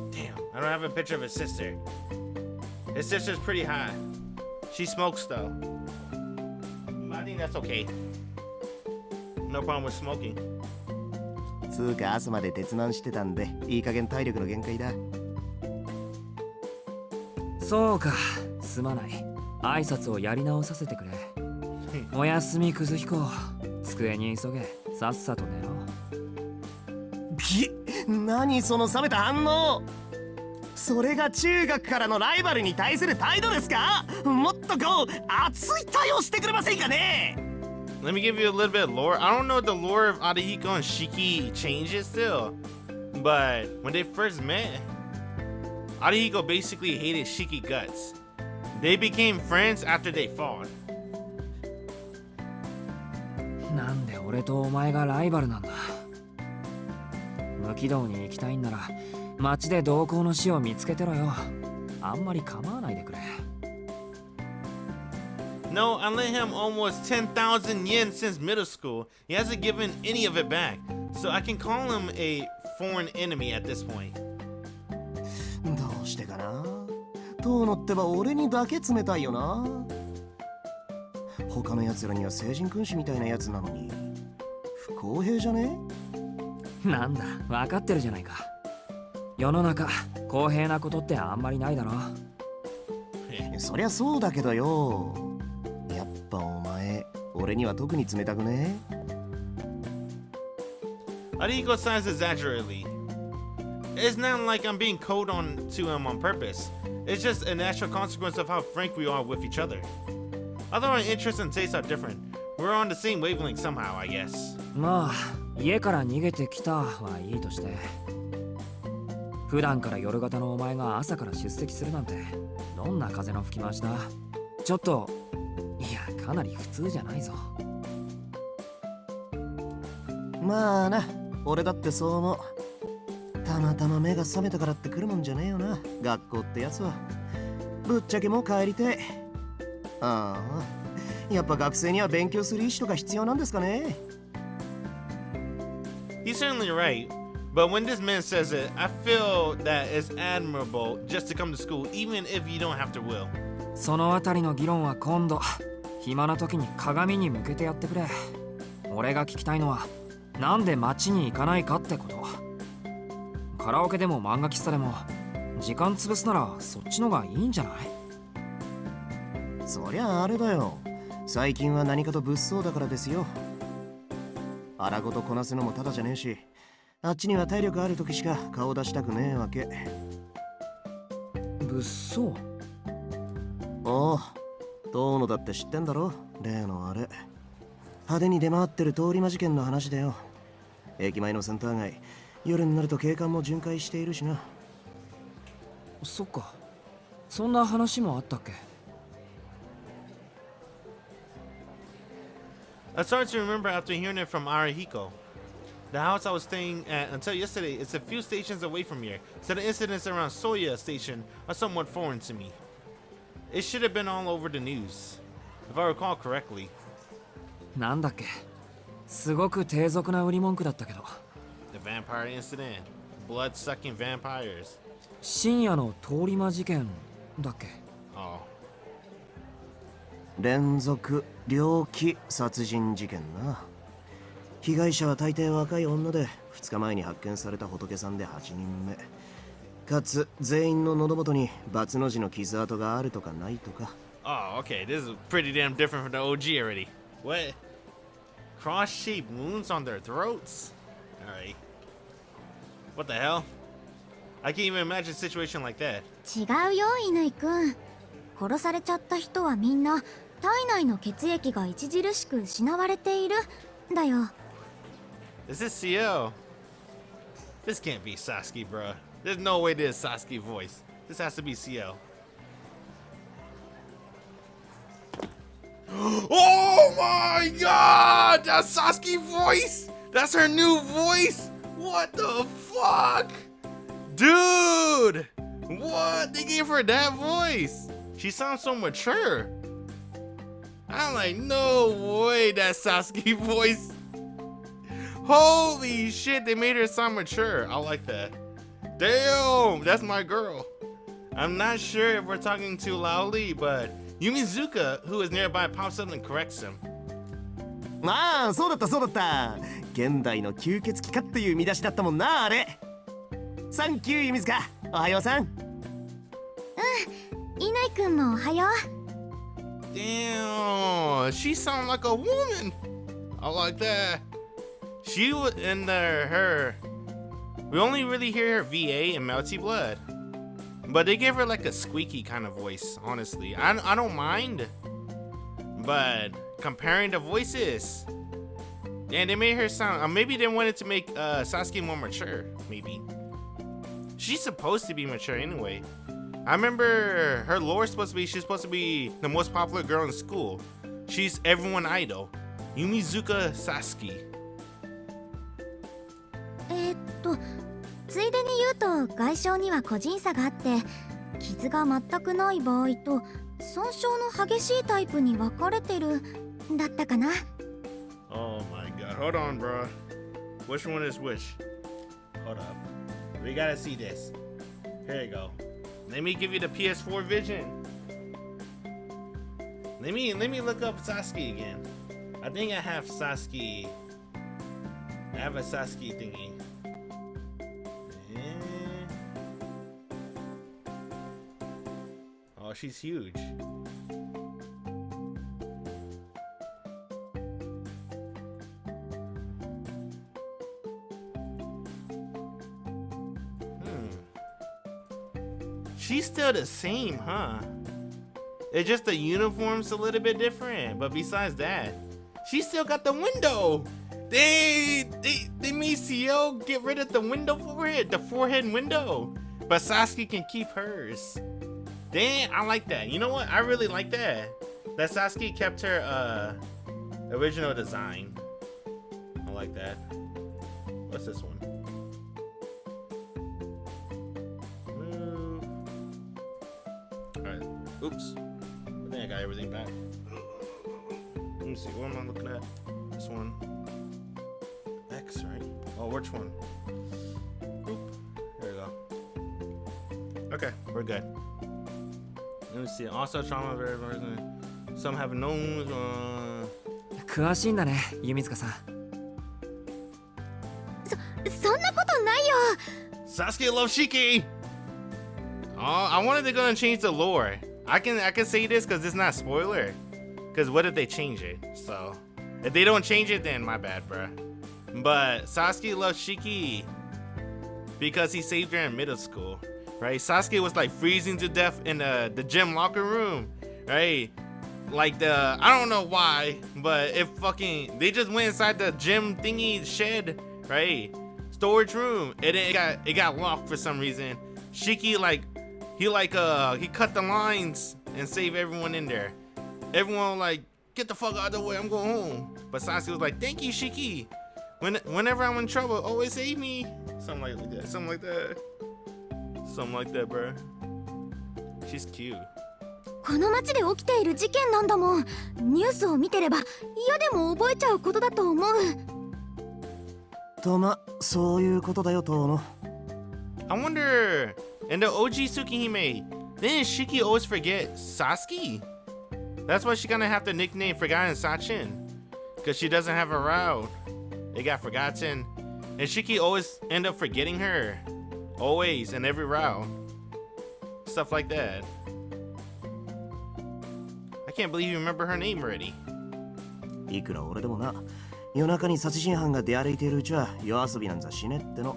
Damn, I don't have a picture of his sister. His sister's pretty hot. She smokes though. I think that's okay. No problem with smoking. つうか朝まで鉄難してたんでいい加減体力の限界だ。そうか、すまない。挨拶をやり直させてくれ。おやすみ、くず彦。机に急げ。さっさと寝ろ。何その冷めた反応。それが中学からのライバルに対する態度ですか。もっとこう熱い対応してくれませんかね。Let me give you a little bit of lore. I don't know the lore of Arihiko and Shiki changes still, but when they first met, Arihiko basically hated Shiki guts. They became friends after they fought. なんで俺とお前がライバルなんだ。無軌道に行きたいんなら街で同行の死を見つけてろよ。あんまり構わないでくれ。No, I lent him almost 10,000 yen since middle school. He hasn't given any of it back, so I can call him a foreign enemy at this point. どうしてかな。トーノってば俺にだけ冷たいよな。他の奴らには聖人君子みたいなやつなのに不公平じゃね。なんだ、分かってるじゃないか。世の中公平なことってあんまりないだろ。そりゃそうだけどよ。やっぱお前俺には特に冷たくね。Arihiko signs exaggeratedly. It's not like I'm being cold on to him on purpose. It's just a natural consequence of how frank we are with each other. Although our interests and tastes are different, we're on the same wavelength somehow, I guess. まあ家から逃げてきたはいいとして、普段から夜型のお前が朝から出席するなんてどんな風の吹き回しだ。ちょっといやかなり普通じゃないぞ。まあな、俺だってそう思う。たまたま目が覚めたからって来るもんじゃねえよな、学校ってやつは。ぶっちゃけもう帰りてえ。ああ、やっぱ学生には勉強する意志とか必要なんですかね。He's certainly right, but when this man says it, I feel that it's admirable just to come to school, even if you don't have to will. そのあたりの議論は今度暇な時に鏡に向けてやってくれ。俺が聞きたいのはなんで街に行かないかってこと。カラオケでも漫画喫茶でも時間潰すならそっちのがいいんじゃない。そりゃあれだよ、最近は何かと物騒だからですよ。荒ごとこなすのもただじゃねえし、あっちには体力ある時しか顔出したくねえわけ。物騒？おう、遠野だって知ってんだろ、例のあれ。派手に出回ってる通り魔事件の話だよ。駅前のセンター街、夜になると警官も巡回しているしな。そっか、そんな話もあったっけ。I started to remember after hearing it from Arihiko. The house I was staying at until yesterday is a few stations away from here, so the incidents around Soya Station are somewhat foreign to me. It should have been all over the news, if I recall correctly. なんだっけ、すごく低俗な売り文句だったけど。The vampire incident. Blood-sucking vampires. 深夜の通り魔事件だっけ。Oh. 連続猟奇殺人事件な。被害者は大抵若い女で2日前に発見された仏さんで8人目。かつ全員の喉元にバツの字の傷跡があるとかないとか。Oh, okay. This is pretty damn different from the OG already. What? Cross-shaped wounds on their throats? Alright. What the hell? I can't even imagine a situation like that. 違うよ、乾くん。殺されちゃった人はみんな体内の血液が著しく失われているだよ。Is this Ciel? This can't be Sasuke, bruh. There's no way this is Sasuke's voice. This has to be Ciel. Oh my god! That's Sasuke voice! That's her new voice! What the fuck? Dude! What? They gave her that voice? She sounds so mature. I'm like, no way, that's Sasuke voice. Holy shit, they made her sound mature. I like that. Damn, that's my girl. I'm not sure if we're talking too loudly, but Yumizuka, who is nearby, pops up and corrects him. ああ、そうだったそうだった。現代の吸血鬼かっていう見出しだったもんな、あれ。サンキュー、弓塚。おはようさん。イナイ君もおはよう。Damn, she sounds like a woman. I like that. She was in her. We only really hear her VA in Melty Blood, but they give her like a squeaky kind of voice. Honestly, I don't mind, but comparing the voices, and they made her sound. Maybe they wanted to make Sasuke more mature. Maybe she's supposed to be mature anyway. I remember her lore is supposed to be she's supposed to be the most popular girl in school. She's everyone idol. Yumizuka Sasuke. ついでに言うと外傷には個人差があって傷が全くない場合と損傷の激しいタイプに分かれてるだったかな。 Oh my god, hold on, bro. Which one is which? Hold up. We gotta see this. Here you go. Let me give you the PS4 vision. Let me look up Sasuke again. I think I have Sasuke. I have a Sasuke thingy. Oh, she's huge. She's still the same, huh? It's just the uniform's a little bit different, but besides that, she still got the window. They made Ciel get rid of the window forehead, the forehead window, but Sasuke can keep hers. Damn, I like that. You know what? I really like that. That Sasuke kept her original design. I like that. What's this one? Alright. Oops. I think I got everything back. Let me see. What am I looking at? This one. X, right? Oh, which one? Oop. There we go. Okay, we're good. Let me see. Also, trauma very person. Some have known. 詳しいんだね、弓塚さん。そんなことないよ。 Sasuke loves Shiki. Oh, I wanted to go and change the lore. I can say this because it's not spoiler. Because what if they change it? So if they don't change it, then my bad, bruh. But Sasuke loves Shiki because he saved her in middle school, right? Sasuke was like freezing to death in the gym locker room, right? Like I don't know why, but they just went inside the gym thingy shed, right? Storage room, and then it got locked for some reason. Shiki he cut the lines and saved everyone in there. Everyone like, get the fuck out of the way, I'm going home. But Sasuke was like, thank you, Shiki. Whenever I'm in trouble, always save me. Something like that. Something like that. Something like that, bro. She's cute. この街で起きている事件なんだもん。ニュースを見てれば嫌でも覚えちゃうことだと思う。とま、そういうことだよ、トーノ。I wonder, in the OG Tsukihime, didn't Shiki always forget Sasuke? That's why she gonna have the nickname Forgotten Sachin. Because she doesn't have a route. It got forgotten. And Shiki always end up forgetting her. Always, in every route. Stuff like that. I can't believe you remember her name already. いくら俺でもな、夜中に殺人犯が出歩いているうちは夜遊びなんざしねっての。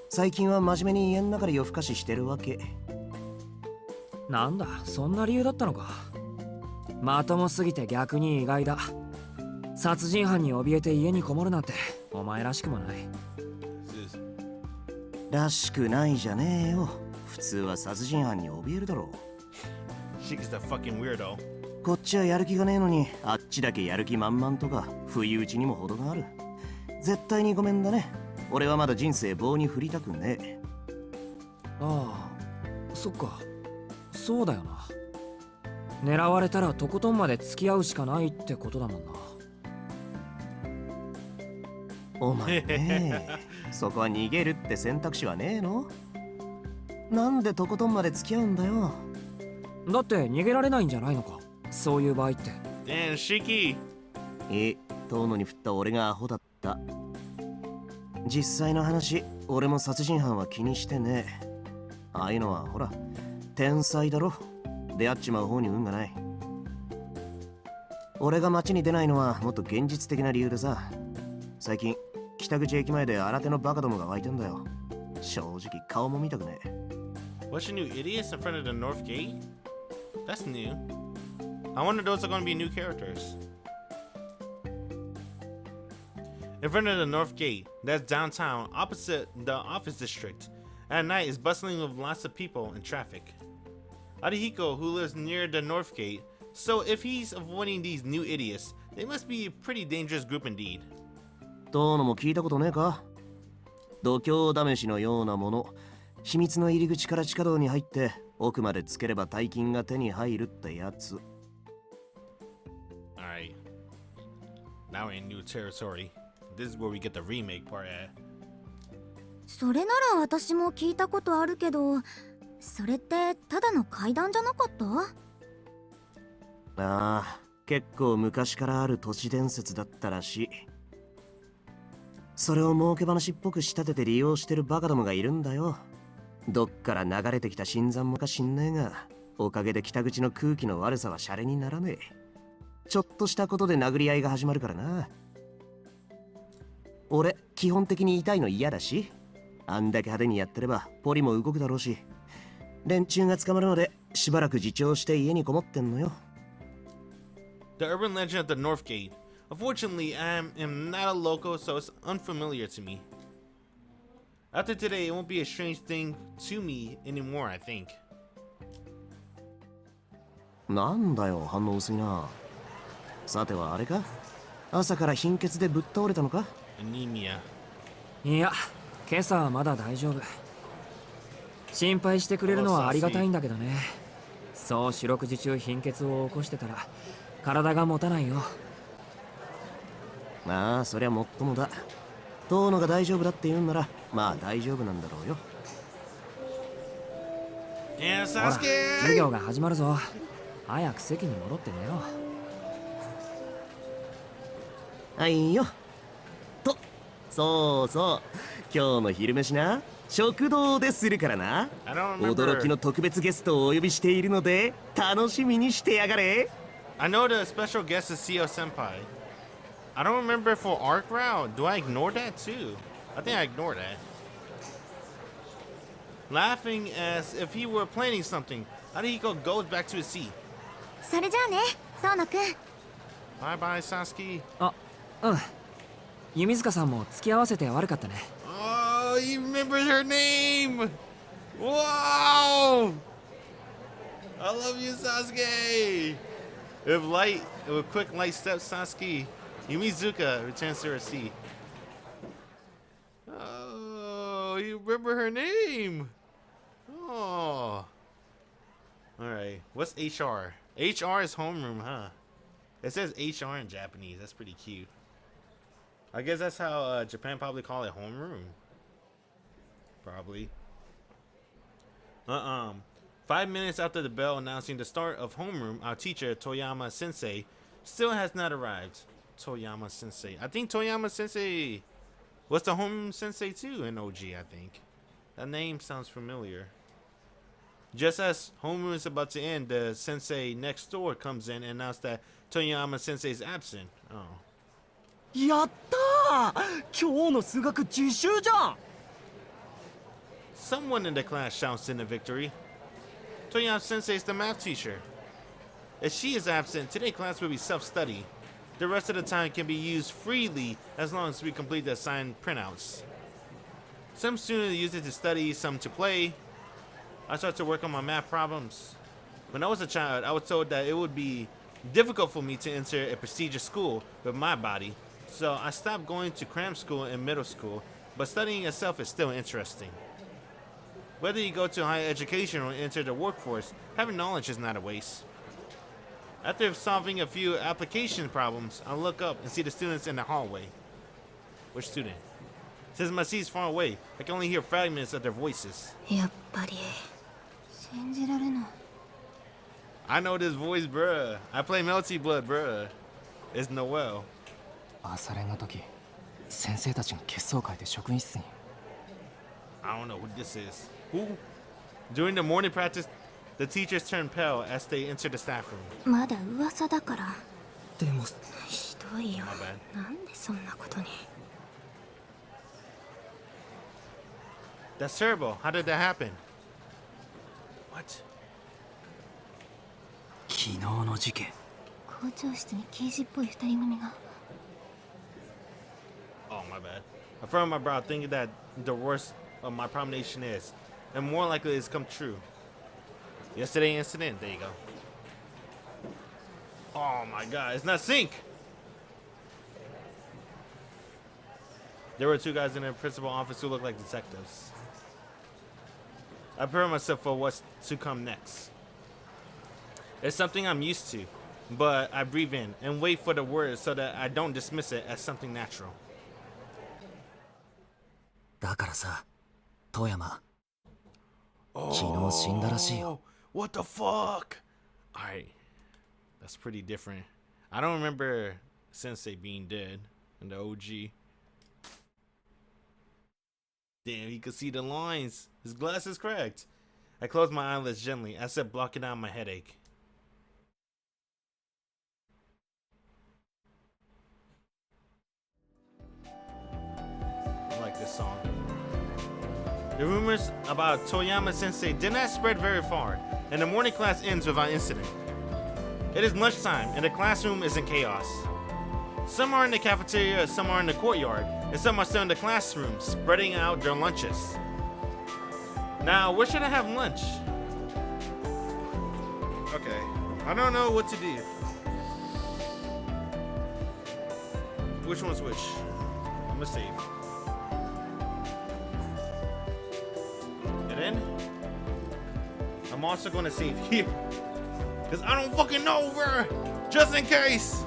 最近は真面目に家の中で夜更かししてるわけ。なんだ、そんな理由だったのか。まともすぎて逆に意外だ。殺人犯に怯えて家にこもるなんてお前らしくもない。らしくないじゃねえよ。普通は殺人犯に怯えるだろう。Shika's the fucking weirdo. こっちはやる気がねえのにあっちだけやる気満々とか不意打ちにも程がある。絶対にごめんだね。俺はまだ人生棒に振りたくねえ。ああ、そっか。そうだよな。狙われたらとことんまで付き合うしかないってことだもんな。お前ねそこは逃げるって選択肢はねえの？なんでとことんまで付き合うんだよ。だって逃げられないんじゃないのか、そういう場合って。Damn, Shiki. 遠野に振った俺がアホだった。実際の話、俺も殺人犯は気にしてねえ。ああいうのはほら天才だろ。出会っちまう方に運がない。俺が街に出ないのはもっと現実的な理由でさ、最近北口駅前で新手のバカどもが湧いてんだよ。正直顔も見たくねえ。 What's your new idiots in front of the North Gate? That's new. I wonder those are going to be new characters. In front of the North Gate, that's downtown, opposite the office district. At night, it's bustling with lots of people and traffic. Arihiko, who lives near the North Gate, so if he's avoiding these new idiots, they must be a pretty dangerous group indeed. 遠野も聞いたことねえか？度胸試しのようなもの。秘密の入り口から地下道に入って奥までつければ大金が手に入るってやつ。Alright. Now we're in new territory. This is where we get the remake part at. それなら私も聞いたことあるけど、それってただの階段じゃなかった？ああ、結構昔からある都市伝説だったらしい。それを儲け話っぽく仕立てて利用してるバカどもがいるんだよ。どっから流れてきた新参者か知んねえが、おかげで北口の空気の悪さはシャレにならねえ。ちょっとしたことで殴り合いが始まるからな。俺基本的に痛いの嫌だし、あんだけ派手にやってればポリも動くだろうし、連中が捕まるのでしばらく自重して家にこもってんのよ。 The urban legend of the North Gate. Unfortunately, I am not a local, so it's unfamiliar to me. After today, it won't be a strange thing to me anymore, I think. なんだよ、反応薄いな。さてはあれか？朝から貧血でぶっ倒れたのか？ Anemia. いや、今朝はまだ大丈夫。心配してくれるのはありがたいんだけどね。そう四六時中貧血を起こしてたら体が持たないよ。まあそりゃもっともだ。遠野が大丈夫だって言うんならまあ大丈夫なんだろうよ。And ほら、授 Sasuke! 業が始まるぞ。早く席に戻って寝よう。はいよ。と、そうそう。今日の昼飯な、食堂でするからな。 I don't 驚 remember. きの特別ゲストをお呼びしているので楽しみにしてやがれ。 I know the special guest is Seo Senpai. I don't remember for Arc Route. Do I ignore that too? I think I ignore that. Laughing as if he were planning something, Arihiko goes back to his seat. それじゃあね、遠野くん。 Bye bye, Sasuke. あ、うん。弓塚さんも付き合わせて悪かったね。Oh, he remembers her name! Wow! I love you, Sasuke! With quick light steps, Sasuke, Yumizuka returns to her seat. Oh, you remember her name! Oh. Alright, what's HR? HR is homeroom, huh? It says HR in Japanese. That's pretty cute. I guess that's how Japan probably call it homeroom. Probably. 5 minutes after the bell announcing the start of homeroom, our teacher, Toyama Sensei, still has not arrived. Toyama Sensei. I think Toyama Sensei was the homeroom sensei too in OG, I think. That name sounds familiar. Just as homeroom is about to end, the sensei next door comes in and announces that Toyama Sensei is absent. Oh. やったー、今日の数学自習じゃん。 Someone in the class shouts in the victory. Toyama Sensei is the math teacher. If she is absent, today's class will be self-study. The rest of the time can be used freely as long as we complete the assigned printouts. Some students use it to study, some to play. I start to work on my math problems. When I was a child, I was told that it would be difficult for me to enter a prestigious school with my body, so I stopped going to cram school in middle school, but studying itself is still interesting. Whether you go to higher education or enter the workforce, having knowledge is not a waste. After solving a few application problems, I look up and see the students in the hallway. Which student? Since my seat's far away, I can only hear fragments of their voices. やっぱり信じられない。 I know this voice, bruh. I play Melty Blood, bruh. It's Noel. 朝練の時先生たちが血相を変えて職員室に。 I don't know who this is. Who? During the morning practice, the teachers turn pale as they enter the staff room. まだ噂だから。でもひどいよ。 My bad. なんでそんなことに。 That's terrible. How did that happen? What? 昨日の事件。校長室に刑事っぽい二人組が。 Oh, my bad. I furrowed my brow thinking that the worst of my promenation is, and more likely it's come true. Yesterday incident. There you go. Oh my god, it's not sync! There were two guys in the principal office who looked like detectives. I prepare myself for what's to come next. It's something I'm used to, but I breathe in and wait for the words so that I don't dismiss it as something natural. だからさ、富山。昨日死んだらしいよ。What the fuck? Alright. That's pretty different. I don't remember Sensei being dead in the OG. Damn, he could see the lines. His glass is cracked. I closed my eyelids gently, as if blocking out my headache. I like this song. The rumors about Toyama Sensei did not spread very far, and the morning class ends without incident. It is lunchtime, and the classroom is in chaos. Some are in the cafeteria, some are in the courtyard, and some are still in the classroom, spreading out their lunches. Now, where should I have lunch? Okay, I don't know what to do. Which one's which? I'm gonna save. And then, I'm also gonna save here. Cause I don't fucking know, bro. Just in case.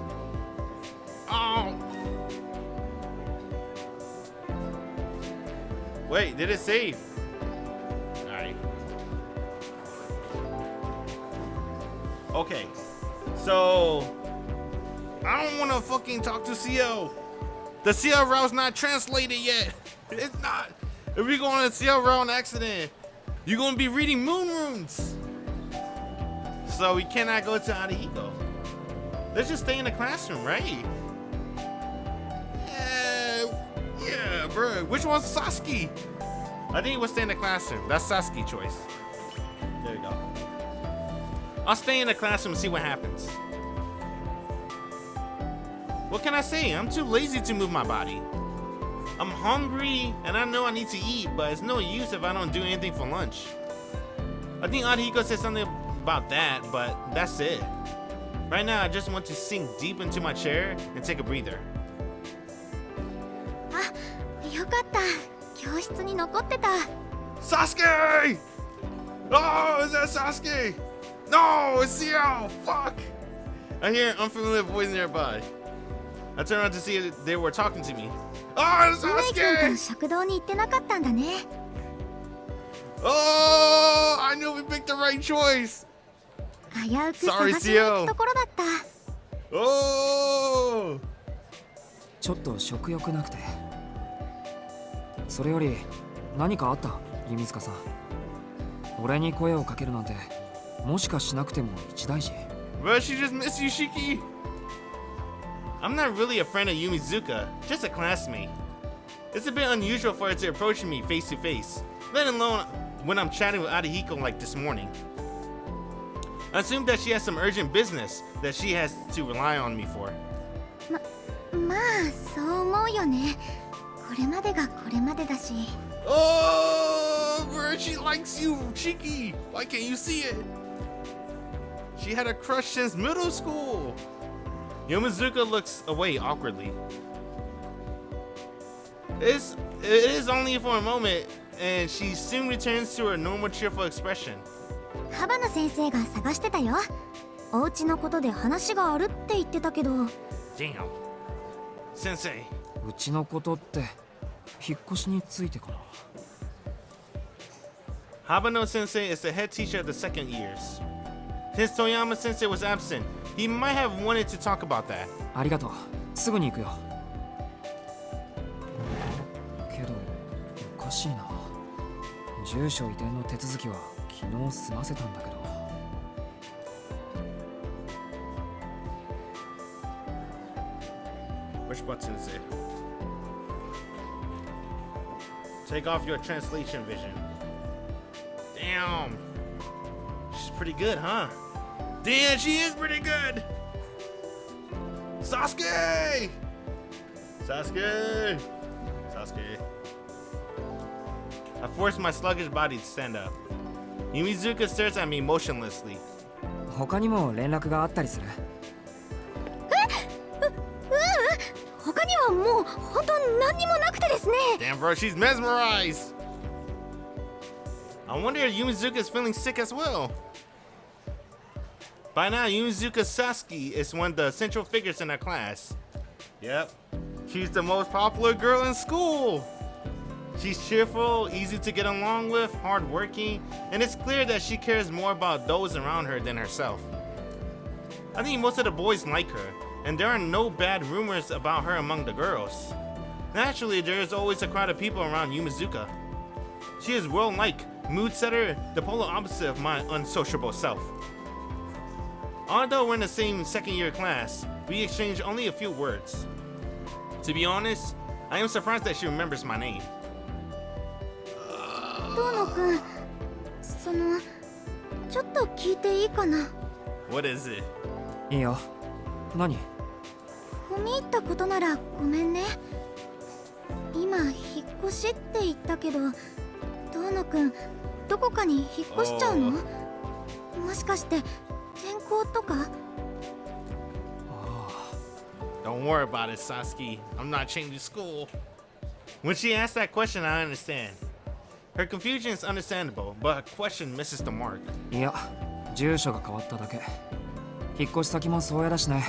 Oh. Wait, did it save? Alright. Okay. So I don't wanna fucking talk to CL. The CL route's not translated yet. It's not. If we go on a CL route on accident, you're gonna be reading moon runes. So we cannot go to Arihiko. Let's just stay in the classroom, right? Yeah, bro. Which one's Sasuke? I think we'll stay in the classroom. That's Sasuke's choice. There you go. I'll stay in the classroom and see what happens. What can I say? I'm too lazy to move my body. I'm hungry and I know I need to eat, but it's no use if I don't do anything for lunch. I think Arihiko said something about that, but that's it. Right now, I just want to sink deep into my chair and take a breather. あ、よかった。教室に残ってた。 Sasuke! Oh, is that Sasuke? No, it's CL. Fuck! I hear an unfamiliar voice nearby. I turn around to see if they were talking to me. Oh, it's 梅井君と Sasuke! 食堂に行ってなかったんだね。 Oh, I knew we picked the right choice. 危うく探しに行くところだった。 Oh! ちょっと食欲なくて。それより何かあった、弓塚さん。俺に声をかけるなんてもしかしなくても一大事。 Bro, she just missed you, Shiki. I'm not really a friend of Yumizuka, just a classmate. It's a bit unusual for her to approach me face to face, let alone when I'm chatting with Arihiko like this morning. I assume that she has some urgent business that she has to rely on me for. まあそう思うよね。これまでがこれまでだし。 Oh, bro, she likes you, Shiki. Why can't you see it? She had a crush since middle school. Yumizuka looks away awkwardly. It is only for a moment, and she soon returns to her normal cheerful expression. 幅野先生が探してたよ。お家のことで話があるって言ってたけど。Damn. Sensei. うちのことって引っ越しについてかな。Habano Sensei is the head teacher of the second years. Since Toyama Sensei was absent, he might have wanted to talk about that. ありがとう。すぐに行くよ。けどおかしいな。住所移転の手続きは昨日済ませたんだけど。Which button is it? Take off your translation vision. Damn. She's pretty good, huh? Damn, she is pretty good. Sasuke! Sasuke! Sasuke. I forced my sluggish body to stand up. Yumizuka stares at me motionlessly. 他にも連絡があったりする？他にはもう本当何にもなくてですね。 Damn, bro, she's mesmerized. I wonder if Yumizuka is feeling sick as well. By now, Yumizuka Sasuke is one of the central figures in her class. Yep, she's the most popular girl in school. She's cheerful, easy to get along with, hardworking, and it's clear that she cares more about those around her than herself. I think most of the boys like her, and there are no bad rumors about her among the girls. Naturally, there is always a crowd of people around Yumizuka. She is world-like, mood setter, the polar opposite of my unsociable self. Although we're in the same second-year class, we exchange only a few words. To be honest, I am surprised that she remembers my name. トーノくん、ちょっと聞いていいかな。 What is it? いいよ。何？込み入ったことならごめんね。今引っ越しって言ったけど、トーノくんどこかに引っ越しちゃうの？もしかして転校とか？ Don't worry about it, Sasuke. I'm not changing school. When she asked that question, I understand. Her confusion is understandable, but her question misses the mark. いや、住所が変わっただけ。引っ越し先もそうやだしね。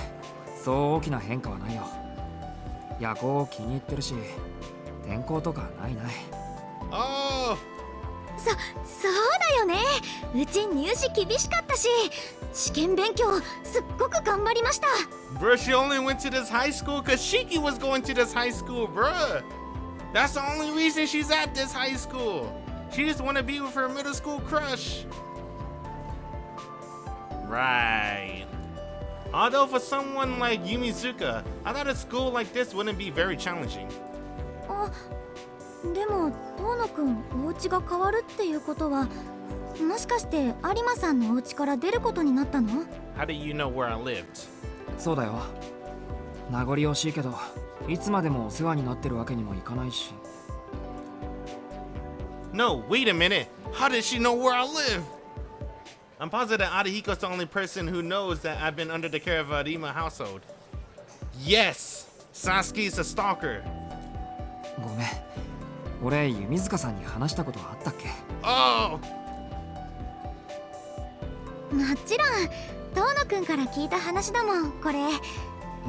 そう大きな変化はないよ。夜行を気に入ってるし、転校とかないない。Oh! そうだよね。うち入試厳しかったし、試験勉強すっごく頑張りました。 Bruh, she only went to this high school because Shiki was going to this high school, bruh. That's the only reason she's at this high school. She just want to be with her middle school crush. Right. Although for someone like Yumizuka, I thought a school like this wouldn't be very challenging. あ、でもトーノくんお家が変わるっていうことは、もしかして有馬さんのお家から出ることになったの？ How do you know where I lived? そうだよ。名残惜しいけど、いつまでもお世話になってるわけにもいかないし。No, wait a minute. How did she know where I live? I'm positive Arihiko's the only person who knows that I've been under the care of Arima household. Yes! Sasuke's a stalker. ごめん。俺、弓塚さんに話したことあったっけ？ Oh! もちろんトーノくんから聞いた話だもん、これ。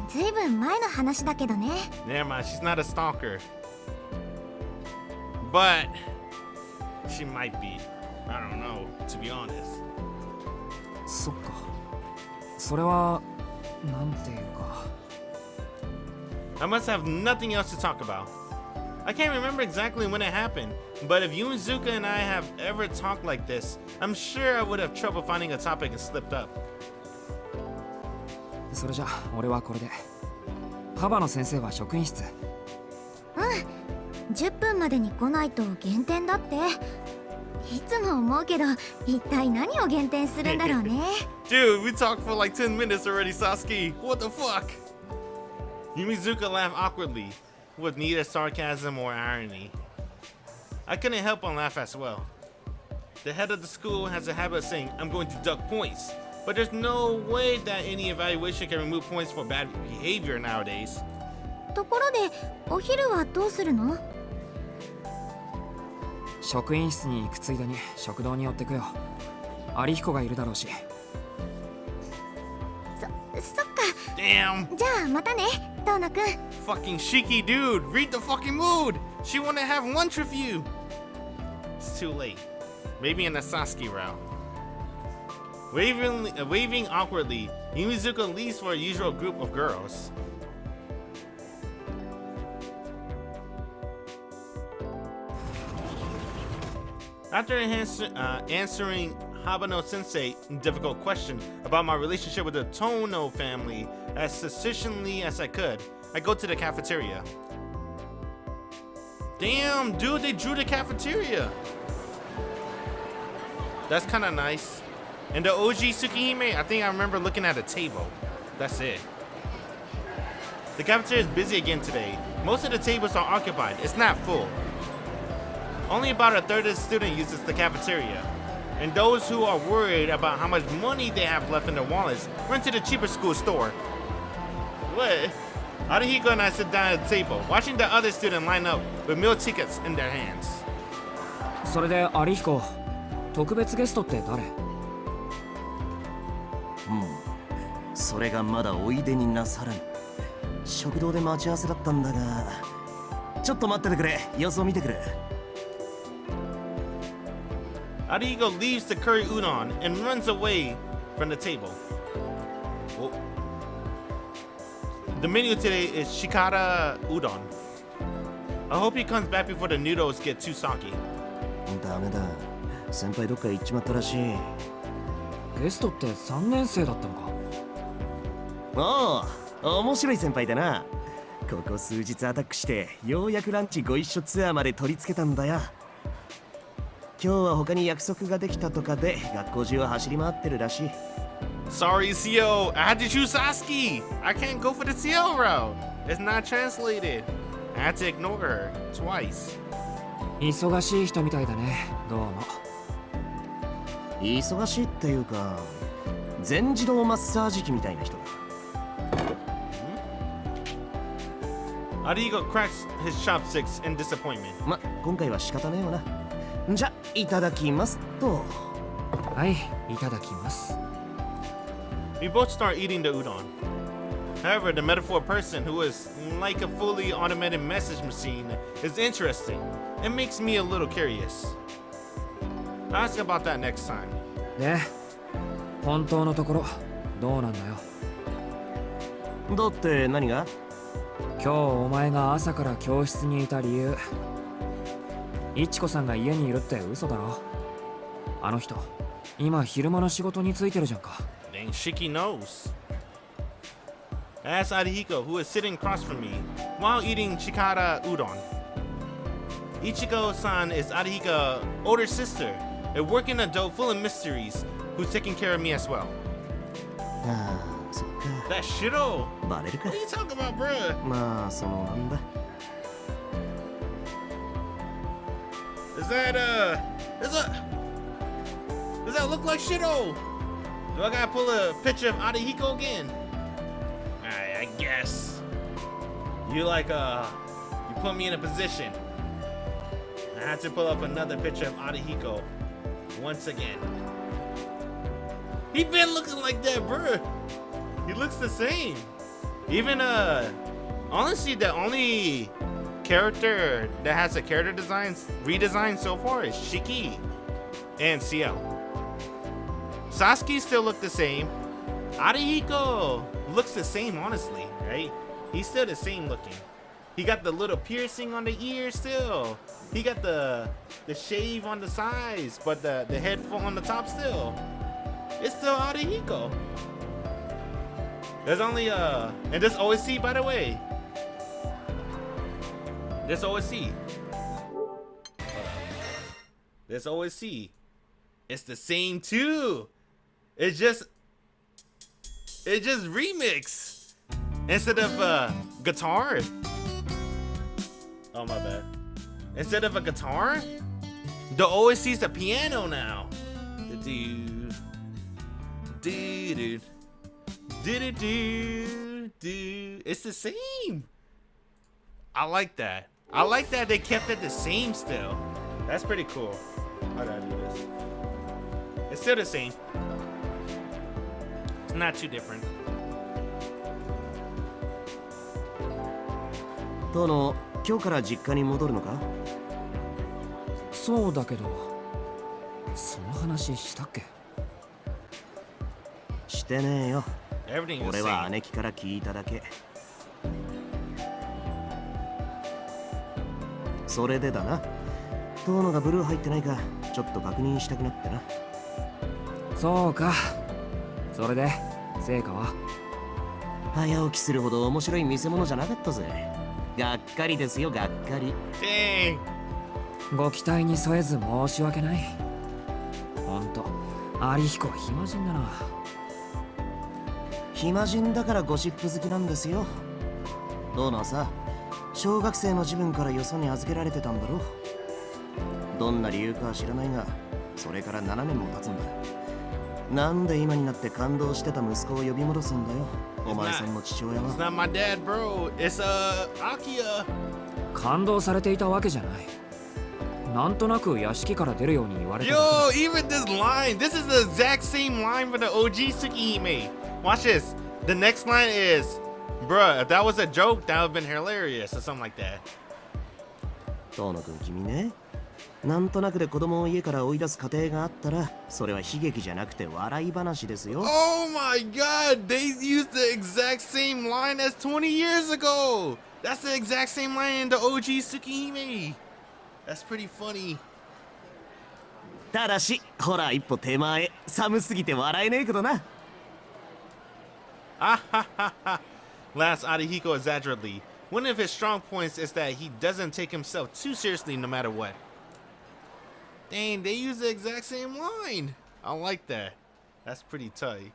ずいぶん前の話だけどね。 Never mind, she's not a stalker. But she might be. I don't know, to be honest. そっか。それは、なんていうか。 I must have nothing else to talk about. I can't remember exactly when it happened, but if Yumizuka and I have ever talked like this, I'm sure I would have trouble finding a topic and slipped up. それじゃ、俺はこれで。幅野先生は職員室。うん、10分までに来ないと減点だって。いつも思うけど、一体何を減点するんだろうね。Dude, we talked for like 10 minutes already, Sasuke. What the fuck? Yumizuka laughed awkwardly, with neither sarcasm or irony. I couldn't help but laugh as well. The head of the school has a habit of saying, I'm going to duck points, but there's no way that any evaluation can remove points for bad behavior nowadays. ところでお昼はどうするの？職員室に行くついでに食堂に寄ってくよ。有彦がいるだろうし。そっか。 Damn. じゃあまたね、トーノくん。 Fucking Shiki dude, read the fucking mood. She wanna have lunch with you. It's too late. Maybe in the Sasuke route. Waving awkwardly, Yumizuka leaves for a usual group of girls. After answering Habano Sensei's difficult question about my relationship with the Tono family as sufficiently as I could, I go to the cafeteria. Damn, dude, they drew the cafeteria. That's kind of nice. And the OG Tsukihime, I think I remember looking at a table. That's it. The cafeteria is busy again today. Most of the tables are occupied. It's not full. Only about a third of the students uses the cafeteria. And those who are worried about how much money they have left in their wallets run to the cheaper school store. What? Arihiko and I sit down at the table, watching the other students line up with meal tickets in their hands. それで有彦、特別ゲストって誰？それがまだおいでになさらぬ。食堂で待ち合わせだったんだが、ちょっと待っててくれ。様子を見てくる。Arihiko leaves the curry udon and runs away from the table. Whoa. The menu today is shikara udon. I hope he comes back before the noodles get too soggy. ダメだ。先輩どっか行っちまったらしい。ゲストって3年生だったのか？おお、面白い先輩だな。ここ数日アタックしてようやくランチご一緒ツアーまで取り付けたんだよ。今日は他に約束ができたとかで学校中を走り回ってるらしい。 Sorry, Ciel. I had to choose Sasuke. I can't go for the Ciel route. It's not translated. I had to ignore her twice. 忙しい人みたいだね。どうも。忙しいっていうか、全自動マッサージ機みたいな人だ。Arihiko cracks his chopsticks in disappointment. ま、今回は仕方ねえよな。じゃ、いただきますと。はい、いただきます。We both start eating the udon. However, the metaphor person who is like a fully automated message machine is interesting. It makes me a little curious. I'll ask about that next time. で、本当のところどうなんだよ。だって何が？今日お前が朝から教室にいた理由。いちこさんが家にいるって嘘だろ。あの人、今昼間の仕事についてるじゃんか。Dang, Shiki knows. I asked Arihiko, who is sitting across from me, while eating shikara udon. Ichiko-san is Arihiko's older sister, a working adult full of mysteries, who's taking care of me as well. ああ、そっか。That shito! バレるか。 What are you talking about, bruh? まあ、そのなんだ。Does that look like shito? Do I gotta pull a picture of Arihiko again? Alright, I guess. You put me in a position. I have to pull up another picture of Arihiko once again. He been looking like that, bruh. He looks the same. Even honestly, the only character that has a character redesign so far is Shiki and Ciel. Sasuke still look the same. Arihiko looks the same, honestly, right? He's still the same looking. He got the little piercing on the ear still. He got the shave on the sides, but the head full on the top still. It's still Arihiko. There's only and this OSC, by the way. This OSC. This OSC. It's the same too. It's just remix. Instead of guitar. Oh my bad. Instead of a guitar, the OSC is the piano now. Dude. It's the same. I like that. I like that they kept it the same still. That's pretty cool. How do I do this? It's still the same. It's not too different. トノ、今日から実家に戻るのか？そうだけど、その話したっけ？してねえよ。 Everything is 俺 the は same. 姉貴から聞いただけ。それでだな。トノがブルー入ってないかちょっと確認したくなってな。そうか。それで成果は？早起きするほど面白い見せ物じゃなかったぜ。がっかりですよ、がっかり。Dang. ご期待に添えず申し訳ない。ほんと、有彦は暇人だな。暇人だからゴシップ好きなんですよ。トノはさ、小学生の自分からよそに預けられてたんだろ。どんな理由かは知らないが、それから7年も経つんだ。なんで今になって感動してた息子を呼び戻すんだよ、お前さんの父親 It's は。 not my dad, bro. It's Akiha. 感動されていたわけじゃない。なんとなく屋敷から出るように言われただ Yo, け even this line. This is the exact same line for the OG Tsukihime. Watch this. The next line is, bruh, if that was a joke, that would have been hilarious or something like that. トノ君、君ね。なんとなくで子供を家から追い出す過程があったら、それは悲劇じゃなくて笑い話ですよ。Oh my god, they used the exact same line as 20 years ago. That's the exact same line in the OG Tsukihime. That's pretty funny. ただし、ほら一歩手前、寒すぎて笑えねえけどな。Ah ha ha ha. Laughs Arihiko exaggeratedly. One of his strong points is that he doesn't take himself too seriously no matter what. Dang, they use the exact same line. I like that. That's pretty tight.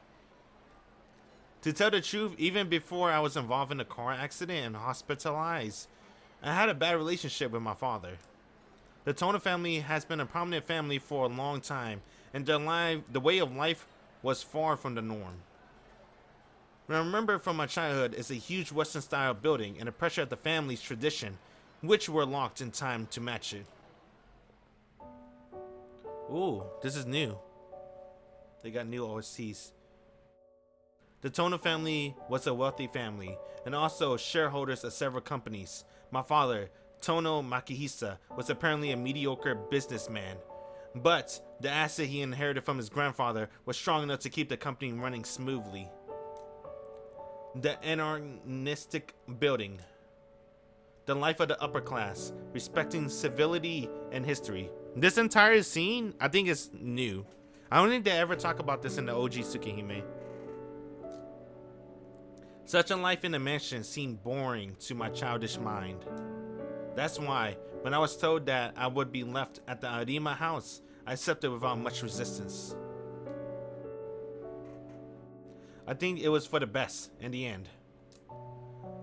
To tell the truth, even before I was involved in a car accident and hospitalized, I had a bad relationship with my father. The Tono family has been a prominent family for a long time, and the way of life was far from the norm. What I remember from my childhood is a huge Western-style building and the pressure of the family's tradition, which were locked in time to match it. Ooh, this is new. They got new OSTs. The Tono family was a wealthy family and also shareholders of several companies. My father, Tono Makihisa, was apparently a mediocre businessman, but the asset he inherited from his grandfather was strong enough to keep the company running smoothly. The anarchistic building. The life of the upper class, respecting civility and history. This entire scene, I think, is new. I don't think they ever talk about this in the OG Tsukihime. Such a life in a mansion seemed boring to my childish mind. That's why, when I was told that I would be left at the Arima house, I accepted without much resistance. I think it was for the best in the end.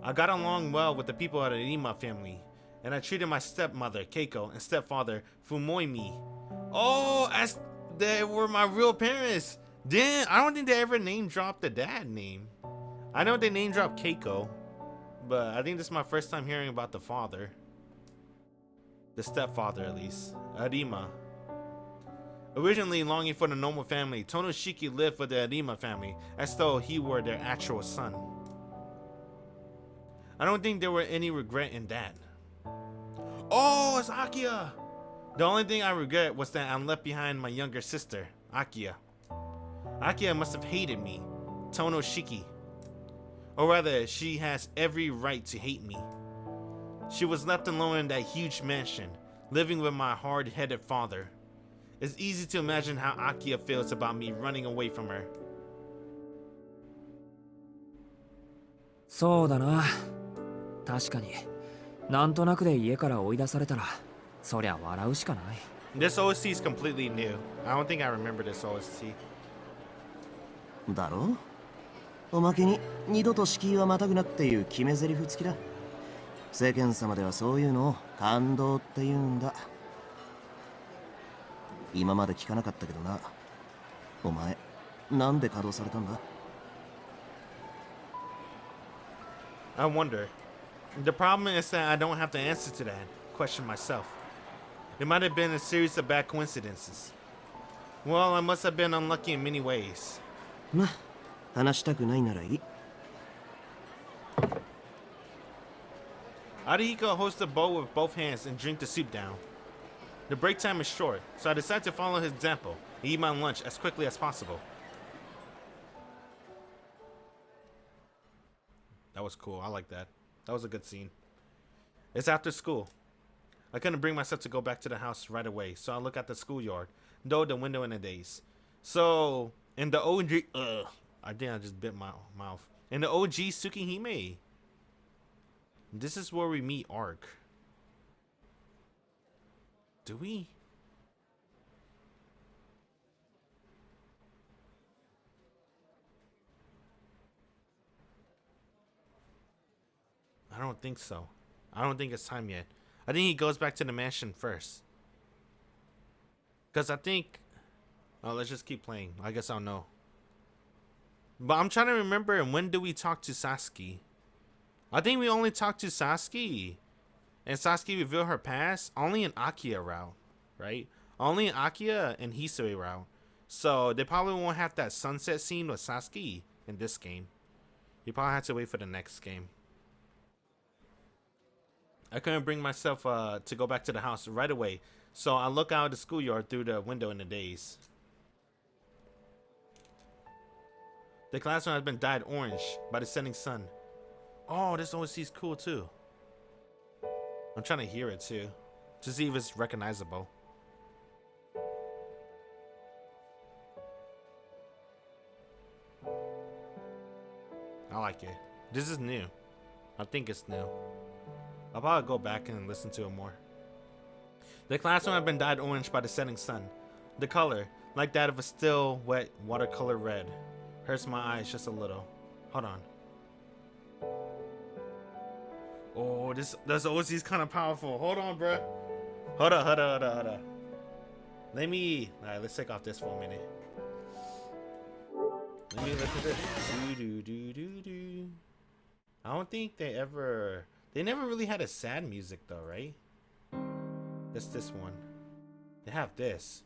I got along well with the people of the Arima family, and I treated my stepmother, Keiko, and stepfather, Fumoimi. Oh, as they were my real parents. Damn, I don't think they ever name dropped the dad name. I know they name dropped Keiko, but I think this is my first time hearing about the father. The stepfather, at least. Arima. Originally longing for the normal family, Tonoshiki lived with the Arima family, as though he were their actual son. I don't think there were any regret in that. Oh, it's Akiha! The only thing I regret was that I left behind my younger sister, Akiha. Akiha must have hated me, Tonoshiki. Or rather, she has every right to hate me. She was left alone in that huge mansion, living with my hard-headed father. It's easy to imagine how Akiha feels about me running away from her. そうだな。確かに、なんとなくで家から追い出されたら、そりゃ笑うしかない。This OST is completely new. I don't think I remember this OST. だろ？おまけに二度と敷居はまたぐなっていう決め台詞付きだ。世間様ではそういうのを感動って言うんだ。今まで聞かなかったけどな。お前なんで稼働されたんだ？ I wonder. The problem is that I don't have the answer to that question myself. It might have been a series of bad coincidences. Well, I must have been unlucky in many ways. まあ、話したくないならいい。 Arihiko holds the bowl with both hands and drink the soup down. The break time is short, so I decide to follow his example and eat my lunch as quickly as possible. That was cool. I like that. That was a good scene. It's after school. I couldn't bring myself to go back to the house right away, so I look at the schoolyard, though the window in the days. So, in the OG... I think I just bit my mouth. In the OG Tsukihime, this is where we meet Arc. Do we? I don't think so. I don't think it's time yet. I think he goes back to the mansion first. Because I think... Oh, let's just keep playing. I guess I'll know. But I'm trying to remember, when do we talk to Sasuke? I think we only talked to Sasuke. And Sasuke revealed her past only in Akiha route, right? Only in Akiha and Hisui route. So they probably won't have that sunset scene with Sasuke in this game. You probably have to wait for the next game. I couldn't bring myself to go back to the house right away, so I look out the schoolyard through the window in the days. The classroom has been dyed orange by the setting sun. Oh, this OST is cool too. I'm trying to hear it too, to see if it's recognizable. I like it. This is new. I think it's new. I'll probably go back and listen to it more. The classroom had been dyed orange by the setting sun. The color, like that of a still, wet watercolor red, hurts my eyes just a little. Hold on. Oh, this OC is kind of powerful. Hold on, bruh. Hold up. Let me... Alright, let's take off this for a minute. Let me look at this. Do. I don't think they ever... They never really had a sad music though, right? That's this one. They have this.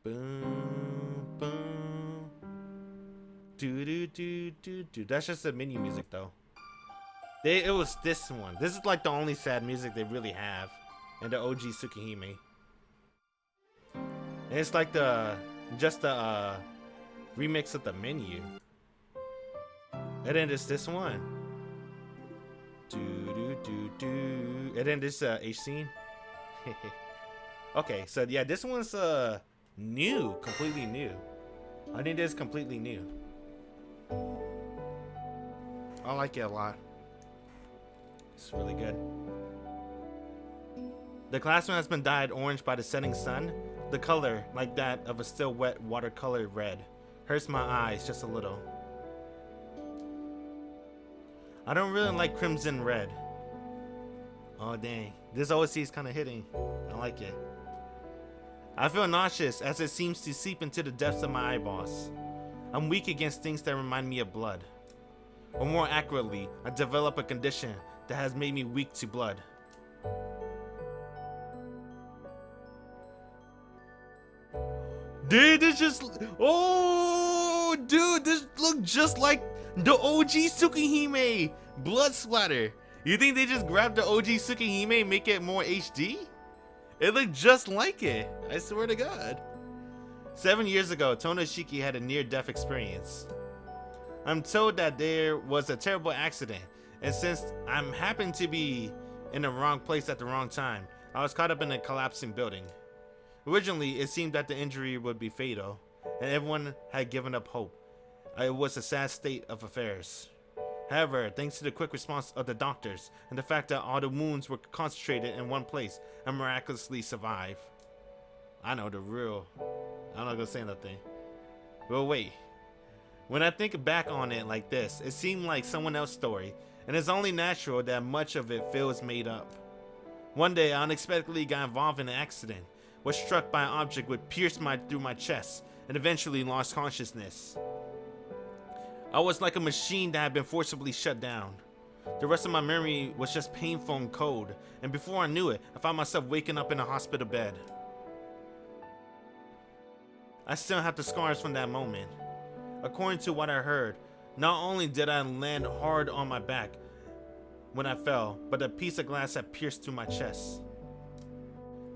Boom, boom. Do. That's just the menu music though. It was this one. This is like the only sad music they really have in the OG Tsukihime. And it's like just the remix of the menu. And then there's this one. Do. And then this H scene. Okay, so yeah, this one's new, completely new. I think this is completely new. I like it a lot. It's really good. The classroom has been dyed orange by the setting sun. The color, like that of a still wet watercolor red, hurts my eyes just a little. I don't really like crimson red. Oh dang, this OSC is kind of hitting. I like it. I feel nauseous as it seems to seep into the depths of my eyeballs. I'm weak against things that remind me of blood. Or more accurately, I develop a condition that has made me weak to blood. Dude, this just... Oh, dude, this look just like the OG Tsukihime blood splatter. You think they just grabbed the OG Tsukihime and make it more HD? It looked just like it. I swear to God. 7 years ago, Tono Shiki had a near-death experience. I'm told that there was a terrible accident, and since I'm happened to be in the wrong place at the wrong time, I was caught up in a collapsing building. Originally, it seemed that the injury would be fatal, and everyone had given up hope. It was a sad state of affairs. However, thanks to the quick response of the doctors and the fact that all the wounds were concentrated in one place, I miraculously survived. I know the real. I'm not gonna say nothing. Well, wait. When I think back on it like this, it seemed like someone else's story, and it's only natural that much of it feels made up. One day, I unexpectedly got involved in an accident, was struck by an object which pierced through my chest, and eventually lost consciousness. I was like a machine that had been forcibly shut down. The rest of my memory was just painful and cold, and before I knew it, I found myself waking up in a hospital bed. I still have the scars from that moment. According to what I heard, not only did I land hard on my back when I fell, but a piece of glass had pierced through my chest.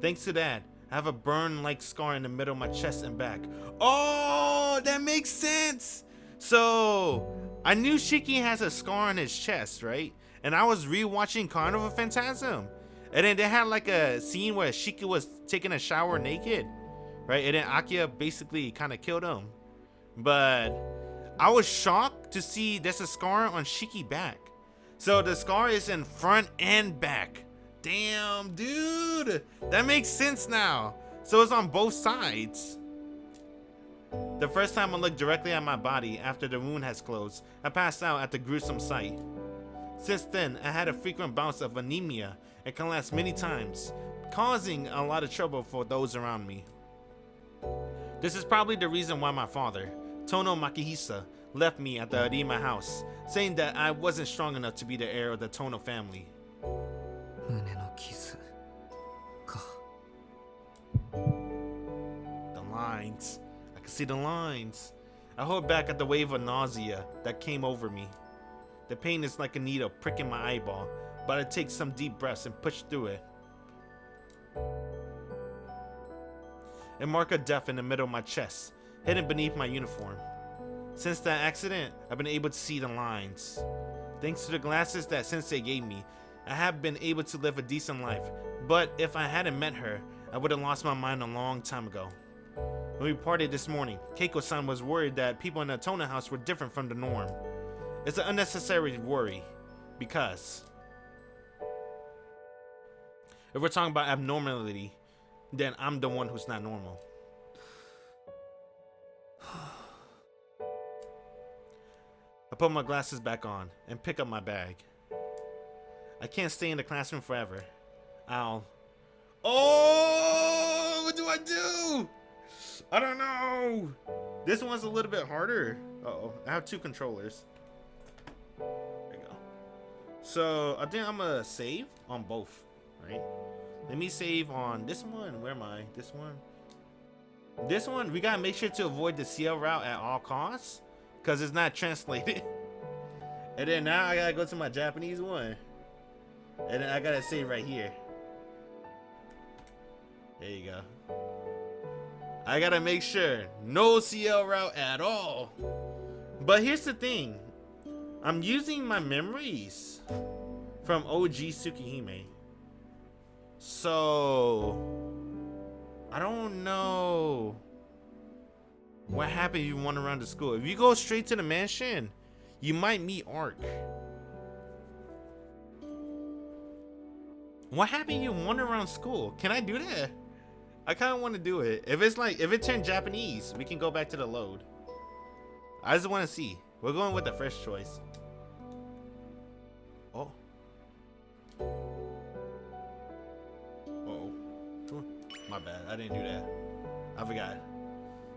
Thanks to that, I have a burn-like scar in the middle of my chest and back. Oh, that makes sense! So, I knew Shiki has a scar on his chest, right? And I was rewatching Carnival Phantasm. And then they had like a scene where Shiki was taking a shower naked, right? And then Akiha basically kind of killed him. But I was shocked to see there's a scar on Shiki back. So the scar is in front and back. Damn, dude. That makes sense now. So it's on both sides. The first time I looked directly at my body after the wound has closed, I passed out at the gruesome sight. Since then, I had a frequent bouts of anemia and collapsed many times, causing a lot of trouble for those around me. This is probably the reason why my father, Tono Makihisa, left me at the Arima house, saying that I wasn't strong enough to be the heir of the Tono family. The lines. I can see the lines. I hold back at the wave of nausea that came over me. The pain is like a needle pricking my eyeball, but I take some deep breaths and push through it. A mark of death in the middle of my chest, hidden beneath my uniform. Since that accident, I've been able to see the lines. Thanks to the glasses that Sensei gave me, I have been able to live a decent life, but if I hadn't met her, I would have lost my mind a long time ago. When we parted this morning, Keiko-san was worried that people in the Tono house were different from the norm. It's an unnecessary worry, because if we're talking about abnormality, then I'm the one who's not normal. I put my glasses back on and pick up my bag. I can't stay in the classroom forever. Oh, what do I do? I don't know. This one's a little bit harder. Uh-oh, I have two controllers. There you go. So I think I'm gonna save on both, right? Let me save on this one. Where am I? This one. This one, we gotta make sure to avoid the Ciel route at all costs, because it's not translated. And then now I gotta go to my Japanese one. And then I gotta save right here. There you go. I gotta make sure no Ciel route at all. But here's the thing. I'm using my memories from OG Tsukihime. So I don't know what happened if you wander around the school. If you go straight to the mansion, you might meet Arc. What happened if you wander around school? Can I do that? I kind of want to do it. If it's like, if it turned Japanese, we can go back to the load. I just want to see. We're going with the first choice. Oh. Uh-oh. My bad. I didn't do that. I forgot.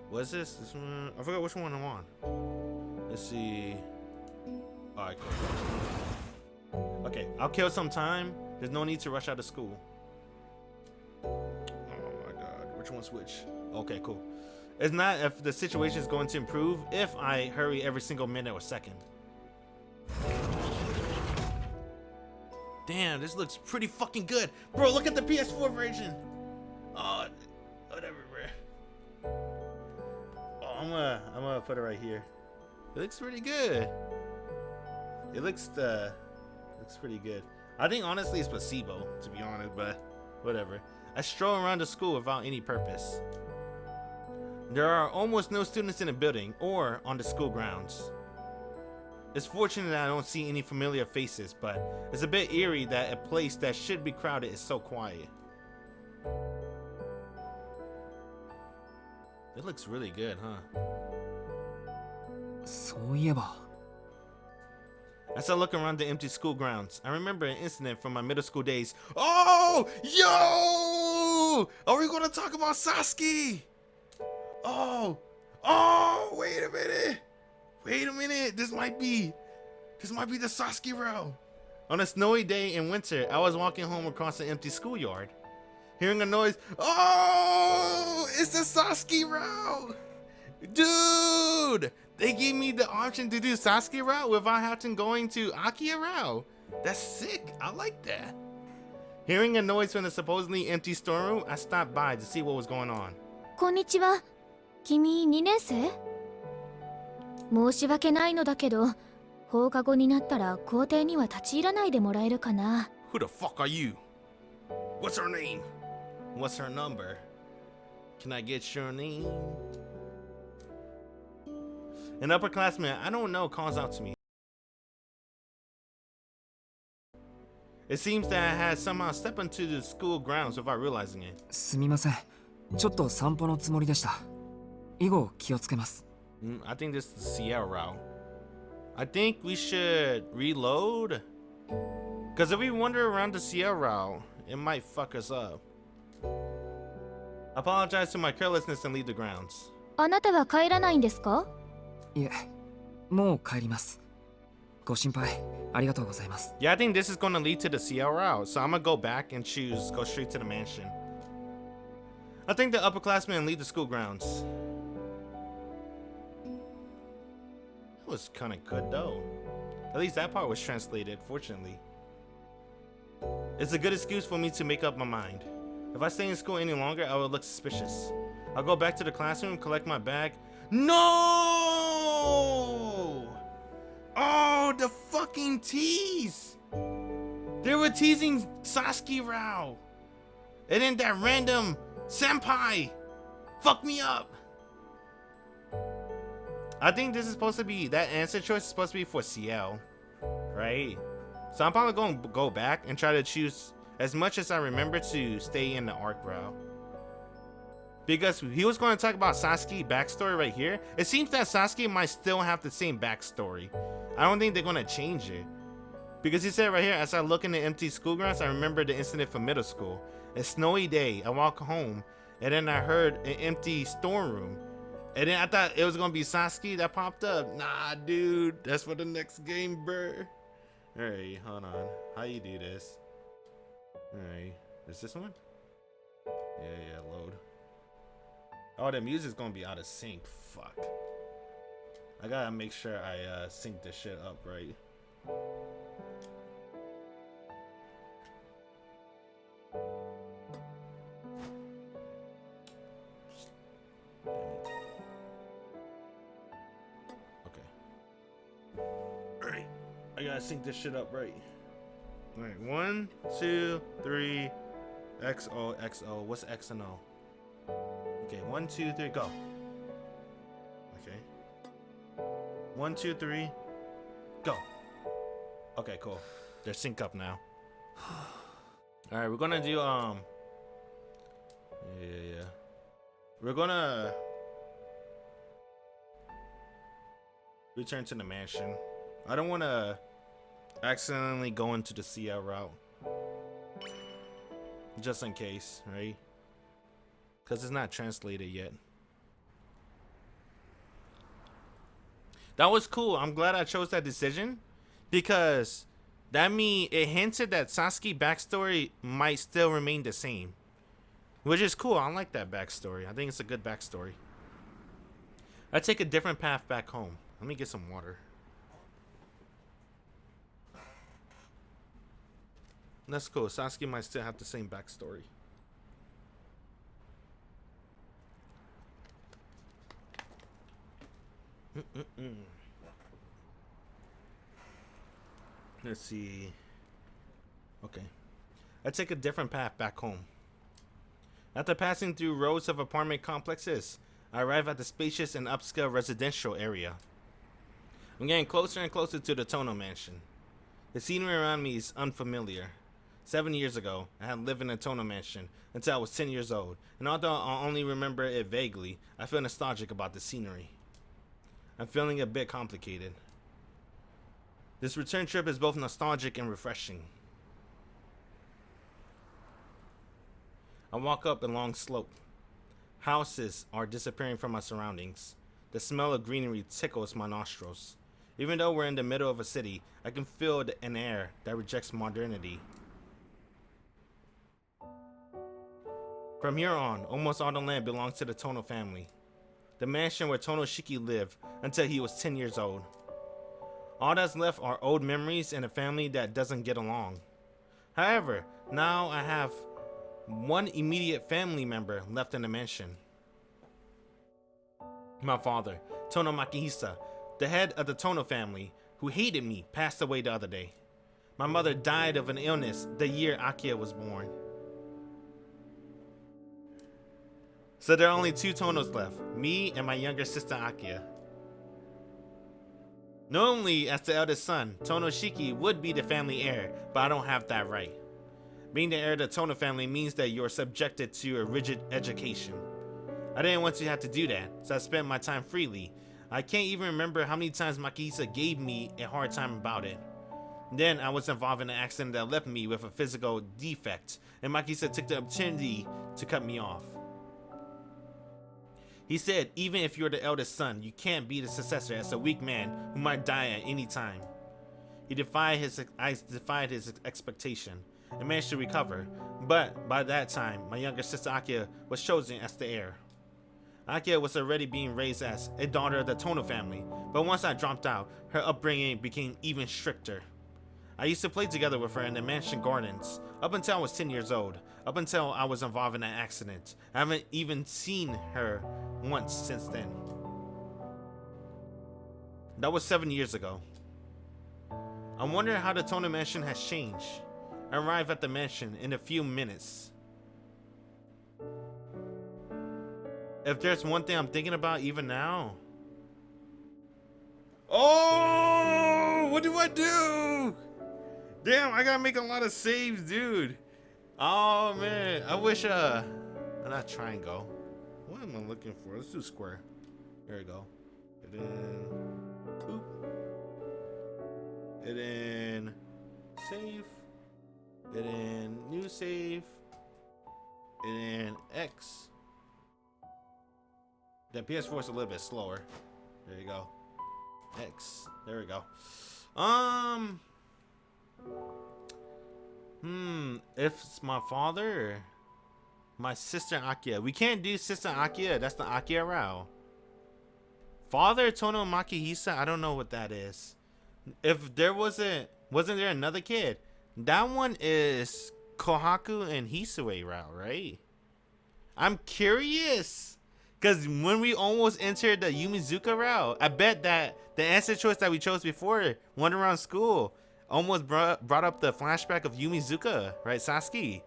What's this? This one? I forgot which one I'm on. Let's see. Alright, cool. Okay, I'll kill some time. There's no need to rush out of school. Which one's which? Okay, cool. It's not if the situation is going to improve if I hurry every single minute or second. Damn, this looks pretty fucking good. Bro, look at the PS4 version. Oh, whatever, bro. Oh, I'm gonna put it right here. It looks pretty good. It looks pretty good. I think honestly it's placebo, to be honest, but whatever. I stroll around the school without any purpose. There are almost no students in the building or on the school grounds. It's fortunate that I don't see any familiar faces, but it's a bit eerie that a place that should be crowded is so quiet. It looks really good, huh? そういえば As I look around the empty school grounds, I remember an incident from my middle school days. Oh, yo! Are we gonna talk about Sasuke? Oh, Oh, wait a minute. Wait a minute. This might be the Sasuke route. On a snowy day in winter, I was walking home across an empty schoolyard. Hearing a noise. Oh, it's the Sasuke route. Dude, they gave me the option to do Sasuke route without having going to Akiha route. That's sick. I like that. Hearing a noise from the supposedly empty storeroom, I stopped by to see what was going on. こんにちは。君2年生？申し訳ないのだけど、放課後になったら校庭には立ち入らないでもらえるかな。Who the fuck are you? What's her name? What's her number? Can I get your name? An upperclassman I don't know calls out to me. It seems that I had somehow stepped into the school grounds without realizing it. すみません。ちょっと散歩のつもりでした。以後気をつけます。I think this is the Ciel route. I think we should reload. Because if we wander around the Ciel route, it might fuck us up. I apologize to my carelessness and leave the grounds. あなたは帰らないんですか？いえ、もう帰ります。ご心配ありがとうございます。Yeah, I think this is going to lead to the Ciel route. So I'm going to go back and go straight to the mansion. I think the upperclassmen leave the school grounds. It was kind of good though. At least that part was translated, fortunately. It's a good excuse for me to make up my mind. If I stay in school any longer, I will look suspicious. I'll go back to the classroom, collect my bag. No! Oh, the fucking tease! They were teasing Sasuke route. And then that random senpai fucked me up. I think this is supposed to be, that answer choice is supposed to be for Ciel, right? So I'm probably going to go back and try to choose as much as I remember to stay in the arc route. Because he was going to talk about Sasuke backstory right here. It seems that Sasuke might still have the same backstory. I don't think they're going to change it. Because he said right here, as I look in the empty school grounds, I remember the incident from middle school. A snowy day, I walk home, and then I heard an empty storeroom. And then I thought it was going to be Sasuke that popped up. Nah, dude, that's for the next game, bruh. Alright, hold on. How you do this? Alright, is this one? Yeah, load. Oh, the music's gonna be out of sync. Fuck. I gotta make sure I sync this shit up right. Okay. Alright. I gotta sync this shit up right. Alright, 1, 2, 3, XO, XO. What's X and O? Okay, 1, 2, 3, go. Okay. 1, 2, 3, go. Okay, cool. They're synced up now. All right, we're gonna do yeah. We're gonna return to the mansion. I don't want to accidentally go into the Ciel route, just in case, right? Because it's not translated yet. That was cool. I'm glad I chose that decision, because that means it hinted that Sasuke backstory might still remain the same, which is cool. I like that backstory. I think it's a good backstory. I take a different path back home. Let me get some water. That's cool. Sasuke might still have the same backstory. Let's see. Okay. I take a different path back home. After passing through rows of apartment complexes, I arrive at the spacious and upscale residential area. I'm getting closer and closer to the Tono mansion. The scenery around me is unfamiliar. 7 years ago, I had lived in a Tono mansion until I was 10 years old, and although I only remember it vaguely, I feel nostalgic about the scenery. I'm feeling a bit complicated. This return trip is both nostalgic and refreshing. I walk up a long slope. Houses are disappearing from my surroundings. The smell of greenery tickles my nostrils. Even though we're in the middle of a city, I can feel an air that rejects modernity. From here on, almost all the land belongs to the Tono family. The mansion where Tono Shiki lived until he was 10 years old. All that's left are old memories and a family that doesn't get along. However, now I have one immediate family member left in the mansion. My father, Tono Makihisa, the head of the Tono family, who hated me, passed away the other day. My mother died of an illness the year Akiha was born. So there are only 2 Tonos left, me and my younger sister Akiha. Normally, as the eldest son, Tono Shiki would be the family heir, but I don't have that right. Being the heir of the Tono family means that you're subjected to a rigid education. I didn't want to have to do that, so I spent my time freely. I can't even remember how many times Makihisa gave me a hard time about it. Then I was involved in an accident that left me with a physical defect, and Makihisa took the opportunity to cut me off. He said, even if you're the eldest son, you can't be the successor as a weak man who might die at any time. I defied his expectation and managed to recover, but by that time, my younger sister Akiha was chosen as the heir. Akiha was already being raised as a daughter of the Tono family, but once I dropped out, her upbringing became even stricter. I used to play together with her in the mansion gardens, up until I was 10 years old, up until I was involved in an accident. I haven't even seen her once since then. That was 7 years ago. I wonder how the Tono mansion has changed. I arrive at the mansion in a few minutes. If there's one thing I'm thinking about even now. Oh, what do I do? Damn, I gotta make a lot of saves, dude. Oh man, I wish not triangle. What am I looking for? Let's do square. There we go. And then poop. And then save. And then new save. And then X. Then PS4 is a little bit slower. There you go. X. There we go. If it's my father or my sister Akiha. We can't do sister Akiha. That's the Akiha route. Father Tono Makihisa, I don't know what that is. If there wasn't there another kid? That one is Kohaku and Hisue route, right? I'm curious. Because when we almost entered the Yumizuka route, I bet that the answer choice that we chose before, one around school, almost brought up the flashback of Yumizuka, right, Sasuke?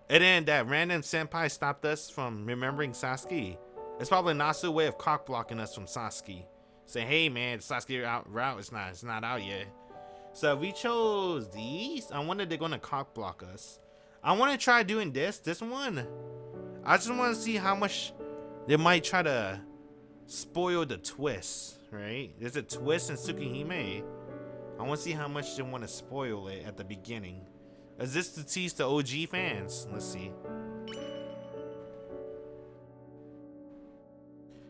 And then that random senpai stopped us from remembering Sasuke. It's probably Nasu way of cock blocking us from Sasuke. Say, hey man, the Sasuke route is not out yet. So we chose these. I wonder they're gonna cock block us. I want to try doing this one. I just want to see how much they might try to spoil the twist, right? There's a twist in Tsukihime. I want to see how much they want to spoil it at the beginning. Is this to tease the OG fans? Let's see.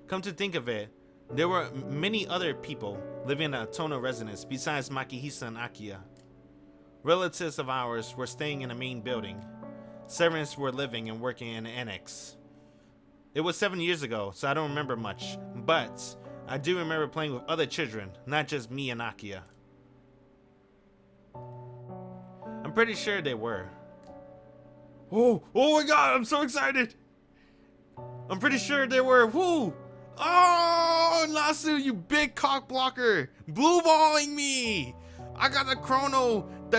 Come to think of it, there were many other people living in a Tono residence besides Makihisa and Akiha. Relatives of ours were staying in the main building. Servants were living and working in the annex. It was 7 years ago, so I don't remember much, but I do remember playing with other children, not just me and Akiha. I'm pretty sure they were. Oh my god, I'm so excited! I'm pretty sure they were. Woo! Oh, Nasu, you big cock blocker! Blue balling me! I got the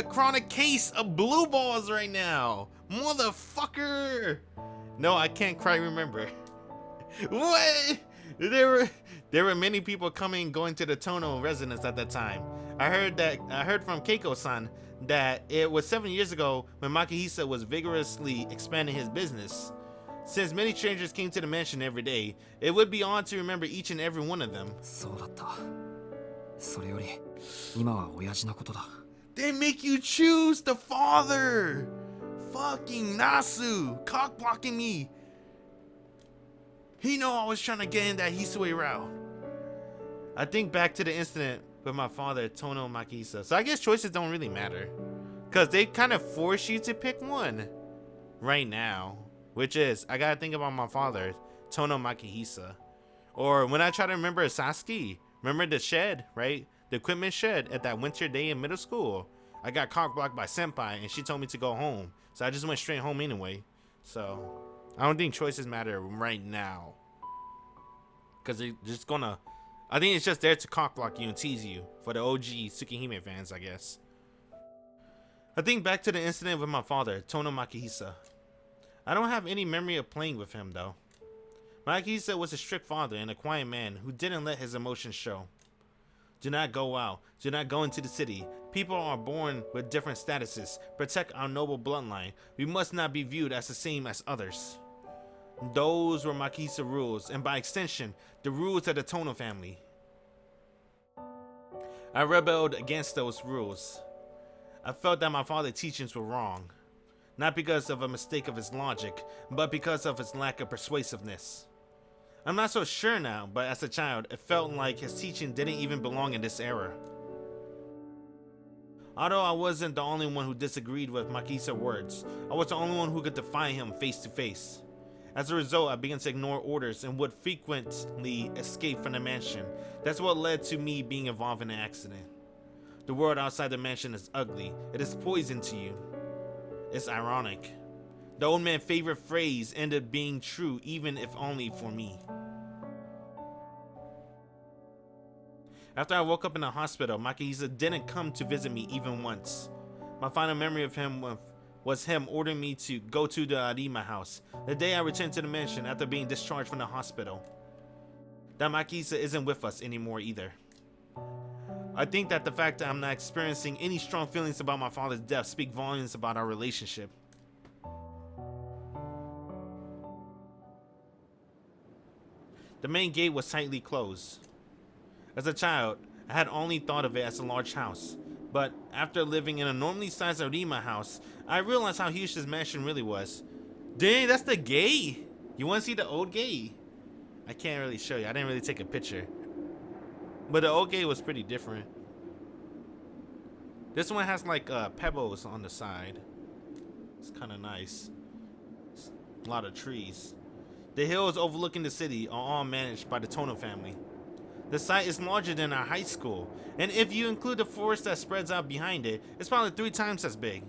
chronic case of blue balls right now! Motherfucker! No, I can't quite remember. What? There were many people coming and going to the Tono residence at that time. I heard from Keiko-san that it was 7 years ago when Makihisa was vigorously expanding his business. Since many strangers came to the mansion every day, it would be odd to remember each and every one of them. そうだった。それより、今は親父のことだ。 They make you choose the father! Fucking Nasu! Cock blocking me! He know I was trying to get in that Hisui route. I think back to the incident with my father, Tono and Makisa. So I guess choices don't really matter. Because they kind of force you to pick one right now. Which is, I gotta think about my father, Tono Makihisa. Or when I try to remember Sasuke, remember the shed, right? The equipment shed at that winter day in middle school. I got cock blocked by Senpai and she told me to go home. So I just went straight home anyway. So I don't think choices matter right now. Because they're just gonna, I think it's just there to cock block you and tease you. For the OG Tsukihime fans, I guess. I think back to the incident with my father, Tono Makihisa. I don't have any memory of playing with him though. Makihisa was a strict father and a quiet man who didn't let his emotions show. Do not go out. Do not go into the city. People are born with different statuses. Protect our noble bloodline. We must not be viewed as the same as others. Those were Makihisa rules, and by extension, the rules of the Tono family. I rebelled against those rules. I felt that my father's teachings were wrong. Not because of a mistake of his logic, but because of his lack of persuasiveness. I'm not so sure now, but as a child, it felt like his teaching didn't even belong in this era. Although I wasn't the only one who disagreed with Makihisa's words, I was the only one who could defy him face to face. As a result, I began to ignore orders and would frequently escape from the mansion. That's what led to me being involved in an accident. The world outside the mansion is ugly. It is poison to you. It's ironic. The old man's favorite phrase ended up being true, even if only for me. After I woke up in the hospital, Makihisa didn't come to visit me even once. My final memory of him was him ordering me to go to the Arima house, the day I returned to the mansion after being discharged from the hospital. That Makihisa isn't with us anymore either. I think that the fact that I'm not experiencing any strong feelings about my father's death speak volumes about our relationship. The main gate was tightly closed. As a child, I had only thought of it as a large house, but after living in a normally sized Arima house, I realized how huge this mansion really was. Dang, that's the gate! You want to see the old gate? I can't really show you, I didn't really take a picture. But the old gate was pretty different. This one has like pebbles on the side. It's kind of nice. It's a lot of trees. The hills overlooking the city are all managed by the Tono family. The site is larger than our high school, and if you include the forest that spreads out behind it, it's probably 3 times as big.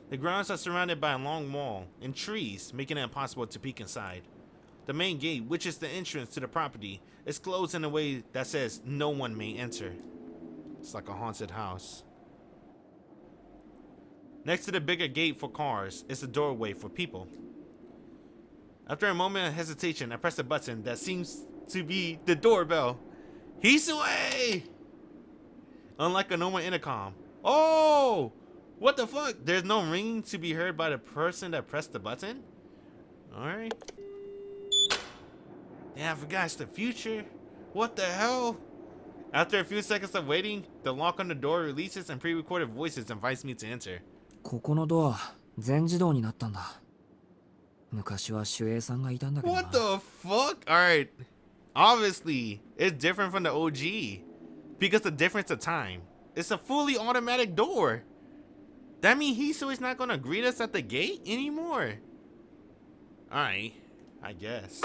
The grounds are surrounded by a long wall and trees, making it impossible to peek inside. The main gate, which is the entrance to the property, is closed in a way that says no one may enter. It's like a haunted house. Next to the bigger gate for cars is a doorway for people. After a moment of hesitation, I press a button that seems to be the doorbell. Hisui! Unlike a normal intercom. Oh! What the fuck? There's no ringing to be heard by the person that pressed the button? Alright. Yeah, I forgot it's the future. What the hell? After a few seconds of waiting, the lock on the door releases and pre-recorded voices invites me to enter. ここのドア全自動になったんだ。昔は守衛さんがいたんだけどな。 What the fuck? Alright. Obviously, it's different from the OG. Because the difference of time. It's a fully automatic door. That means Hisui's not gonna greet us at the gate anymore. Alright. I guess.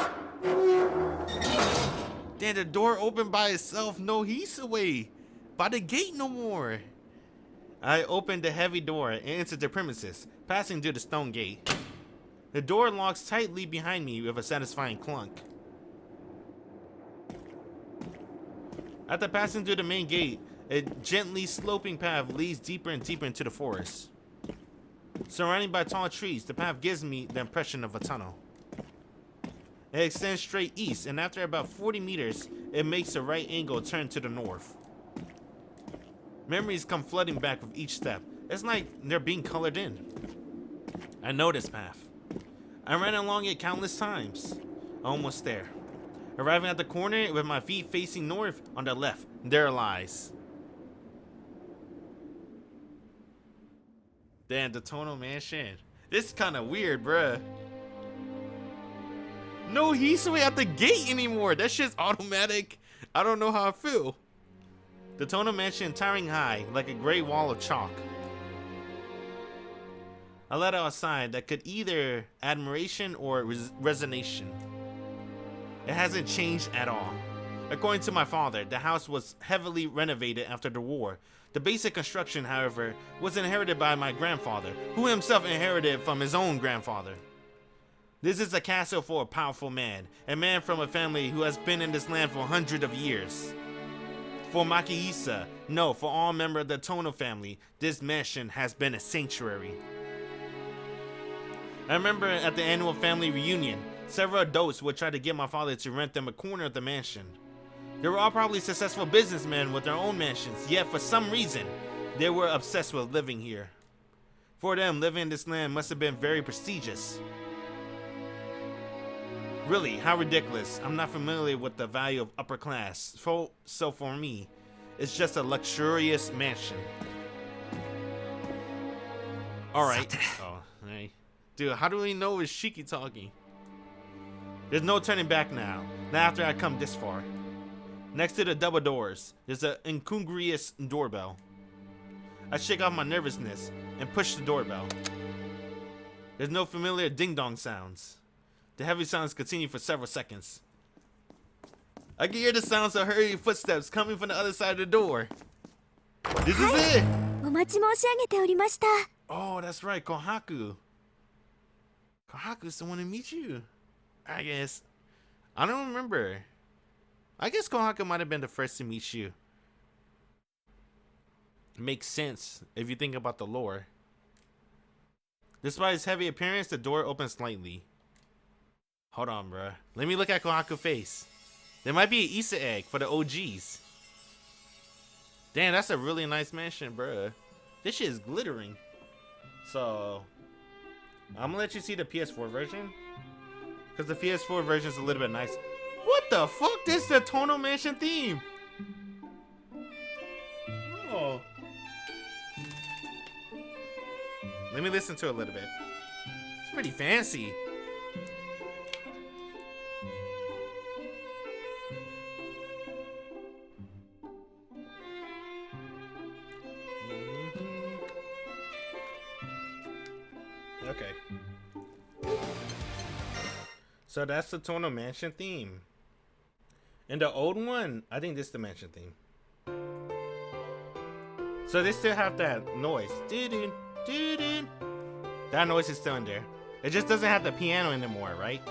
Then the door opened by itself. No Hisui. By the gate no more. I opened the heavy door and entered the premises, passing through the stone gate. The door locks tightly behind me with a satisfying clunk. After passing through the main gate, a gently sloping path leads deeper and deeper into the forest. Surrounded by tall trees, the path gives me the impression of a tunnel. It extends straight east, and after about 40 meters, it makes a right angle turn to the north. Memories come flooding back with each step. It's like they're being colored in. I know this path. I ran along it countless times. Almost there. Arriving at the corner with my feet facing north, on the left, there it lies. Damn, the Tono mansion. This is kind of weird, bruh. No Hisui at the gate anymore. That shit's automatic. I don't know how I feel. The Tono mansion towering high like a great wall of chalk. A letter outside that could either admiration or resignation. It hasn't changed at all. According to my father, the house was heavily renovated after the war. The basic construction, however, was inherited by my grandfather, who himself inherited from his own grandfather. This is a castle for a powerful man, a man from a family who has been in this land for hundreds of years. For Makihisa, no, for all members of the Tono family, this mansion has been a sanctuary. I remember at the annual family reunion, several adults would try to get my father to rent them a corner of the mansion. They were all probably successful businessmen with their own mansions, yet for some reason, they were obsessed with living here. For them, living in this land must have been very prestigious. Really, how ridiculous. I'm not familiar with the value of upper class, so for me, it's just a luxurious mansion. Alright. Oh, hey. Dude, how do we know it's Shiki talking? There's no turning back now, not after I come this far. Next to the double doors, there's an incongruous doorbell. I shake off my nervousness and push the doorbell. There's no familiar ding-dong sounds. The heavy sounds continue for several seconds. I can hear the sounds of hurried footsteps coming from the other side of the door. This is it! お待ち申し上げておりました。 Oh, that's right, Kohaku. Kohaku's the one to meet you. I guess. I don't remember. I guess Kohaku might have been the first to meet you. Makes sense if you think about the lore. Despite his heavy appearance, the door opens slightly. Hold on, bruh. Let me look at Kohaku's face. There might be an Easter egg for the OGs. Damn, that's a really nice mansion, bruh. This shit is glittering. So, I'm gonna let you see the PS4 version. Because the PS4 version is a little bit nice. What the fuck? This is the Tono Mansion theme. Oh. Let me listen to it a little bit. It's pretty fancy. Okay. So that's the Tono Mansion theme. And the old one, I think this is the mansion theme. So they still have that noise. Doo-doo, doo-doo. That noise is still in there. It just doesn't have the piano anymore, right?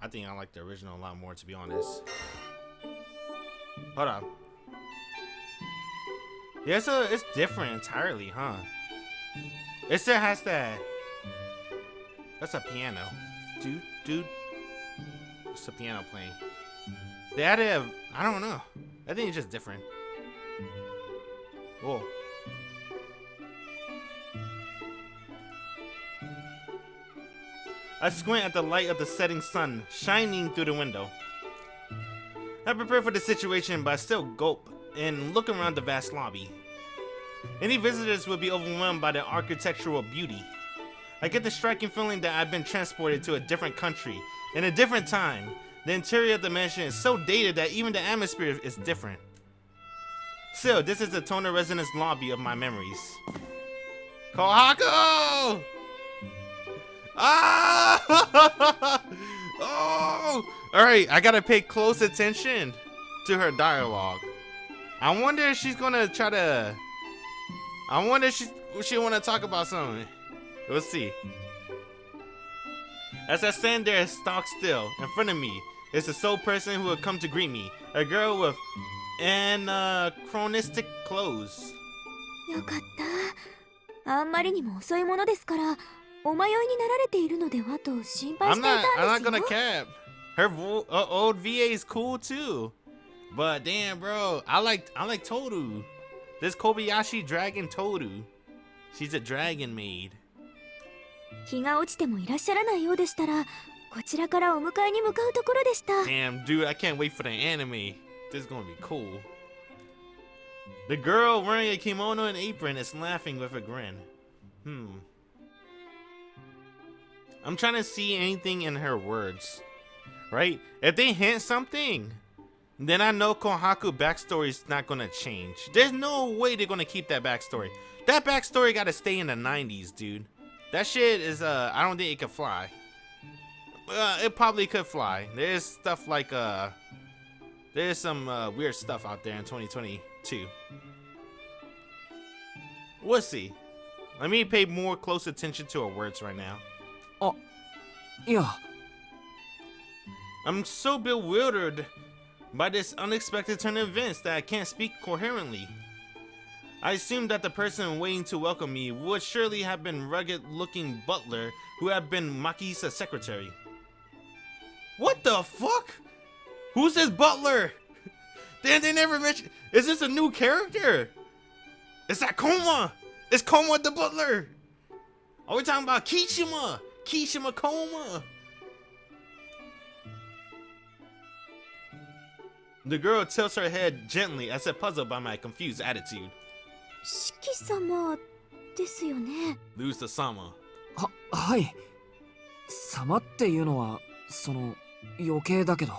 I think I like the original a lot more, to be honest. Hold on. Yeah, so it's different entirely, huh? It still has that. That's a piano. Dude. It's a piano playing. They added I don't know. I think it's just different. Whoa. I squint at the light of the setting sun shining through the window. I prepare for the situation, but I still gulp and look around the vast lobby. Any visitors will be overwhelmed by the architectural beauty. I get the striking feeling that I've been transported to a different country, in a different time. The interior of the mansion is so dated that even the atmosphere is different. Still, this is the Tono residence lobby of my memories. Kohaku! Ah! Oh! Alright, I gotta pay close attention to her dialogue. I wonder if she's gonna try to... I wonder if she wanna talk about something. We'll see. As I stand there stock still, in front of me is the sole person who will come to greet me. A girl with anachronistic clothes. よかった。あんまりにも遅いものですから、お迷いになられているのではと心配していたんですよ。I'm not gonna cap. Her old VA is cool too. But damn, bro, I like Toru. This Kobayashi Dragon Toru. She's a dragon maid. 日が落ちてもいらっしゃらないようでしたら、こちらからお迎えに向かうところでした。 Damn, dude, I can't wait for the anime. This is gonna be cool. The girl wearing a kimono and apron is laughing with a grin. I'm trying to see anything in her words, right? If they hint something, then I know Kohaku backstory is not gonna change. There's no way they're gonna keep that backstory. That backstory gotta stay in the 90s, dude. That shit is, I don't think it could fly. It probably could fly. There's stuff like, there's some weird stuff out there in 2022. We'll see. Let me pay more close attention to her words right now. いや、 I'm so bewildered by this unexpected turn of events that I can't speak coherently. I assumed that the person waiting to welcome me would surely have been rugged-looking butler who had been Makisa's secretary. What the fuck? Who's this butler? They never mentioned. Is this a new character? Is that Koma? Is Koma the butler? Are we talking about Kishima? Kishima Koma? The girl tilts her head gently as if puzzled by my confused attitude. 四季様ですよね。 Lose the sama. はい。様っていうのは、その、余計だけど。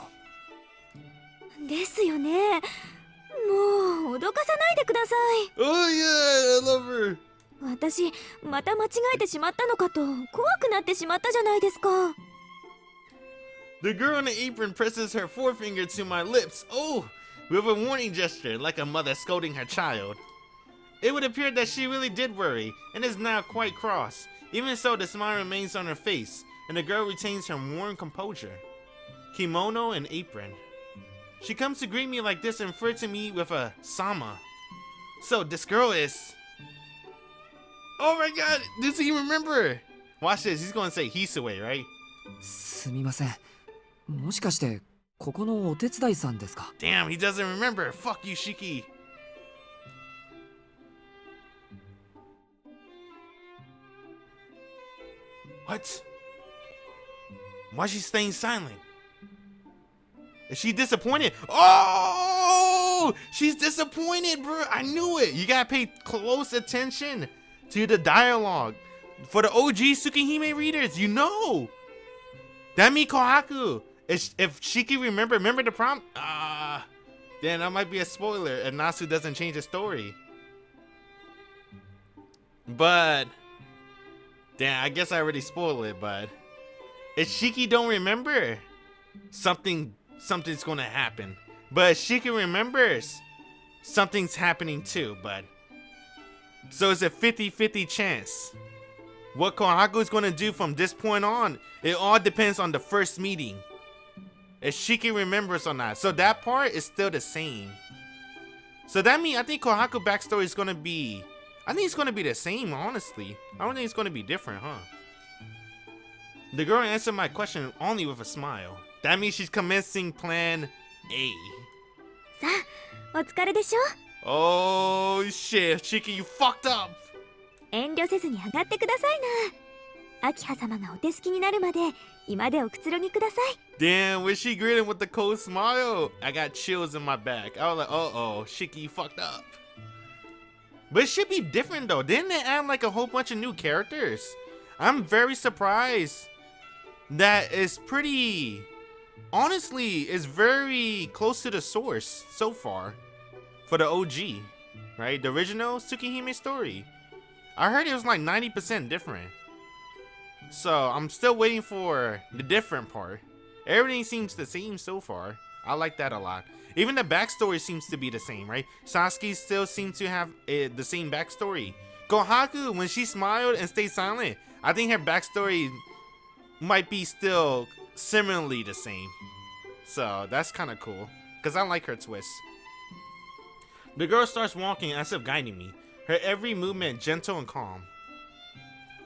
ですよね。もう脅かさないでください。 Oh yeah, I love her. 私また間違えてしまったのかと怖くなってしまったじゃないですか。 The girl in the apron presses her forefinger to my lips. Oh, with a warning gesture, like a mother scolding her child. It would appear that she really did worry, and is now quite cross. Even so, the smile remains on her face, and the girl retains her worn composure. Kimono and apron. She comes to greet me like this and refer to me with a sama. So, this girl is... Oh my god, does he remember? Watch this, he's gonna say Hisue, right? すみません。もしかして、ここのお手伝いさんですか？ Damn, he doesn't remember. Fuck you, Shiki. What? Why is she staying silent? Is she disappointed? Oh! She's disappointed, bro. I knew it. You gotta pay close attention to the dialogue. For the OG Tsukihime readers, you know. That means Kohaku. If Shiki remember the prompt, then that might be a spoiler and Nasu doesn't change the story. But damn, I guess I already spoiled it, but if Shiki don't remember, something's gonna happen. But if Shiki remembers, something's happening too, but so it's a 50-50 chance. What Kohaku is gonna do from this point on, it all depends on the first meeting. If Shiki remembers or not. So that part is still the same. So that means I think Kohaku backstory is gonna be, I think it's gonna be the same, honestly. I don't think it's gonna be different, huh? The girl answered my question only with a smile. That means she's commencing plan A. さあ、お疲れでしょ。 Oh shit, Shiki, you fucked up. 遠慮せずに上がってくださいな。秋葉様がお手すきになるまで今でおくつろぎください。 Damn, was she grinning with the cold smile? I got chills in my back. I was like, uh-oh, Shiki, you fucked up. But it should be different though. Didn't they add like a whole bunch of new characters? I'm very surprised that it's pretty... Honestly, it's very close to the source so far for the OG, right? The original Tsukihime story. I heard it was like 90% different. So I'm still waiting for the different part. Everything seems the same so far. I like that a lot. Even the backstory seems to be the same, right? Sasuke still seems to have the same backstory. Kohaku, when she smiled and stayed silent, I think her backstory might be still similarly the same. So that's kind of cool, because I like her twist. The girl starts walking as if guiding me, her every movement gentle and calm.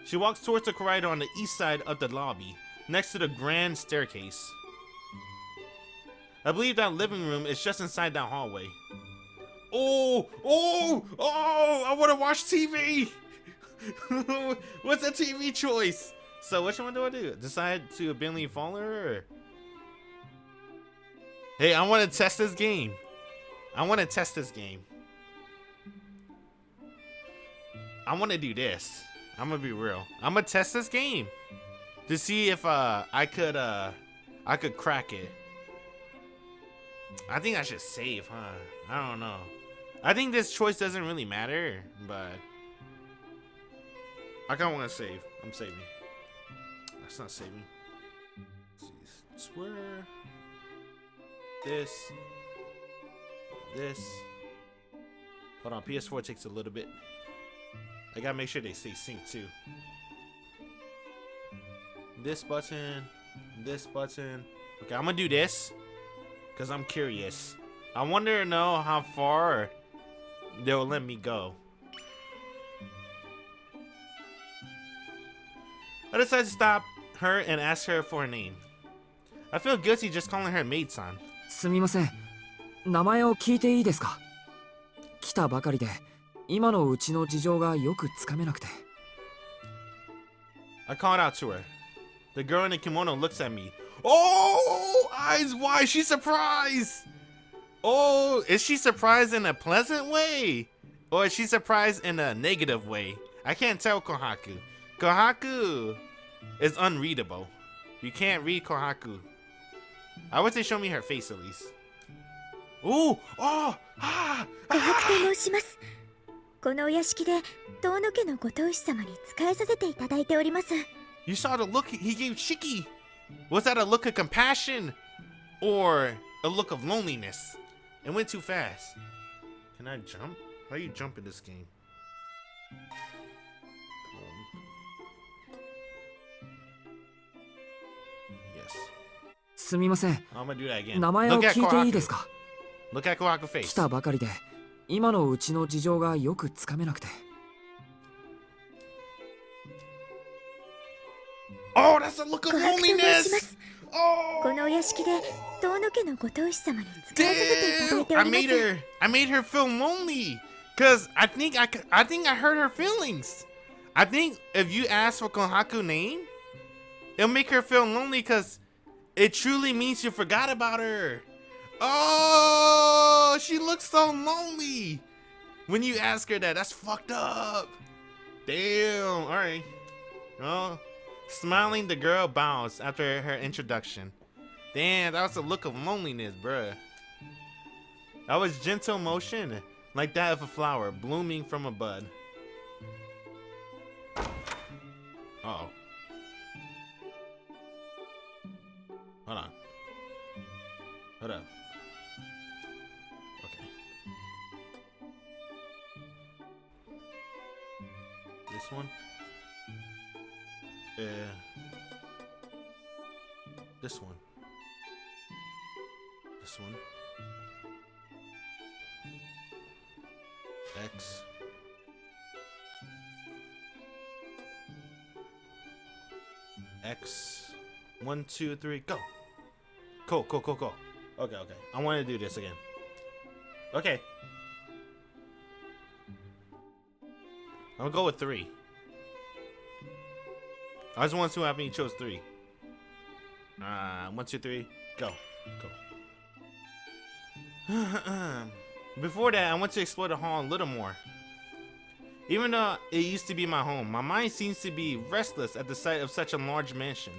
She walks towards the corridor on the east side of the lobby, next to the grand staircase. I believe that living room is just inside that hallway. Oh, I want to watch TV. What's a TV choice? So which one do I do? Decide to abandon follower or... Hey, I want to test this game. I want to test this game. I want to do this. I'm gonna be real. I'm gonna test this game to see if I could crack it. I think I should save, huh? I don't know. I think this choice doesn't really matter, but I kind of want to save. I'm saving. That's not saving. Let's see. Swear. This. Hold on, PS4 takes a little bit. I gotta make sure they stay synced too. This button. Okay, I'm gonna do this because I'm curious. I wonder to know how far they'll let me go. I decided to stop her and ask her for a name. I feel guilty just calling her maid-san. すみません。名前を聞いていいですか？来たばかりで今のうちの事情がよくつかめなくて。I called out to her. The girl in the kimono looks at me. Oh, eyes wide. She's surprised. Oh, is she surprised in a pleasant way? Or is she surprised in a negative way? I can't tell Kohaku. Kohaku is unreadable. You can't read Kohaku. I wish they show me her face at least. Ooh! Oh! Ah! 琥珀と申します。このお屋敷で遠野家のご当主様に仕えさせていただいております。You saw the look he gave Shiki. Was that a look of compassion or a look of loneliness? It went too fast. Can I jump? How do you jump in this game? Yes. すみません。 I'm gonna do that again. 名前を Look at 聞いていい Kohaku. ですか？ Look at Kohaku 来 face. たばかりで今のうちの事情がよくつかめなくて。 Oh, that's a look of 琥珀と申しま loneliness. す。 Oh. このお屋敷で遠野家のご当主様に仕えさせていただい Damn! てお I りま made す。 her feel lonely. Cause I think I hurt her feelings. I think if you ask for Kohaku name, it'll make her feel lonely cause it truly means you forgot about her. Oh, she looks so lonely when you ask her that. That's fucked up. Damn. All right. Oh, smiling, the girl bows after her introduction. Damn, that was a look of loneliness, bruh. That was gentle motion, like that of a flower blooming from a bud. Uh-oh. Hold on. Hold up. Okay. This one? This one. This one. X. X. 1, 2, 3, go. Cool. Okay. I want to do this again. Okay. I'm gonna go with 3. I just want to see what happened. You chose 3. 1, 2, 3, go. Before that, I want to explore the hall a little more. Even though it used to be my home, my mind seems to be restless at the sight of such a large mansion.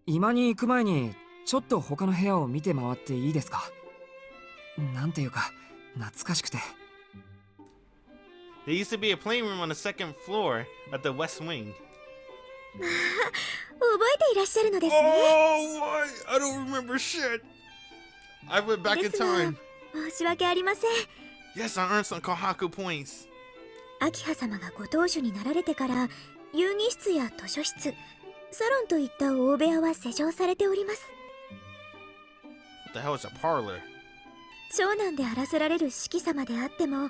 今に行く前にちょっと他の部屋を見て回っていいですか？なんていうか懐かしくて。 There used to be a playroom on the second floor at the west wing. 覚えていらっしゃるのですね。 Oh, what? I don't remember shit. I went back in ですが time. 申し訳ありません。 Yes, I earned some Kohaku points. 秋葉様がご当主になられてから遊戯室や図書室、サロンといった大部屋は施錠されております。 What the hell is a parlor? 長男であらせられる四季様であっても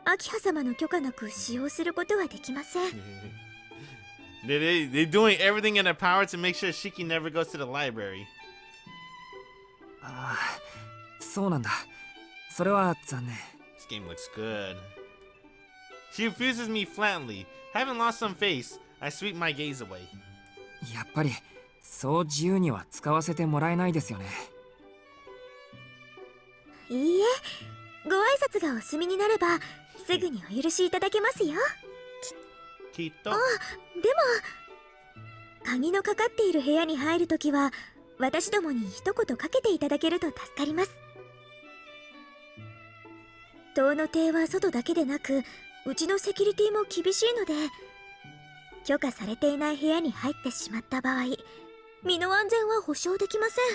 秋葉様の許可なく使用することはできません。They're doing everything in their power to make sure Shiki never goes to the library. ああ、そうなんだ。それは残念。 This game looks good. She refuses me flatly. Having lost some face, I sweep my gaze away. やっぱりそう自由には使わせてもらえないですよね。いいえ、ご挨拶がお済みになればすぐにお許しいただけますよ。 Kito. でも鍵のかかっている部屋に入るときは私どもに一言かけていただけると助かります。塔の邸は外だけでなくうちのセキュリティも厳しいので、許可されていない部屋に入ってしまった場合身の安全は保証できません。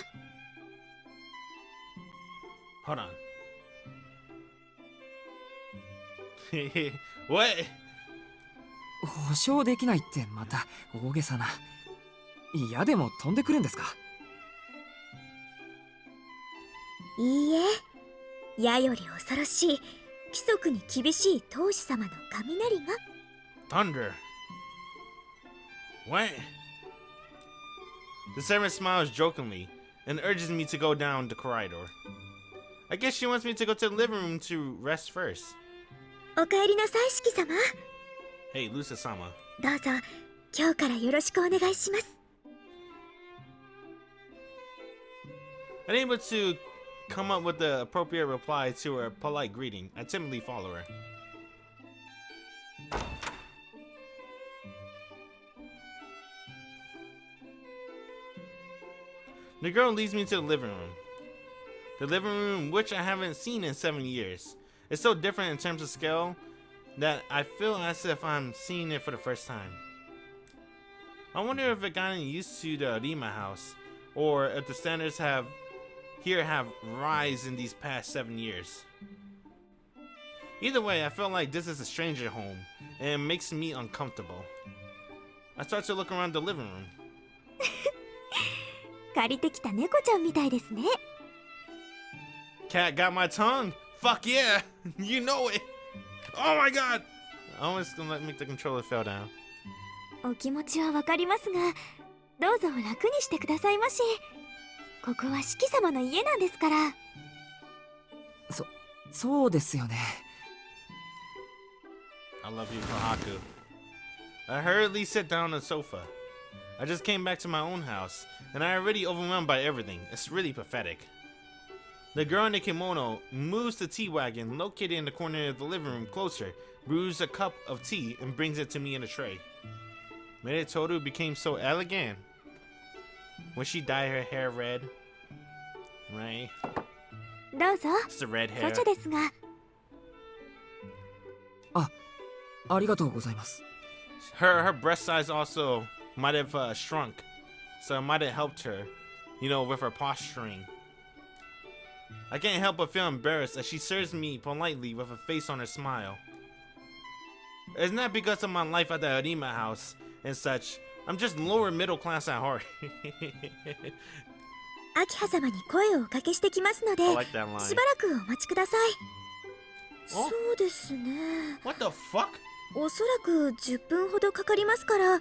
Hold on. What? 保証できないってまた大げさな。嫌でも飛んでくるんですか？いいえ、矢より恐ろしい規則に厳しい当主様の雷が。 Thunder. What? The servant smiles jokingly and urges me to go down the corridor. I guess she wants me to go to the living room to rest first. お帰りなさい、四季様。 Hey, Lusa-sama. どうぞ今日からよろしくお願いします。 Unable to come up with the appropriate reply to her polite greeting, I timidly follow her. The girl leads me to the living room. The living room, which I haven't seen in 7 years. It's so different in terms of scale that I feel as if I'm seeing it for the first time. I wonder if it gotten used to the Arima house, or if the standards have rise in these past 7 years. Either way, I feel like this is a stranger home, and it makes me uncomfortable. I start to look around the living room. 借りてきた猫ちゃんみたいですね。 Cat got my tongue! Fuck yeah! You know it! Oh my god! I almost gonna make the controller fell down. お気持ちはわかりますが、どうぞ楽にしてくださいまし。ここは四季様の家なんですから。そうですよね。 I love you, Kohaku. I hurriedly sit down on the sofa. I just came back to my own house, and I'm already overwhelmed by everything. It's really pathetic. The girl in the kimono moves the tea wagon located in the corner of the living room closer, brews a cup of tea, and brings it to me in a tray. Toru became so elegant. When she dyed her hair red, right? どうぞ。 It's the red そ hair. ちですが。ありがとうございます。 Her breast size also might have shrunk, so it might have helped her, with her posturing. I can't help but feel embarrassed as she serves me politely with a face on her smile. It's not because of my life at the Arima house and such. I'm just lower middle class at heart. 秋葉様に声をおかけしてきますので、 I like that line. しばらくお待ちください。おそうですね。 What the fuck? おそらく10分ほどかかりますから、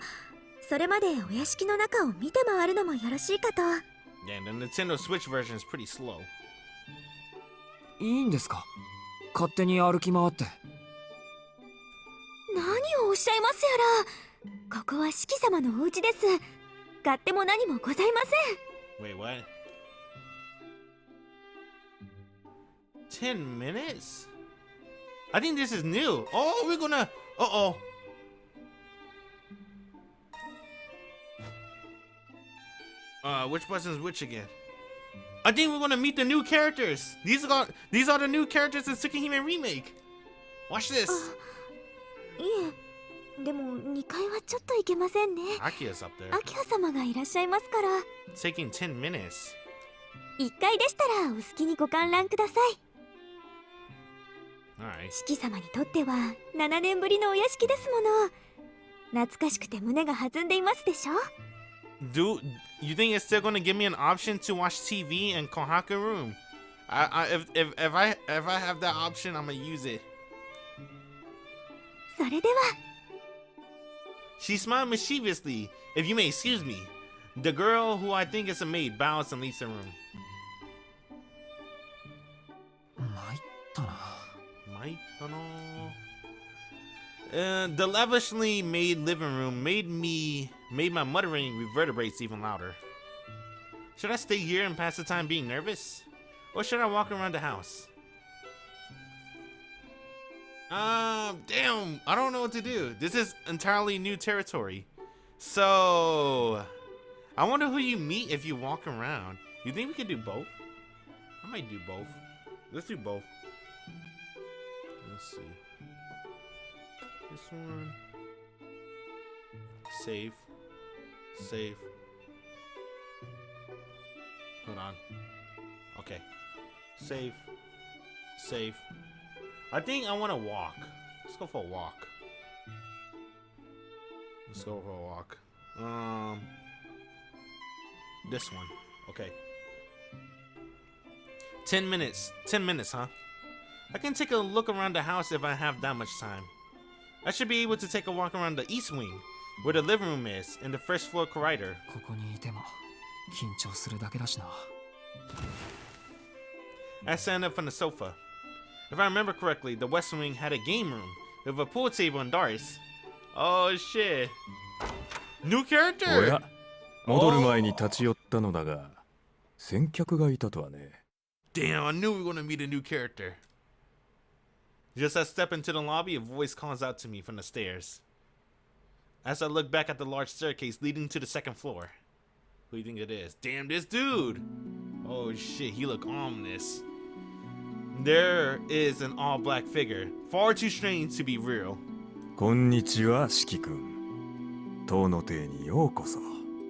それまでお屋敷の中を見て回るのもよろしいかと。 Yeah, the Nintendo Switch version is pretty slow. いいんですか？勝手に歩き回って。何をおっしゃいますやら。ここは四季様のお家です。勝手も何もございません。 Wait, what? 10 minutes? I think this is new. Oh, we're gonna... Uh-oh. Which button is which again? I think we're gonna meet the new characters. These are the new characters in Tsukihime Remake. Watch this. いえ、でも2階はちょっと行けませんね。 Akiha's up there. 秋葉様がいらっしゃいますから。 It's taking 10 minutes. 1階でしたらお好きにご観覧ください。 Alright. 四季様にとっては7年ぶりのお屋敷ですもの。懐かしくて胸が弾んでいますでしょ。 Do you think it's still gonna give me an option to watch TV in Kohaku room? If I have that option, I'm gonna use it. それでは。 She smiled mischievously. If you may excuse me. The girl, who I think is a maid, bows and leaves the room. 参ったな。参ったな。The lavishly made living room made my muttering reverberates even louder. Should I stay here and pass the time being nervous? Or should I walk around the house? Damn, I don't know what to do. This is entirely new territory. So, I wonder who you meet if you walk around. You think we could do both? I might do both. Let's do both. Let's see. This one. Save. Save. Hold on. Okay. Save. Save. I think I want to walk. Let's go for a walk. Let's go for a walk. This one. Okay. 10 minutes. 10 minutes, huh? I can take a look around the house if I have that much time. I should be able to take a walk around the east wing, where the living room is, and the first floor corridor. ここにいても緊張するだけだしな。I stand up from the sofa. If I remember correctly, the west wing had a game room with a pool table and darts. Oh shit. New お character! や、戻る前に立ち寄ったのだが、先客がいたとはね。Damn, I knew we were gonna meet a new character. Just as I step into the lobby, a voice calls out to me from the stairs. As I look back at the large staircase leading to the second floor. Who do you think it is? Damn, this dude! Oh shit, he look ominous. There is an all-black figure, far too strange to be real. こんにちは、四季君。遠邸にようこそ。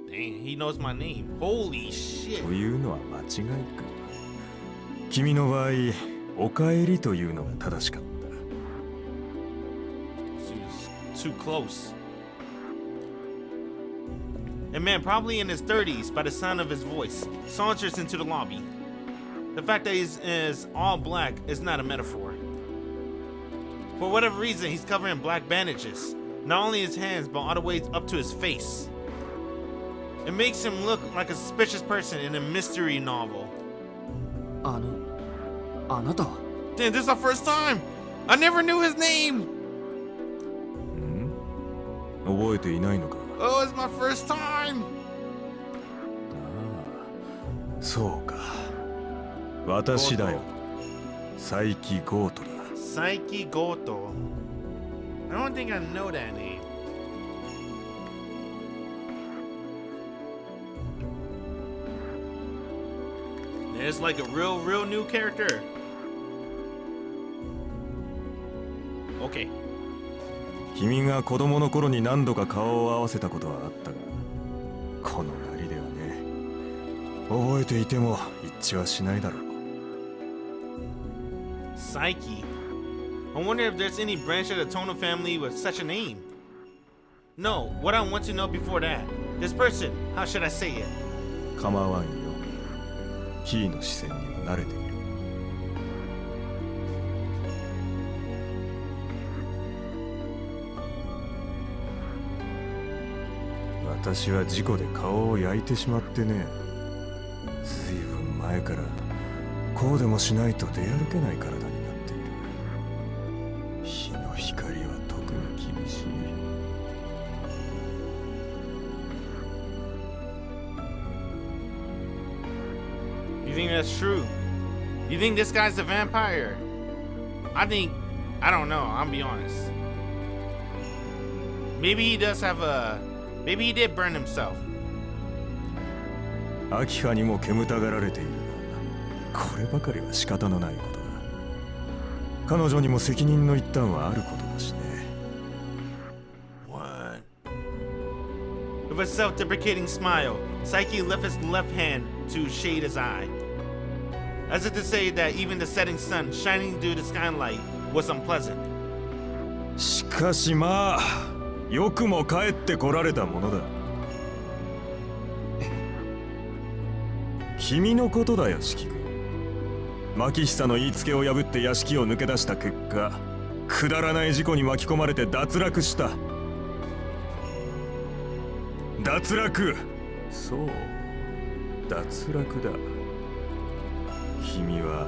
Dang, he knows my name. Holy shit. というのは間違いか。君の場合、お帰りというのが正しかった。Too close. A man, probably in his 30s by the sound of his voice, saunters into the lobby. The fact that he is all black is not a metaphor. For whatever reason, he's covered in black bandages, not only his hands, but all the way up to his face. It makes him look like a suspicious person in a mystery novel. あなた。 Damn, this is our first time! I never knew his name! 覚えていないのか。 Oh, it's my first time! そうか。私だよ。佐伯ゴートだ。Saiki Goto. I don't think I know that name. There's like a real new character. Okay. 君が子供の頃に何度か顔を合わせたことはあったが、このなりではね、覚えていても一致はしないだろう。Psyche. I wonder if there's any branch of the Tono family with such a name. No, what I want to know before that. This person, how should I say it? 構わんよ。キーの視線には慣れている。私は事故で顔を焼いてしまってね。ずいぶん前からこうでもしないと出歩けない体になっている。日の光は特に厳しい。You think that's true? You think this guy's a vampire? I don't know, I'll be honest. Maybe he does have maybe he did burn himself. 秋葉にも煙たがられているが、こればかりは仕方のないことだ。彼女にも責任の一端はあることだしね。What? With a self-deprecating smile, Psyche left his left hand to shade his eye. As if to say that even the setting sun shining through the skylight was unpleasant. しかしまあ、よくも帰ってこられたものだ。君のことだよ、四季君。牧久の言いつけを破って屋敷を抜け出した結果、くだらない事故に巻き込まれて脱落した。脱落。そう、脱落だ。君は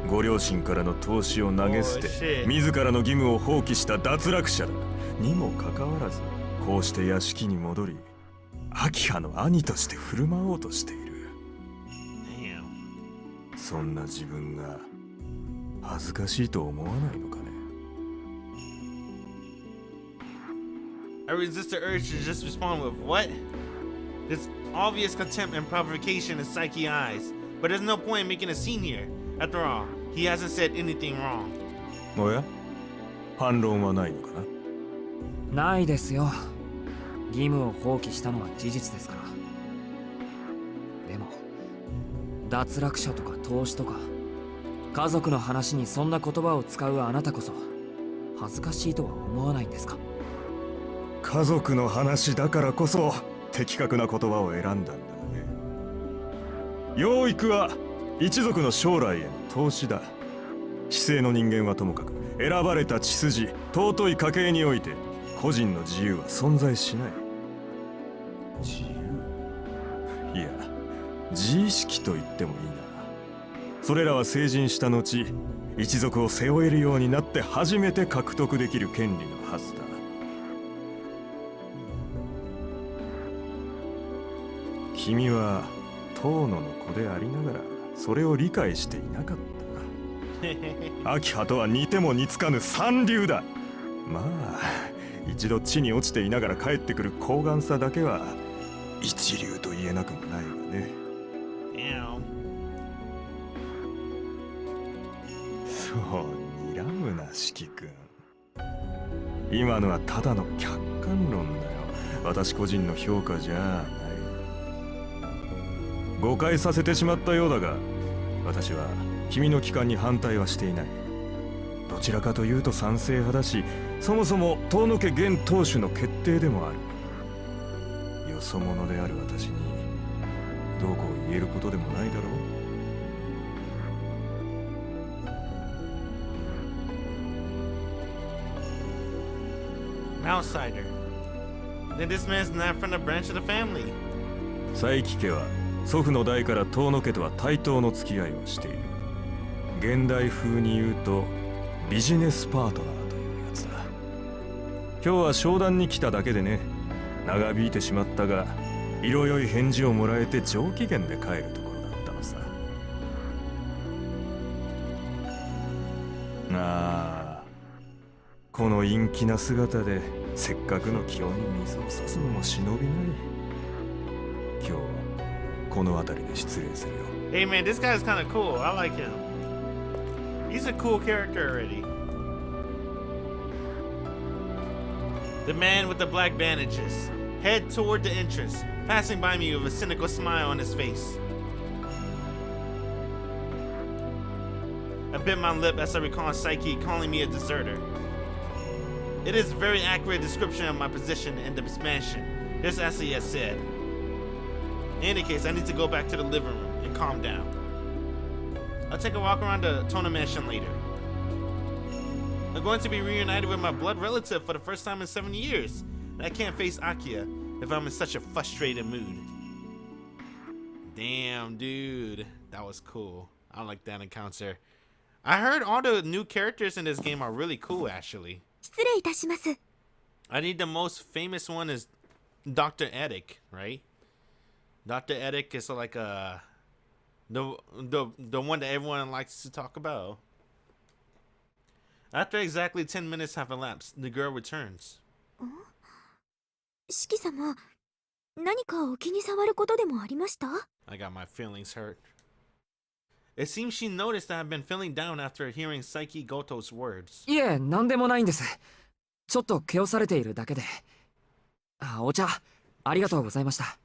ご両親からの投資を投げ捨て、自らの義務を放棄した脱落者だ。にもかかわらずこうして屋敷に戻り秋葉の兄として振る舞おうとしている。そんな自分が恥ずかしいと思わないのかね。 I resist the urge to just respond with what? There's obvious contempt and provocation in Psyche's eyes, but there's no point in making a scene here. After all, he hasn't said anything wrong. おや、反論はないのかな。ないですよ。義務を放棄したのは事実ですから。でも脱落者とか投資とか家族の話にそんな言葉を使うあなたこそ恥ずかしいとは思わないんですか。家族の話だからこそ的確な言葉を選んだんだね。養育は一族の将来への投資だ。市井の人間はともかく選ばれた血筋尊い家系において個人の自由は存在しない。自由、いや自意識と言ってもいいな。それらは成人した後一族を背負えるようになって初めて獲得できる権利のはずだ。君は遠野の子でありながらそれを理解していなかった。秋葉とは似ても似つかぬ三流だ。まあ一度地に落ちていながら帰ってくる高顔さだけは一流と言えなくもないわね。そう睨むな四季君。今のはただの客観論だよ。私個人の評価じゃない。誤解させてしまったようだが、私は君の帰還に反対はしていない。どちらかというと賛成派だし、そもそも遠野家現当主の決定でもある。よそ者である私にどうこう言えることでもないだろう。Outsider. Then this man's not from the branch of the family. 佐伯家は祖父の代から遠野家とは対等の付き合いをしている。現代風に言うとビジネスパートナーというやつだ。今日は商談に来ただけでね。長引いてしまったが色よい返事をもらえて上機嫌で帰るところだったのさ。ああ、この陰気な姿でせっかくの気温に水を差すのも忍びない。今日はこの辺りで失礼するよ。 Hey man, this guy's kind of cool. I like him. He's a cool character already. The man with the black bandages, head toward the entrance, passing by me with a cynical smile on his face. I bit my lip as I recall Psyche calling me a deserter. It is a very accurate description of my position in this mansion, just as he has said. In any case, I need to go back to the living room and calm down. I'll take a walk around the Tono mansion later. I'm going to be reunited with my blood relative for the first time in 7 years, and I can't face Akiha if I'm in such a frustrated mood. Damn, dude. That was cool. I like that encounter. I heard all the new characters in this game are really cool, actually. 失礼いたします。 I think the most famous one is Dr. Edic, right? Dr. Edic is like the one that everyone likes to talk about. After exactly 10 minutes have elapsed, the girl returns. 四季様、何かお気に障ることでもありました？ I got my feelings hurt. It seems she noticed that I've been feeling down after hearing Psyche Goto's words. いえ、なんでもないんです。ちょっと気をされているだけで。あ、お茶ありがとうございました。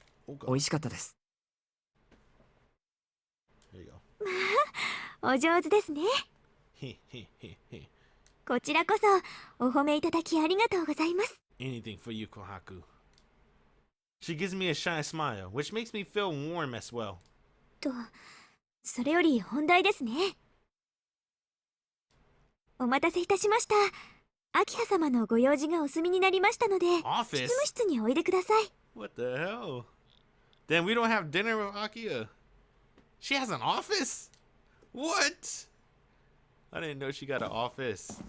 美味しかったです。There you go. お上手ですね。こちらこそお褒めいただきありがとうございます。 Anything for you, Kohaku. She gives me a shy smile, which makes me feel warm as well. と、それより本題ですね。お待たせいたしました。秋葉様のご用事がお済みになりましたので、執 Office? 務室においでください。 What the hell? Then we don't have dinner with Akiha. She has an office? What? I didn't know she got an office.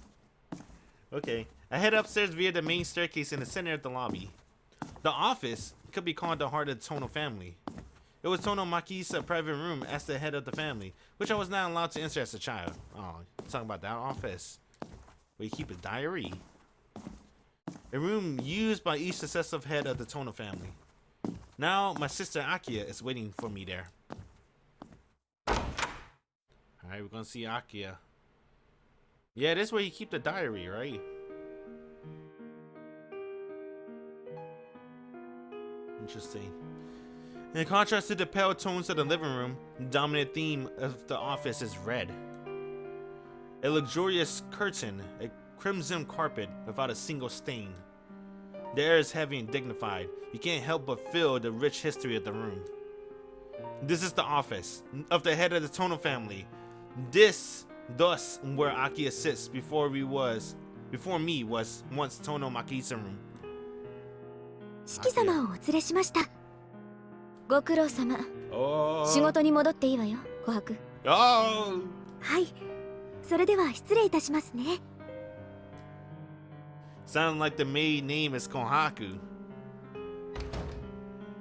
Okay. I head upstairs via the main staircase in the center of the lobby. The office could be called the heart of the Tono family. It was Tono Makisa's private room as the head of the family, which I was not allowed to enter as a child. Oh, talking about that office where you keep a diary. A room used by each successive head of the Tono family. Now my sister Akiha is waiting for me there. Alright, we're gonna see Akiha. Yeah, this is where you keep the diary, right? Interesting. In contrast to the pale tones of the living room, the dominant theme of the office is red. A luxurious curtain, a crimson carpet without a single stain. The air is heavy and dignified. You can't help but feel the rich history of the room. This is the office of the head of the Tono family. Thus, where Akiha sits before me was once Tono Makisa's room. 四季様をお連れしました。ご苦労様。Oh. 仕事に戻っていいわよ、琥珀。Oh. はい。それでは失礼いたしますね。Sounding like the maid name is Kohaku.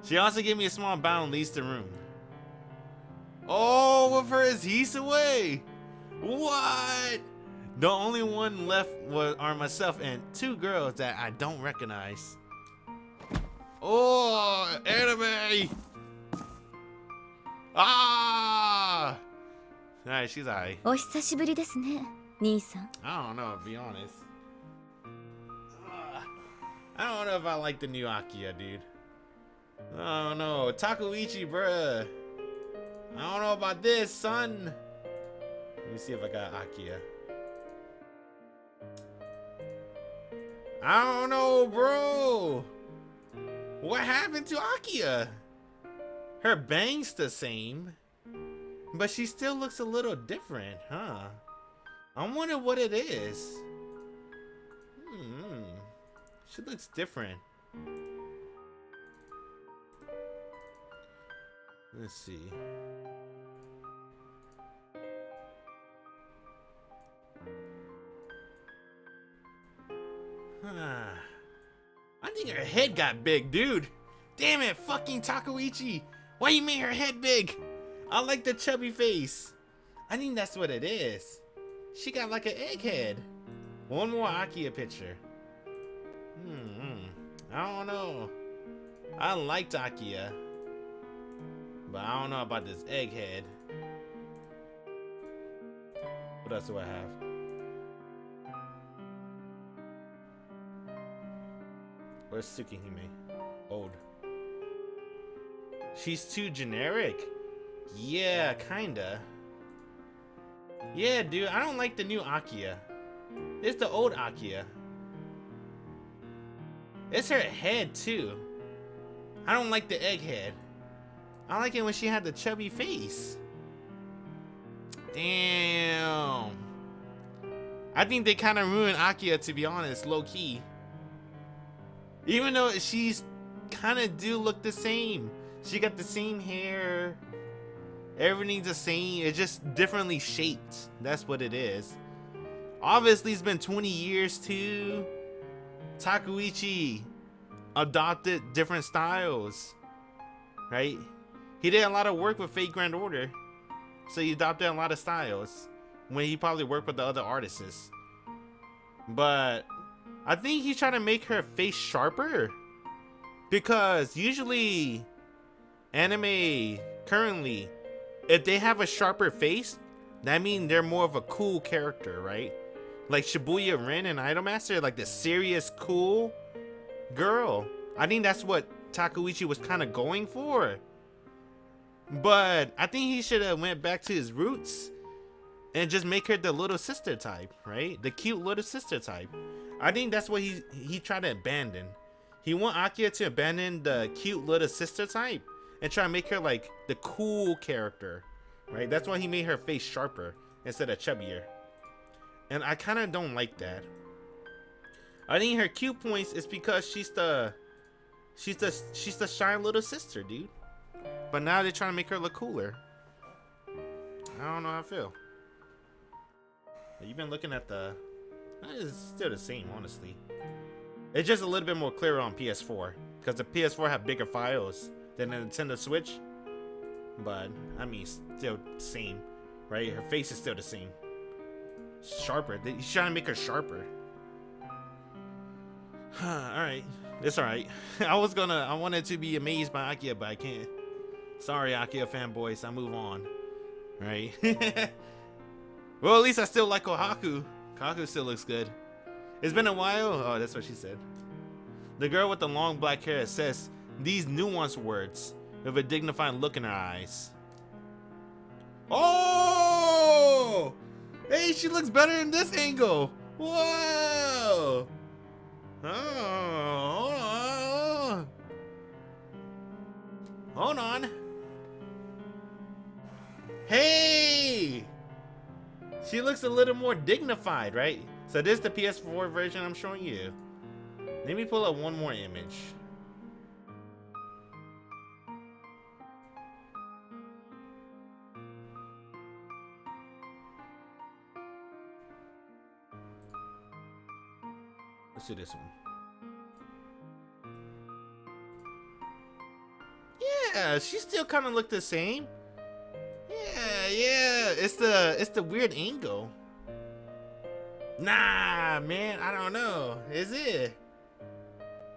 She also gave me a small bow and leaves the room. Oh, with her is Hisaway. What? The only one left are myself and two girls that I don't recognize. Oh, anime! Ah! Alright, she's alright. お久しぶりですね、兄さん。 I don't know, to be honest. I don't know if I like the new Akiha, dude. I don't know. Takeuchi, bruh. I don't know about this, son. Let me see if I got Akiha. I don't know, bro. What happened to Akiha? Her bang's the same, but she still looks a little different, huh? I wonder what it is. She looks different. Let's see. I think her head got big, dude. Damn it, fucking Takeuchi. Why you made her head big? I like the chubby face. I think that's what it is. She got like an egghead. One more Akiha picture. I don't know. I liked Akiha, but I don't know about this egghead. What else do I have? Where's Tsukihime? Old. She's too generic. Yeah, kinda. Yeah, dude, I don't like the new Akiha. It's the old Akiha. It's her head too. I don't like the egghead. I like it when she had the chubby face. Damn. I think they kind of ruined Akiha, to be honest, low key. Even though she's kind of do look the same. She got the same hair. Everything's the same. It's just differently shaped. That's what it is. Obviously, it's been 20 years too. Takeuchi adopted different styles, right? He did a lot of work with Fate Grand Order, so he adopted a lot of styles when he probably worked with the other artists. But I think he's trying to make her face sharper, because usually anime currently, if they have a sharper face, that means they're more of a cool character, right? Like Shibuya Ren and Idolmaster, like the serious cool girl. I think that's what Takeuchi was kind of going for. But I think he should have went back to his roots and just make her the little sister type, right? The cute little sister type. I think that's what he tried to abandon. He want Akiha to abandon the cute little sister type and try to make her like the cool character, right? That's why he made her face sharper instead of chubbier. And I kind of don't like that. I think her cute points is because she's the shy little sister, dude. But now they're trying to make her look cooler. I don't know how I feel. You've been looking at the It's still the same, honestly. It's just a little bit more clearer on PS4 because the PS4 have bigger files than the Nintendo Switch. But I mean, still the same, right? Her face is still the same. Sharper. He's trying to make her sharper. Alright. It's alright. I wanted to be amazed by Akiha, but I can't. Sorry, Akiha fanboys. I move on. Right? Well, at least I still like Kohaku. Kohaku still looks good. It's been a while. Oh, that's what she said. The girl with the long black hair says these nuanced words with a dignified look in her eyes. Oh! Hey, she looks better in this angle. Whoa! Oh, hold on. Hey! She looks a little more dignified, right? So this is the PS4 version I'm showing you. Let me pull up one more image. Let's do this one. Yeah, she still kind of look the same. Yeah, it's the weird angle. Nah, man, I don't know. Is it?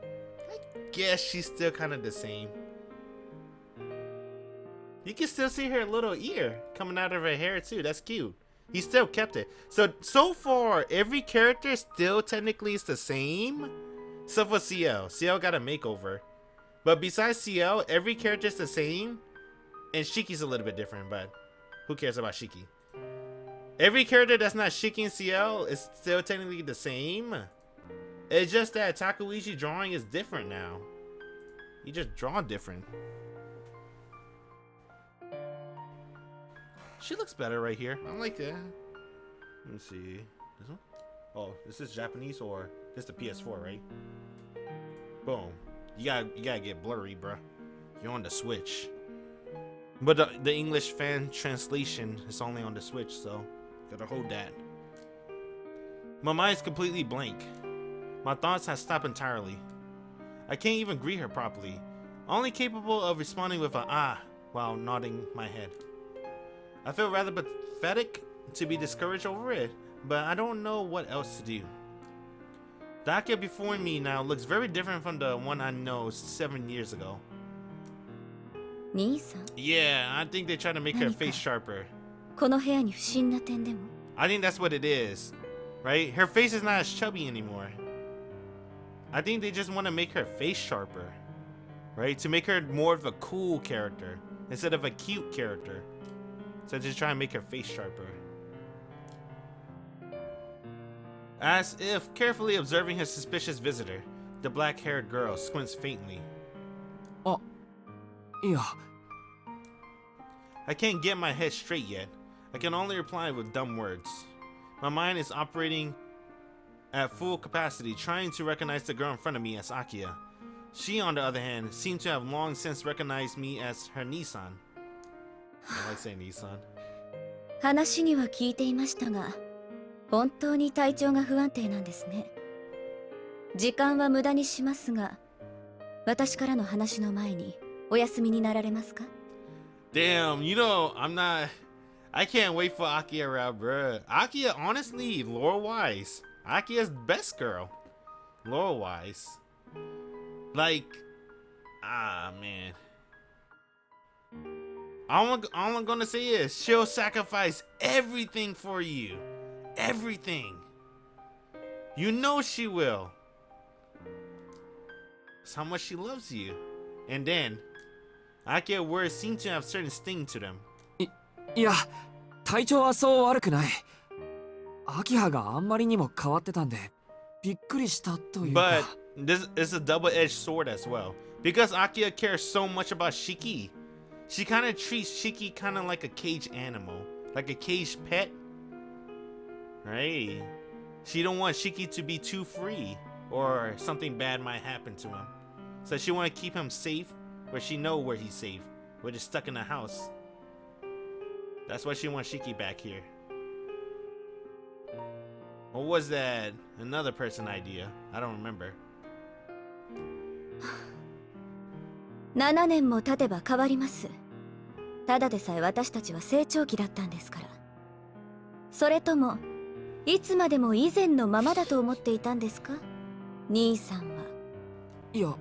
I guess she's still kind of the same. You can still see her little ear coming out of her hair too. That's cute. He still kept it. So far, every character still technically is the same. Except for Ciel. Ciel got a makeover. But besides Ciel, every character is the same. And Shiki's a little bit different, but who cares about Shiki? Every character that's not Shiki and Ciel is still technically the same. It's just that Takeuchi drawing is different now. He just draw different. She looks better right here. I like that. Let me see. This one? Oh, this is Japanese or this is the PS4, right? Boom. You gotta get blurry, bruh. You're on the Switch. But the English fan translation is only on the Switch, so gotta hold that. My mind's completely blank. My thoughts have stopped entirely. I can't even greet her properly. Only capable of responding with an ah while nodding my head. I feel rather pathetic to be discouraged over it, but I don't know what else to do. The Akiha before me now looks very different from the one I know 7 years ago. Yeah, I think they try to make her face sharper. I think that's what it is, right? Her face is not as chubby anymore. I think they just want to make her face sharper, right? To make her more of a cool character instead of a cute character. So just try and make her face sharper. As if carefully observing his suspicious visitor, the black-haired girl squints faintly. Oh, yeah. I can't get my head straight yet. I can only reply with dumb words. My mind is operating at full capacity, trying to recognize the girl in front of me as Akiha. She, on the other hand, seemed to have long since recognized me as her Nissan. I like saying Nissan. 話には聞いていましたが、本当に体調が不安定なんですね。時間は無駄にしますが、私からの話の前にお休みになられますか? Damn, you know, I can't wait for Akiha around, bruh. Akiha, honestly, lore-wise, Akiha's best girl. Lore-wise. Like, man. All I'm gonna say is, she'll sacrifice everything for you. Everything. You know she will. It's how much she loves you. And then, Akiha words seem to have certain sting to them. いや、体調はそう悪くない。秋葉があんまりにも変わってたんで、びっくりしたというか。But this is a double-edged sword as well. Because Akiha cares so much about Shiki. She kind of treats Shiki kind of like a caged animal. Like a caged pet. Right? She don't want Shiki to be too free. Or something bad might happen to him. So she want to keep him safe. Where she know where he's safe. Where they're stuck in the house. That's why she wants Shiki back here. Or was that another person idea? I don't remember. 7年も経てば変わります。ただでさえ私たちは成長期だったんですから。それともいつまでも以前のままだと思っていたんですか、兄さんは。いや、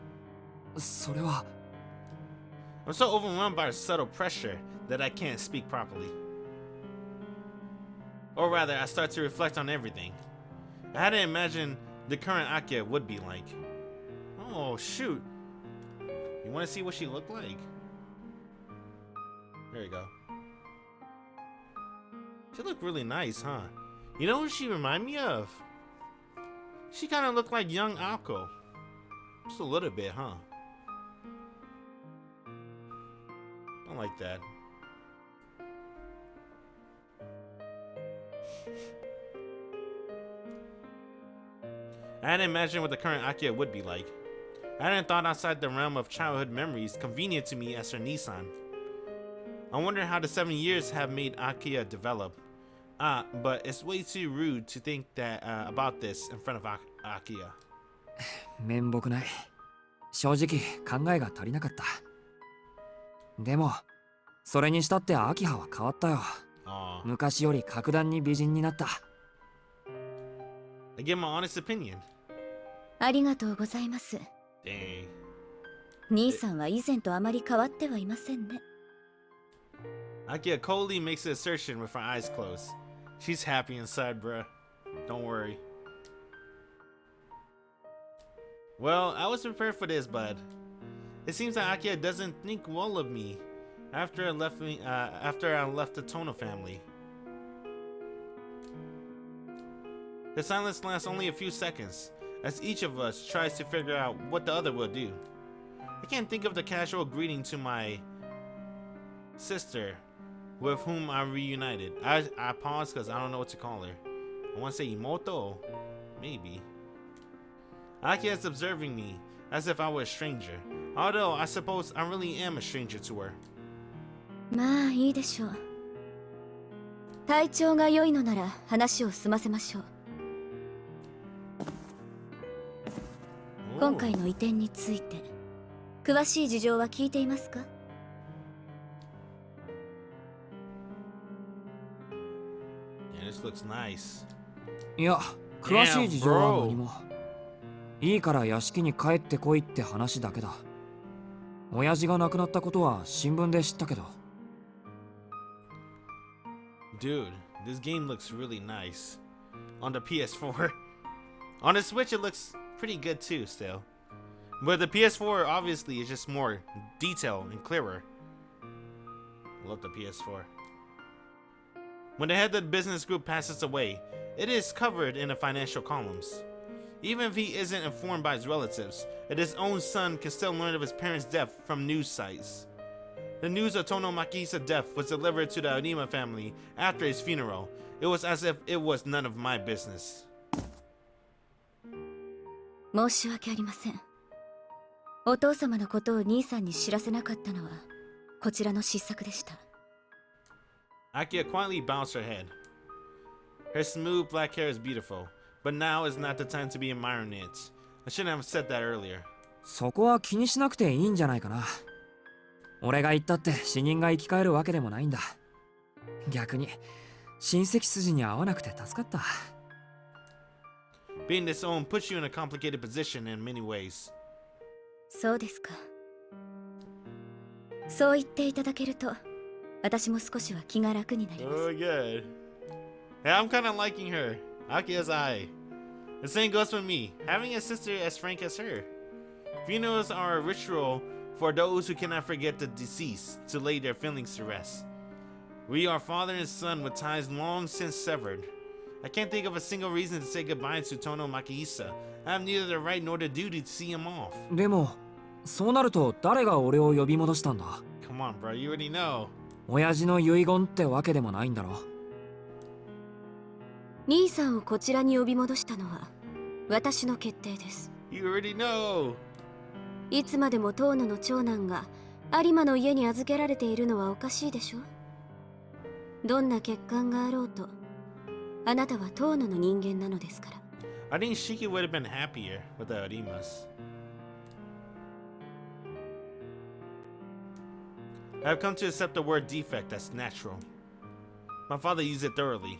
それは。I'm so overwhelmed by subtle pressure that I can't speak properly. Or rather, I start to reflect on everything. I hadn't imagined the current Akiha would be like. Oh, shoot. You want to see what she looked like? There you go. She looked really nice, huh? You know who she remind me of? She kind of looked like young Ako. Just a little bit, huh? I like that. I hadn't imagined what the current Akiha would be like. I hadn't thought outside the realm of childhood memories convenient to me as her Nissan. I wonder how the 7 years have made Akiha develop. But it's way too rude to think that about this in front of Akiha. 面目ない。正直考えが足りなかった。でも、それにしたってアキハは変わったよ。昔より格段に美人になった。I give my honest opinion. ありがとうございます。Dang. 兄さんは以前とあまり変わってはいませんね。Akiha coldly makes an assertion with her eyes closed. She's happy inside, bruh. Don't worry. Well, I was prepared for this, bud. It seems that Akiha doesn't think well of me after I left the Tono family. The silence lasts only a few seconds, as each of us tries to figure out what the other will do. I can't think of the casual greeting to my sister with whom I reunited. I pause because I don't know what to call her. I want to say Imoto? Maybe. Akiha is observing me as if I were a stranger, although I suppose I really am a stranger to her. まあいいでしょう。体調が良いのなら話を済ませましょう。今回の移転について詳しい事情は聞いていますか？ Yeah, this looks nice. いや、詳しい事情は何も。いいから屋敷に帰ってこいって話だけだ。親父が亡くなったことは新聞で知ったけど。Dude, this game looks really nice. On the PS4. On the Switch it looks pretty good too still. But the PS4 obviously is just more detailed and clearer. Love the PS4. When the head of the business group passes away, it is covered in the financial columns. Even if he isn't informed by his relatives, that his own son can still learn of his parents' death from news sites. The news of Tono Makihisa's death was delivered to the Arima family after his funeral. It was as if it was none of my business. 申し訳ありません。お父様のことを兄さんに知らせなかったのはこちらの失策でした。Akiha quietly bows her head. Her smooth black hair is beautiful, but now is not the time to be admiring it. I shouldn't have said that earlier. そこは気にしなくていいんじゃないかな。俺が言ったって死人が生き返るわけでもないんだ。逆に親戚筋に合わなくて助かった。Being disowned puts you in a complicated position in many ways. そうですか。そう言っていただけると私も少しは気が楽になります。Oh, good. Hey, I'm kind of liking her. Akiha's eye. The same goes for me, having a sister as frank as her. Funerals are a ritual for those who cannot forget the deceased to lay their feelings to rest. We are father and son with ties long since severed. I can't think of a single reason to say goodbye to Tono Makihisa. I have neither the right nor the duty to see him off. でも、そうなると誰が俺を呼び戻したんだ？ Come on, bro, you already know. 親父の遺言ってわけでもないんだろ。兄さんをこちらに呼び戻したのは私の決定です。You already know. いつまでもトーノの長男が有馬の家に預けられているのはおかしいでしょ。どんな欠陥があろうとあなたはトーノの人間なのですから。 I think Shiki would have been happier with the Arimas. I've come to accept the word defect as natural. My father used it thoroughly.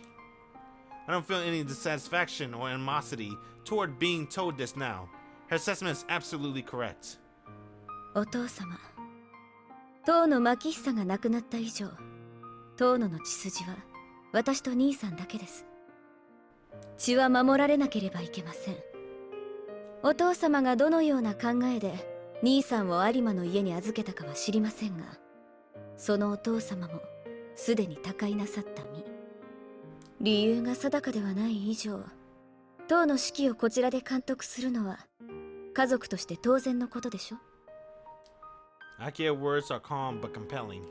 I don't feel any dissatisfaction or animosity toward being told this now. Her assessment is absolutely correct. お父様、トーノマキヒサが亡くなった以上、トーノの血筋は私と兄さんだけです。血は守られなければいけません。お父様がどのような考えで兄さんを有馬の家に預けたかは知りませんが、そのお父様もすでに他界なさった身。理由が定かではない以上、当の指揮をこちらで監督するのは家族として当然のことでしょ。 Akiha's words are calm but compelling.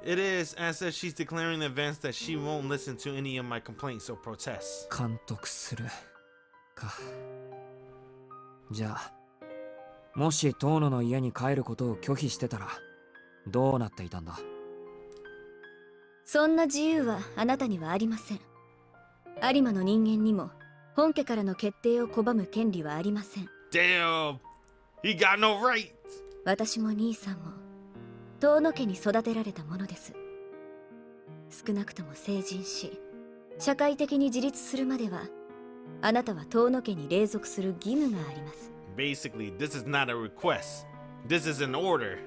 It is as if she's declaring in advance that she won't listen to any of my complaints or protests. 監督するか。じゃあもし遠野の家に帰ることを拒否してたらどうなっていたんだ？そんな自由はあなたにはありません。有馬の人間にも本家からの決定を拒む権利はありません。 Damn! He got no right! 私も兄さんも遠野家に育てられたものです。少なくとも成人し社会的に自立するまではあなたは遠野家に隷属する義務があります。 Basically, this is not a request. This is an order.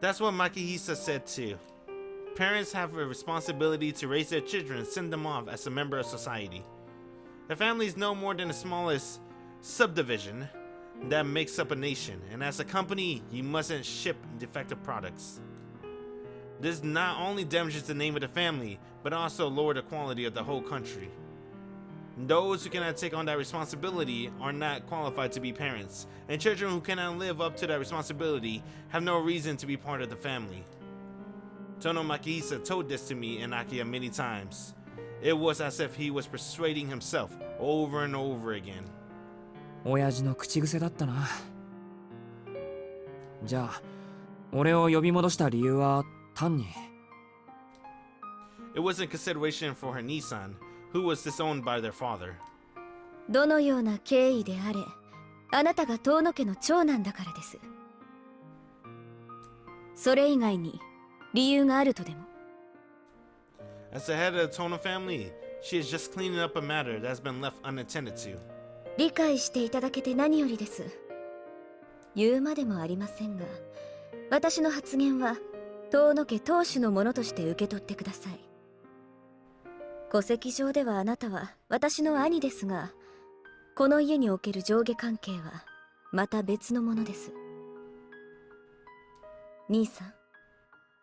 That's what Makihisa said too. Parents have a responsibility to raise their children and send them off as a member of society. A family is no more than the smallest subdivision that makes up a nation, and as a company, you mustn't ship defective products. This not only damages the name of the family, but also lower the quality of the whole country. Those who cannot take on that responsibility are not qualified to be parents, and children who cannot live up to that responsibility have no reason to be part of the family. Tono Makihisa told this to me and Akiha many times. It was as if he was persuading himself over and over again. 親父の口癖だったな。じゃあ俺を呼び戻した理由は単に It wasn't consideration for her Nissan, who was disowned by their father. どのような経緯であれ、あなたが遠野家の長男だからです。それ以外に理由があるとでも。 As the head of the Tono family, she is just cleaning up a matter that has been left unattended to. 理解していただけて何よりです。言うまでもありませんが、私の発言は遠野家当主のものとして受け取ってください。戸籍上ではあなたは私の兄ですが、この家における上下関係はまた別のものです。兄さん、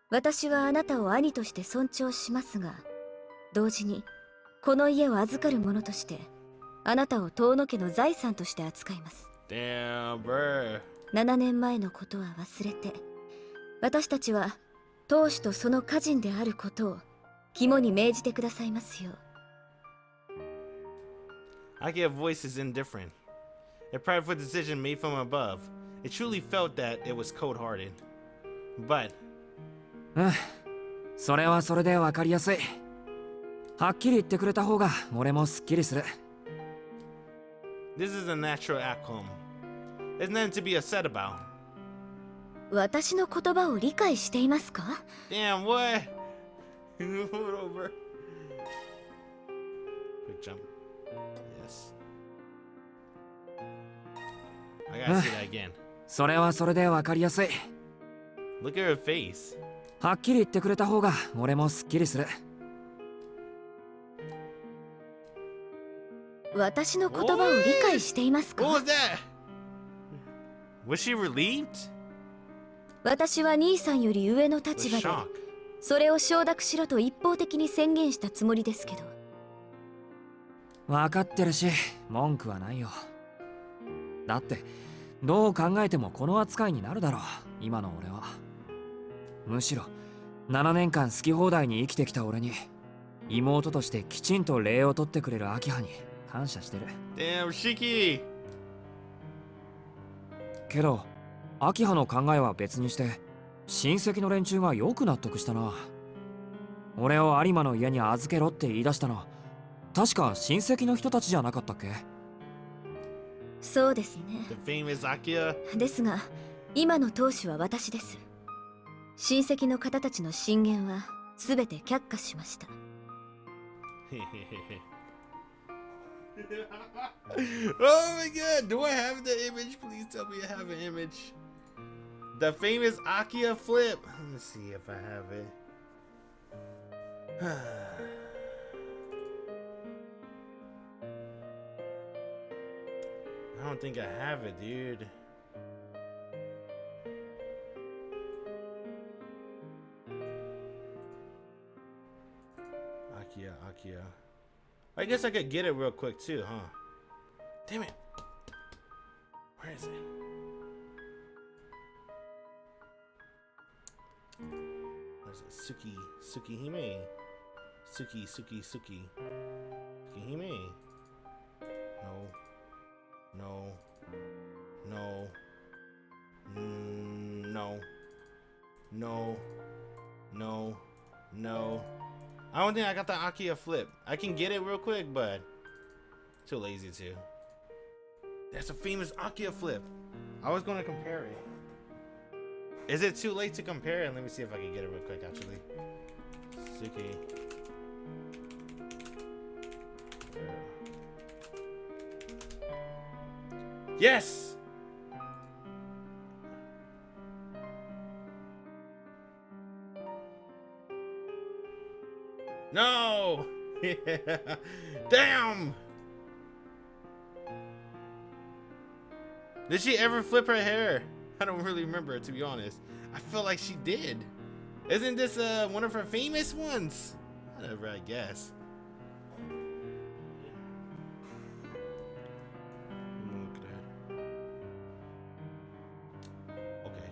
私はあなたを兄として尊重しますが、同時にこの家を預かる者としてあなたを遠野家の財産として扱います。 Damn, bruh. 7年前のことは忘れて、私たちは当主とその家人であることを肝に銘じてくださいますよ。 Akiha's voice is indifferent. A prideful decision made from above. It truly felt that it was cold-hearted. But それはそれで分かりやすい。はっきり言ってくれた方が俺もすっきりする。 this is a natural outcome. There's nothing to be upset about. 私の言葉を理解していますか？ Damn, what? Move it over. Quick jump. Yes. I gotta see that again. それはそれで分かりやすい。 Look at her face. はっきり言ってくれた方が俺もすっきりする。私の言葉を理解していますか？ What was that? Was she relieved? 私は兄さんより上の立 Was 場で shocked. それを承諾しろと一方的に宣言したつもりですけど。分かってるし文句はないよ。だってどう考えてもこの扱いになるだろう、今の俺は。むしろ7年間好き放題に生きてきた俺に妹としてきちんと礼を取ってくれる明葉に感謝してる。 Damn, Shiki. けど明葉の考えは別にして親戚の連中がよく納得したな。俺を有馬の家に預けろって言い出したの、確か親戚の人たちじゃなかったっけ？そうですね。 The famous Akiha. ですが今の当主は私です。親戚の方たちの進言は全て却下しました。Oh my god, do I have the image? Please tell me I have an image. The famous Akiha flip. Let me see if I have it. I don't think I have it, dude. Akiha. I guess I could get it real quick too, huh? Damn it. Where is it? Where's it? Tsukihime. Tsukihime. No. I don't think I got the Akiha flip. I can get it real quick, but too lazy to. That's a famous Akiha flip. I was gonna compare it. Is it too late to compare it? Let me see if I can get it real quick, actually. Suki. Yes! No! Damn! Did she ever flip her hair? I don't really remember, to be honest. I feel like she did. Isn't this one of her famous ones? Whatever, I guess. Look at that. Okay.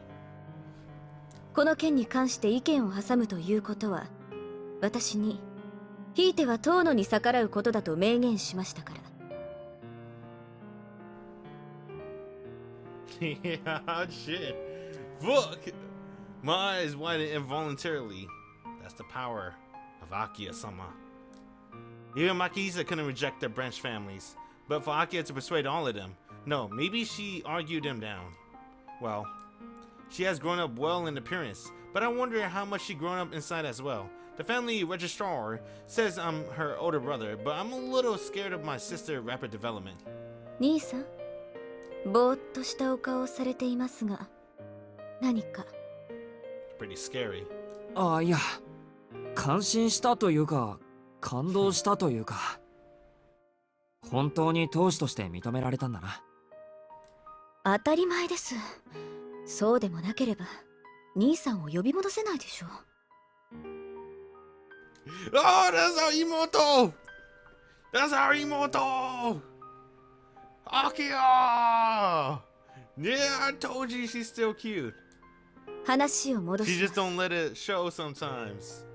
この件に関して意見を挟むということは、私にひいてはトーノに逆らうことだと明言しましたから。Yeah, shit. Fuck! My eyes widened involuntarily. That's the power of Akiha-sama. Even Makisa couldn't reject their branch families, but for Akiha to persuade all of them, no, maybe she argued them down. Well, she has grown up well in appearance, but I wonder how much she grown up inside as well. The family registrar says I'm her older brother, but I'm a little scared of my sister's rapid development. 兄さん、ぼーっとしたお顔をされていますが、何か。Pretty scary. ああ、いや、感心したというか、感動したというか、本当に当主として認められたんだな。当たり前です。そうでもなければ、兄さんを呼び戻せないでしょう。Oh, that's our immortal! That's our immortal! Akiha! Yeah, I told you she's still cute. 話を戻 She しま just す。 don't let it show sometimes.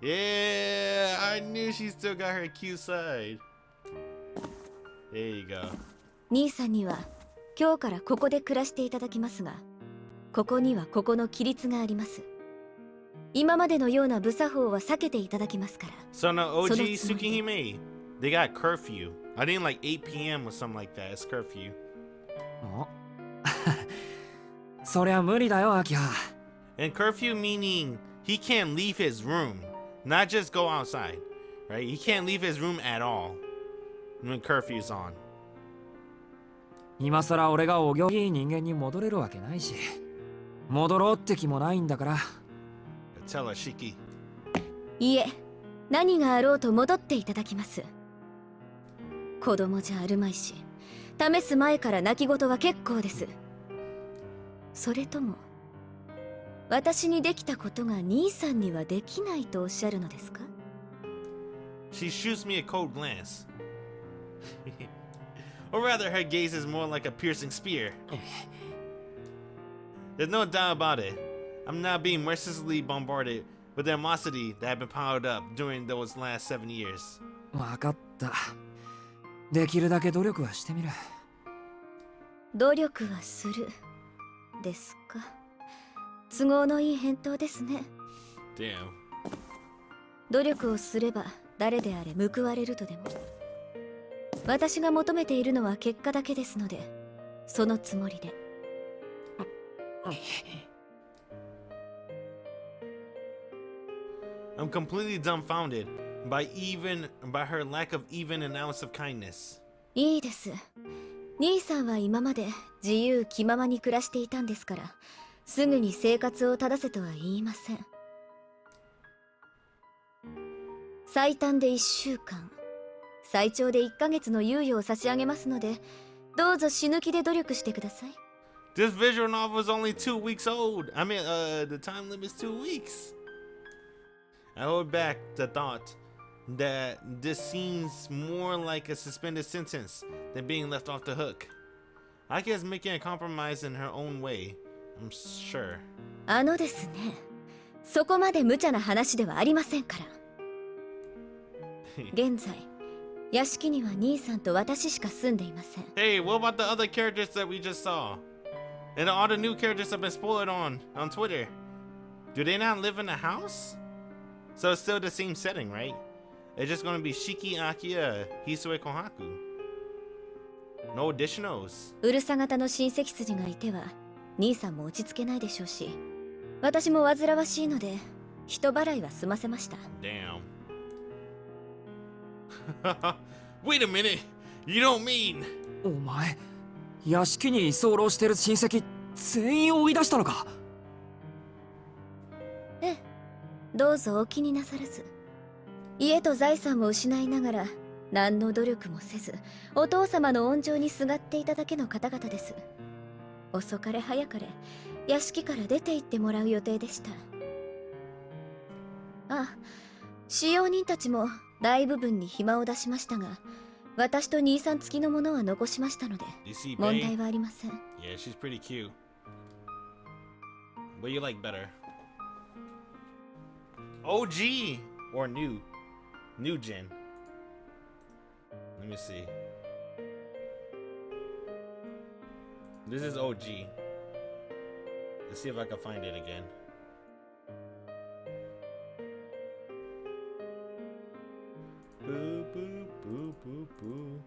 Yeah, I knew she still got her cute side. There you go. 兄さんには今日からここで暮らしていただきますが、ここにはここの規律があります。今までのような無作法は避けていただきますから。 So now OG そのつもりで。 Tsukihime, they got curfew. I think like 8 p.m. or something like that. It's curfew. おそりゃ無理だよ、アキハ。 And curfew meaning he can't leave his room, not just go outside, right? He can't leave his room at all when curfew's on. 今さら俺がお行儀いい人間に戻れるわけないし、戻ろうって気もないんだから。Tell her, Shiki. いえ、何があろうと戻っていただきます。子供じゃあるまいし、試す前から泣き言は結構です。それとも、私にできたことが兄さんにはできないとおっしゃるのですか？ She shoots me a cold glance. Or rather, her gaze is more like a piercing spear. There's no doubt about it. I'm now being mercilessly bombarded with the animosity that had been piled up during those last 7 years. わかった。できるだけ努力はしてみる。努力はするですか。都合のいい返答ですね。 Damn. 努力をすれば誰であれ報われるとでも。私が求めているのは結果だけですので、そのつもりで。I'm completely dumbfounded by her lack of even an ounce of kindness. いいです。兄さんは今まで自由気ままに暮らしていたんですから、すぐに生活を正せとは言いません。最短で1週間、最長で1ヶ月の猶予を差し上げますので、どうぞ死ぬ気で努力してください。This visual novel is only 2 weeks old. I mean, the time limit is 2 weeks. I hold back the thought that this seems more like a suspended sentence than being left off the hook. Akiha is making a compromise in her own way, I'm sure. ですね、そこまで無茶な話ではありませんから。現在、屋敷には兄さんと私しか住んでいません。Hey, what about the other characters that we just saw? And all the new characters have been spoiled on Twitter. Do they not live in a house? So it's still the same setting, right? It's just gonna be Shiki, Akiha, Hisue, Kohaku. No additionals. うるさ型の親戚筋がいては、兄さんも落ち着けないでしょうし、私も煩わしいので、人払いは済ませました。Damn. Wait a minute. You don't mean... お前、屋敷に居候してる親戚全員追い出したのか？ええ、どうぞお気になさらず。家と財産を失いながら何の努力もせず、お父様の温情にすがっていただけの方々です。遅かれ早かれ屋敷から出て行ってもらう予定でした。あ、使用人たちも大部分に暇を出しましたが、私と兄さん付きのものは残しましたので、問題はありません。Yeah, she's pretty cute. What do you like better? OG or new? New gen. Let me see. This is OG. Let's see if I can find it again. Boo, boo, boo, boo, boo.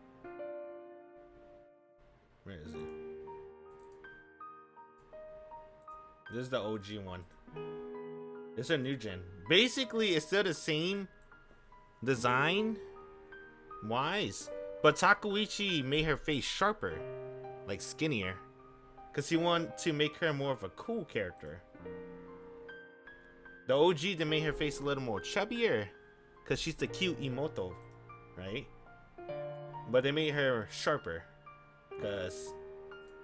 Where is it? This is the OG one. It's a new gen. Basically, it's still the same design wise, but Takeuchi made her face sharper, like skinnier, because he wanted to make her more of a cool character. The OG, they made her face a little more chubbier, because she's the cute Imoto, right? But they made her sharper, because,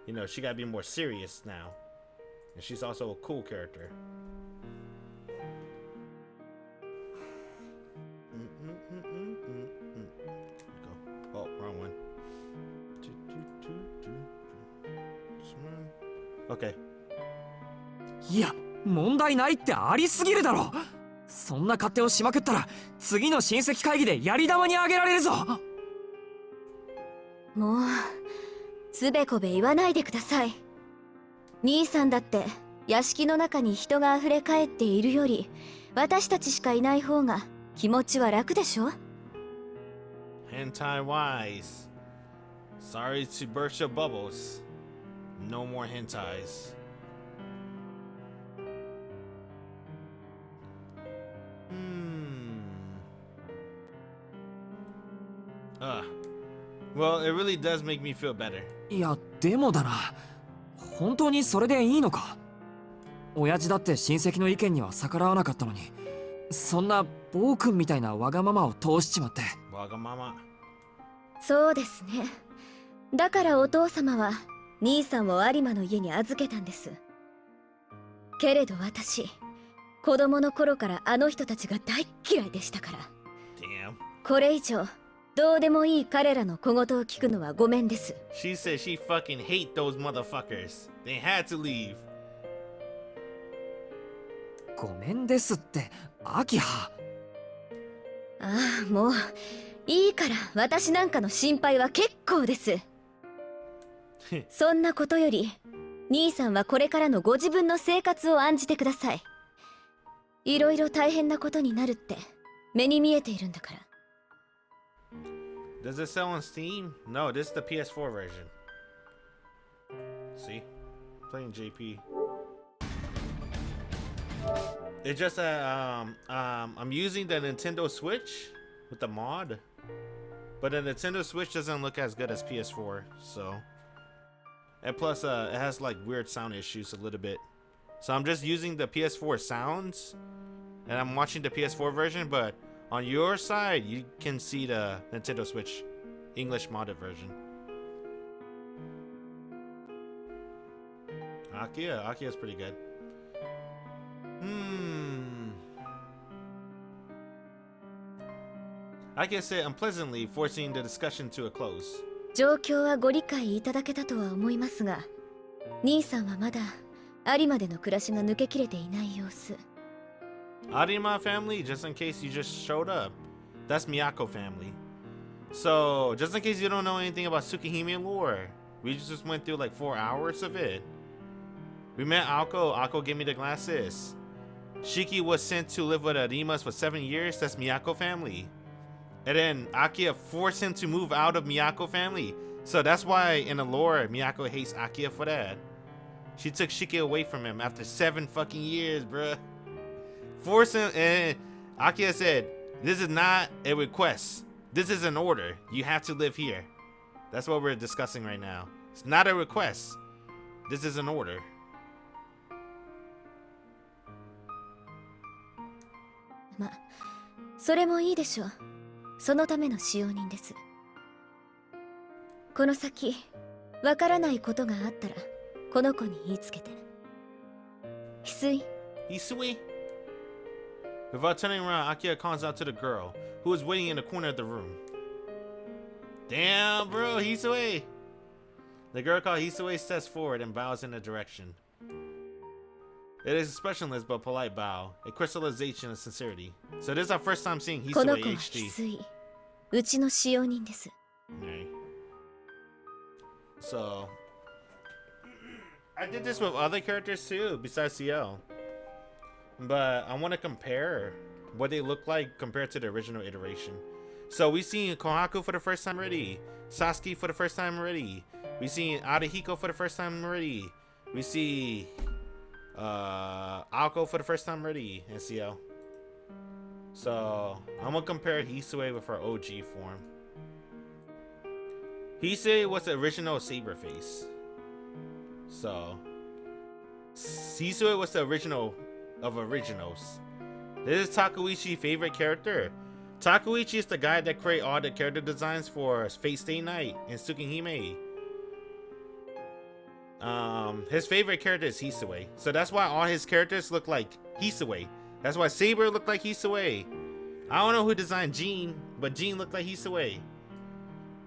you know, she gotta be more serious now, and she's also a cool character. Oh, wrong one. Okay. いや、問題ないってありすぎるだろ。そんな勝手をしまくったら次の親戚会議でやり玉にあげられるぞ。もうつべこべ言わないでください。兄さんだって屋敷の中に人があふれかえっているより、私たちしかいない方が気持ちは楽でしょ。 Hentai wise. Sorry to burst your bubbles. No more hentais. Well, it really does make me feel better. いや、でもだな。本当にそれでいいのか？親父だって親戚の意見には逆らわなかったのに、そんな暴君みたいなわがままを通しちまって。わがまま。そうですね。だからお父様は兄さんを有馬の家に預けたんです。けれど私、子供の頃からあの人たちが大嫌いでしたから。Damn. これ以上どうでもいい彼らの小言を聞くのはごめんです。She said she fucking hate those motherfuckers. They had to leave. ごめんですって、アキハ。ああ、もういいから、私なんかの心配は結構です。そんなことより兄さんはこれからのご自分の生活を案じてください。いろいろ大変なことになるって目に見えているんだから。Does it sell on Steam? No, this is the PS4 version. See? Playing JP. It's just that I'm using the Nintendo Switch with the mod, but the Nintendo Switch doesn't look as good as PS4, so. And plus, it has like weird sound issues a little bit. So I'm just using the PS4 sounds, and I'm watching the PS4 version, but on your side, you can see the Nintendo Switch English modded version. Akiha is pretty good. I can say unpleasantly forcing the discussion to a close. 状況はご理解いただけたとは思いますが、兄さんはまだ有馬での暮らしが抜けきれていない様子。Arima family, just in case you just showed up. That's Miyako family. So, just in case you don't know anything about Tsukihime lore, we just went through like 4 hours of it. We met Ako. Ako gave me the glasses. Shiki was sent to live with Arimas for 7 years. That's Miyako family. And then Akiha forced him to move out of Miyako family. So that's why in the lore, Miyako hates Akiha for that. She took Shiki away from him after 7 fucking years, bruh. Force him, and Akiha said, "This is not a request. This is an order. You have to live here." That's what we're discussing right now. It's not a request. This is an order. ま、それもいいでしょう。そのための使用人です。この先、わからないことがあったら、この子に言いつけて。翡翠。Without turning around, Akiha calls out to the girl, who is waiting in the corner of the room. Damn, bro, Hisue! The girl called Hisue steps forward and bows in a direction. It is expressionless but polite bow, a crystallization of sincerity. So this is our first time seeing Hisue この子は HD. 翡翠。うちの使用人です。Okay. So, I did this with other characters too, besides CL. But I want to compare what they look like compared to the original iteration. So we've seen Kohaku for the first time already, Sasuke for the first time already. We've seen Arihiko for the first time already. We see Ako for the first time already in CL. So I'm gonna compare Hisue with her OG form. Hisue was the original Saber face. So Hisue was the original of originals. This is Takeuchi's favorite character. Takeuchi is the guy that created all the character designs for Fate Stay Night and Tsukihime. His favorite character is Hisue. So that's why all his characters look like Hisue. That's why Saber looked like Hisue. I don't know who designed Jean, but Jean looked like Hisue.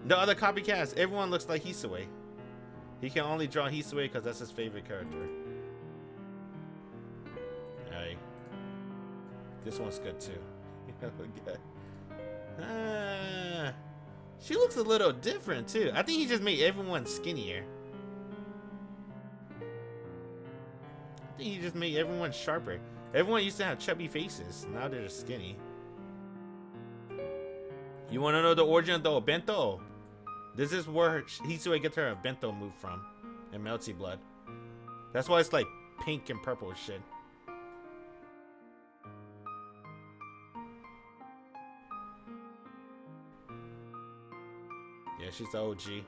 The other copycats, everyone looks like Hisue. He can only draw Hisue because that's his favorite character. Alright. This one's good too. Okay. She looks a little different too. I think he just made everyone skinnier. I think he just made everyone sharper. Everyone used to have chubby faces. Now they're just skinny. You want to know the origin of the Obento? This is where Hisue gets her Obento move from. And Melty Blood. That's why it's like pink and purple shit. Yeah, she's the OG.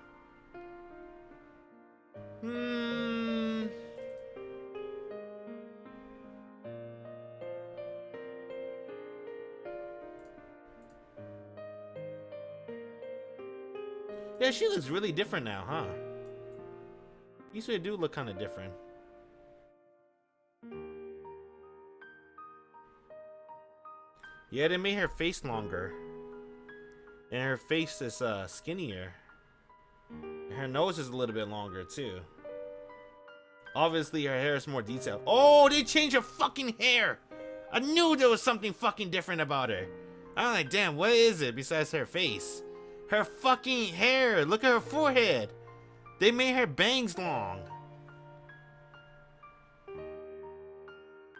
Yeah, she looks really different now, huh? These do look kind of different. Yeah, they made her face longer. And her face is skinnier. And her nose is a little bit longer too. Obviously her hair is more detailed. Oh, they changed her fucking hair! I knew there was something fucking different about her. I'm like, damn, what is it besides her face? Her fucking hair! Look at her forehead! They made her bangs long.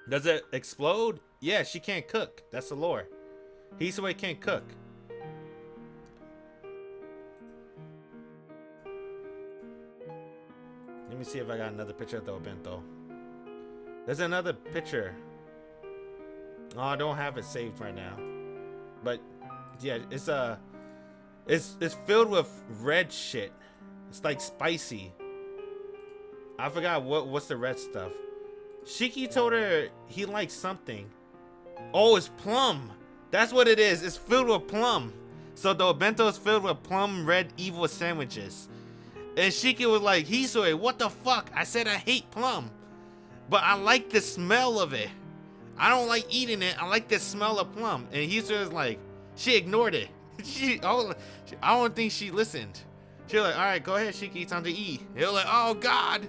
Does it explode? Yeah, she can't cook. That's the lore. Hisue can't cook. Let me see if I got another picture of the obento. There's another picture. Oh, I don't have it saved right now. But yeah, it's filled with red shit. It's like spicy. I forgot what's the red stuff. Shiki told her he likes something. Oh, it's plum. That's what it is. It's filled with plum. So the obento is filled with plum red evil sandwiches. And Shiki was like, Hisue, what the fuck? I said I hate plum. But I like the smell of it. I don't like eating it. I like the smell of plum. And Hisue was like, she ignored it. I don't think she listened. She was like, all right, go ahead, Shiki, time to eat. He was like, oh God.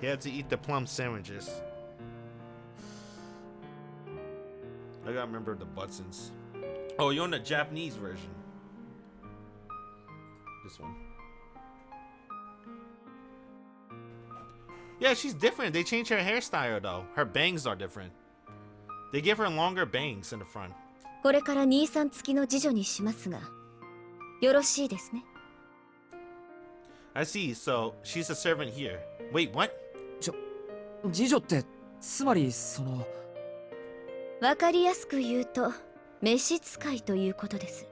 He had to eat the plum sandwiches. I gotta remember the buttons. Oh, you're on the Japanese version. This one. Yeah, she's different. They changed her hairstyle though. Her bangs are different. They give her longer bangs in the front. これから兄さん付きの次女にしますが、よろしいですね。 I see. So she's a servant here. Wait, what? 次女ってつまりその。わかりやすく言うと、召使いということです。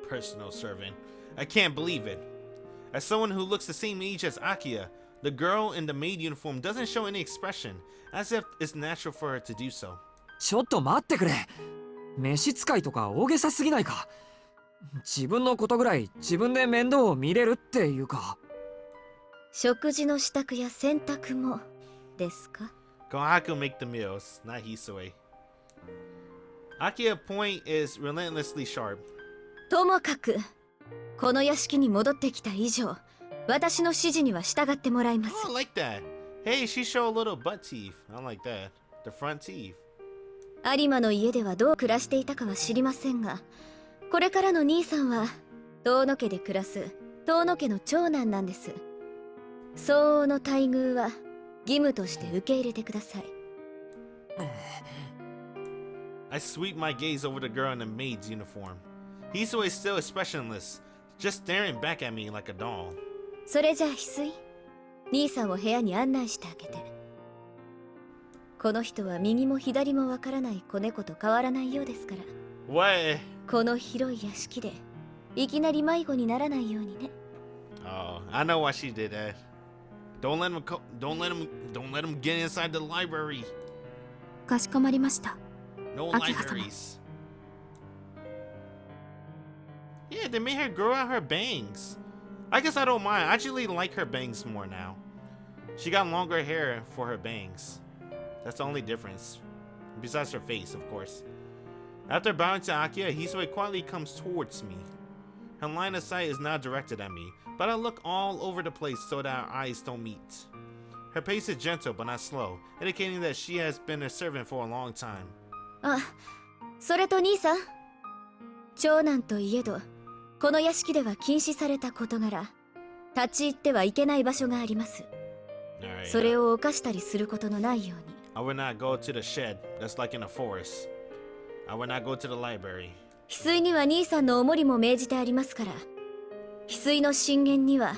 Personal servant. I can't believe it. As someone who looks the same age as Akiha, the girl in the maid uniform doesn't show any expression, as if it's natural for her to do so. ちょっと待ってくれ。召使いとか大げさすぎないか。自分のことぐらい自分で面倒を見れるっていうか。食事の支度や洗濯もですか？ Kohaku make the meals, not Hisue. Akiha's point is relentlessly sharp. ともかく、この屋敷に戻ってきた以上、私の指示には従ってもらいます。 Oh, I like that. Hey, she showed a little butt teeth. I like that. The front teeth. 有馬の家ではどう暮らしていたかは知りませんが、これからの兄さんは遠野家で暮らす遠野家の長男なんです。相応の待遇は義務として受け入れてください。I sweep my gaze over the girl in the maid's uniform. Hisue is still expressionless, just staring back at me like a doll. それじゃあ翡翠、兄さんを部屋に案内してあげて。この人は右も左もわからない子猫と変わらないようですから。What? この広い屋敷でいきなり迷子にならないようにね。Oh, I know why she did that. Don't let him get inside the library. かしこまりました。 No Akiha-sama. libraries. Yeah, they made her grow out her bangs. I guess I don't mind. I actually like her bangs more now. She got longer hair for her bangs. That's the only difference. Besides her face, of course. After bowing to Akiha, Hisue quietly comes towards me. Her line of sight is now directed at me, but I look all over the place so that our eyes don't meet. Her pace is gentle but not slow, indicating that she has been a servant for a long time. あ、それと兄さん、長男といえど、この屋敷では禁止された事柄、立ち入ってはいけない場所があります。それを犯したりすることのないように。I will not go to the shed that's like in a forest. I will not go to the library. 翡翠には兄さんのお守りも命じてありますから、翡翠の進言には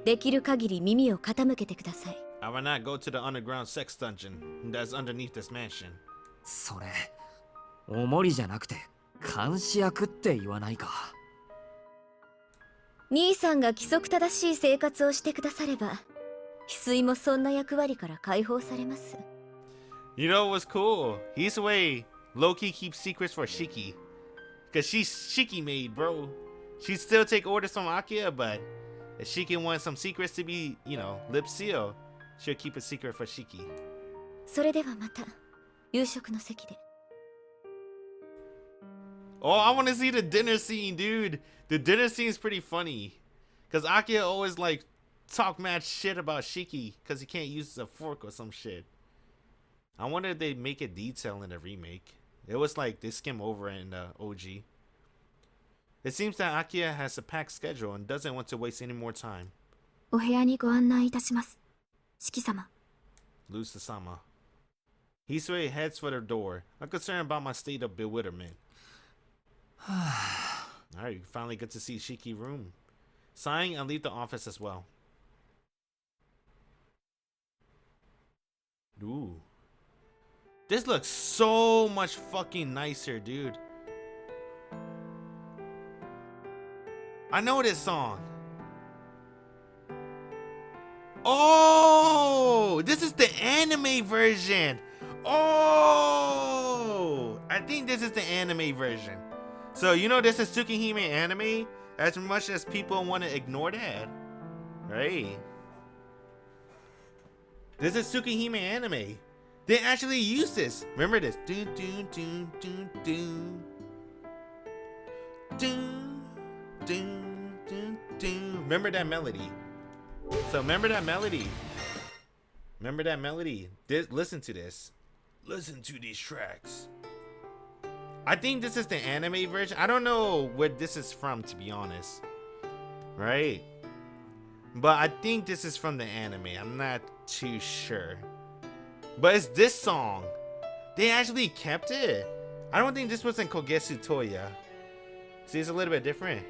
できる限り耳を傾けてください。I will not go to the underground sex dungeon that's underneath this mansion. それ、お守りじゃなくて監視役って言わないか。兄さんが規則正しい生活をしてくだされば、翡翠もそんな役割から解放されます。You know what's cool? Hisue low-key keeps secrets for Shiki. Cause she's Shiki made, bro. She'd still take orders from Akiha, but if Shiki wants some secrets to be, you know, lip sealed, she'll keep a secret for Shiki. それではまた夕食の席で。Oh, I want to see the dinner scene, dude. The dinner scene is pretty funny. Cause Akiha always like talk mad shit about Shiki cause he can't use a fork or some shit. I wonder if they make a detail in the remake. It was like they skim over it in the OG. It seems that Akiha has a packed schedule and doesn't want to waste any more time. お部屋にご案内いたします。四季様。 Lusa-sama. Hisue heads for the door. I'm concerned about my state of bewilderment. Alright, you finally get to see Shiki room. Sighing, I leave the office as well. Ooh. This looks so much fucking nicer, dude. I know this song. Oh, this is the anime version. Oh, I think this is the anime version. So, you know, this is Tsukihime anime, as much as people want to ignore that. Right? This is Tsukihime anime. They actually use this. Remember this. Do, do, do, do, do. Do, do, do, do. Remember that melody. So remember that melody. Remember that melody. Listen to this. Listen to these tracks. I think this is the anime version. I don't know where this is from, to be honest. Right? But I think this is from the anime. I'm not too sure. But it's this song. They actually kept it. I don't think this was in Kogetsu Toya. See, it's a little bit different.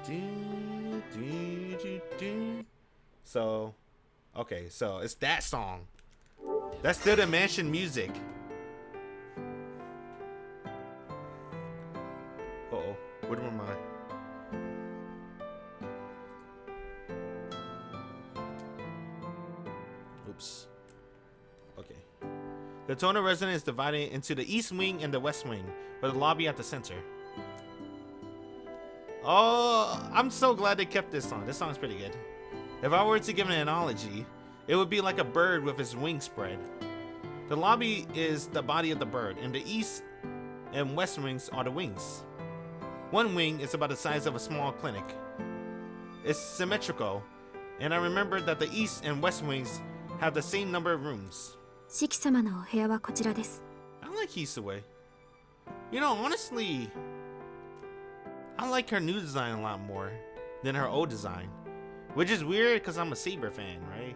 Do, do, do, do. So, okay, so it's that song. That's still the mansion music. Uh-oh, what am I? Oops. Okay. The Tono residence is divided into the east wing and the west wing, with the lobby at the center. Oh, I'm so glad they kept this song. This song's pretty good. If I were to give an analogy, it would be like a bird with its wings spread. The lobby is the body of the bird, and the east and west wings are the wings. One wing is about the size of a small clinic. It's symmetrical, and I remember that the east and west wings have the same number of rooms. 四季様のお部屋はこちらです。 I like Hisue. You know, honestly, I like her new design a lot more than her old design. Which is weird because I'm a Saber fan, right?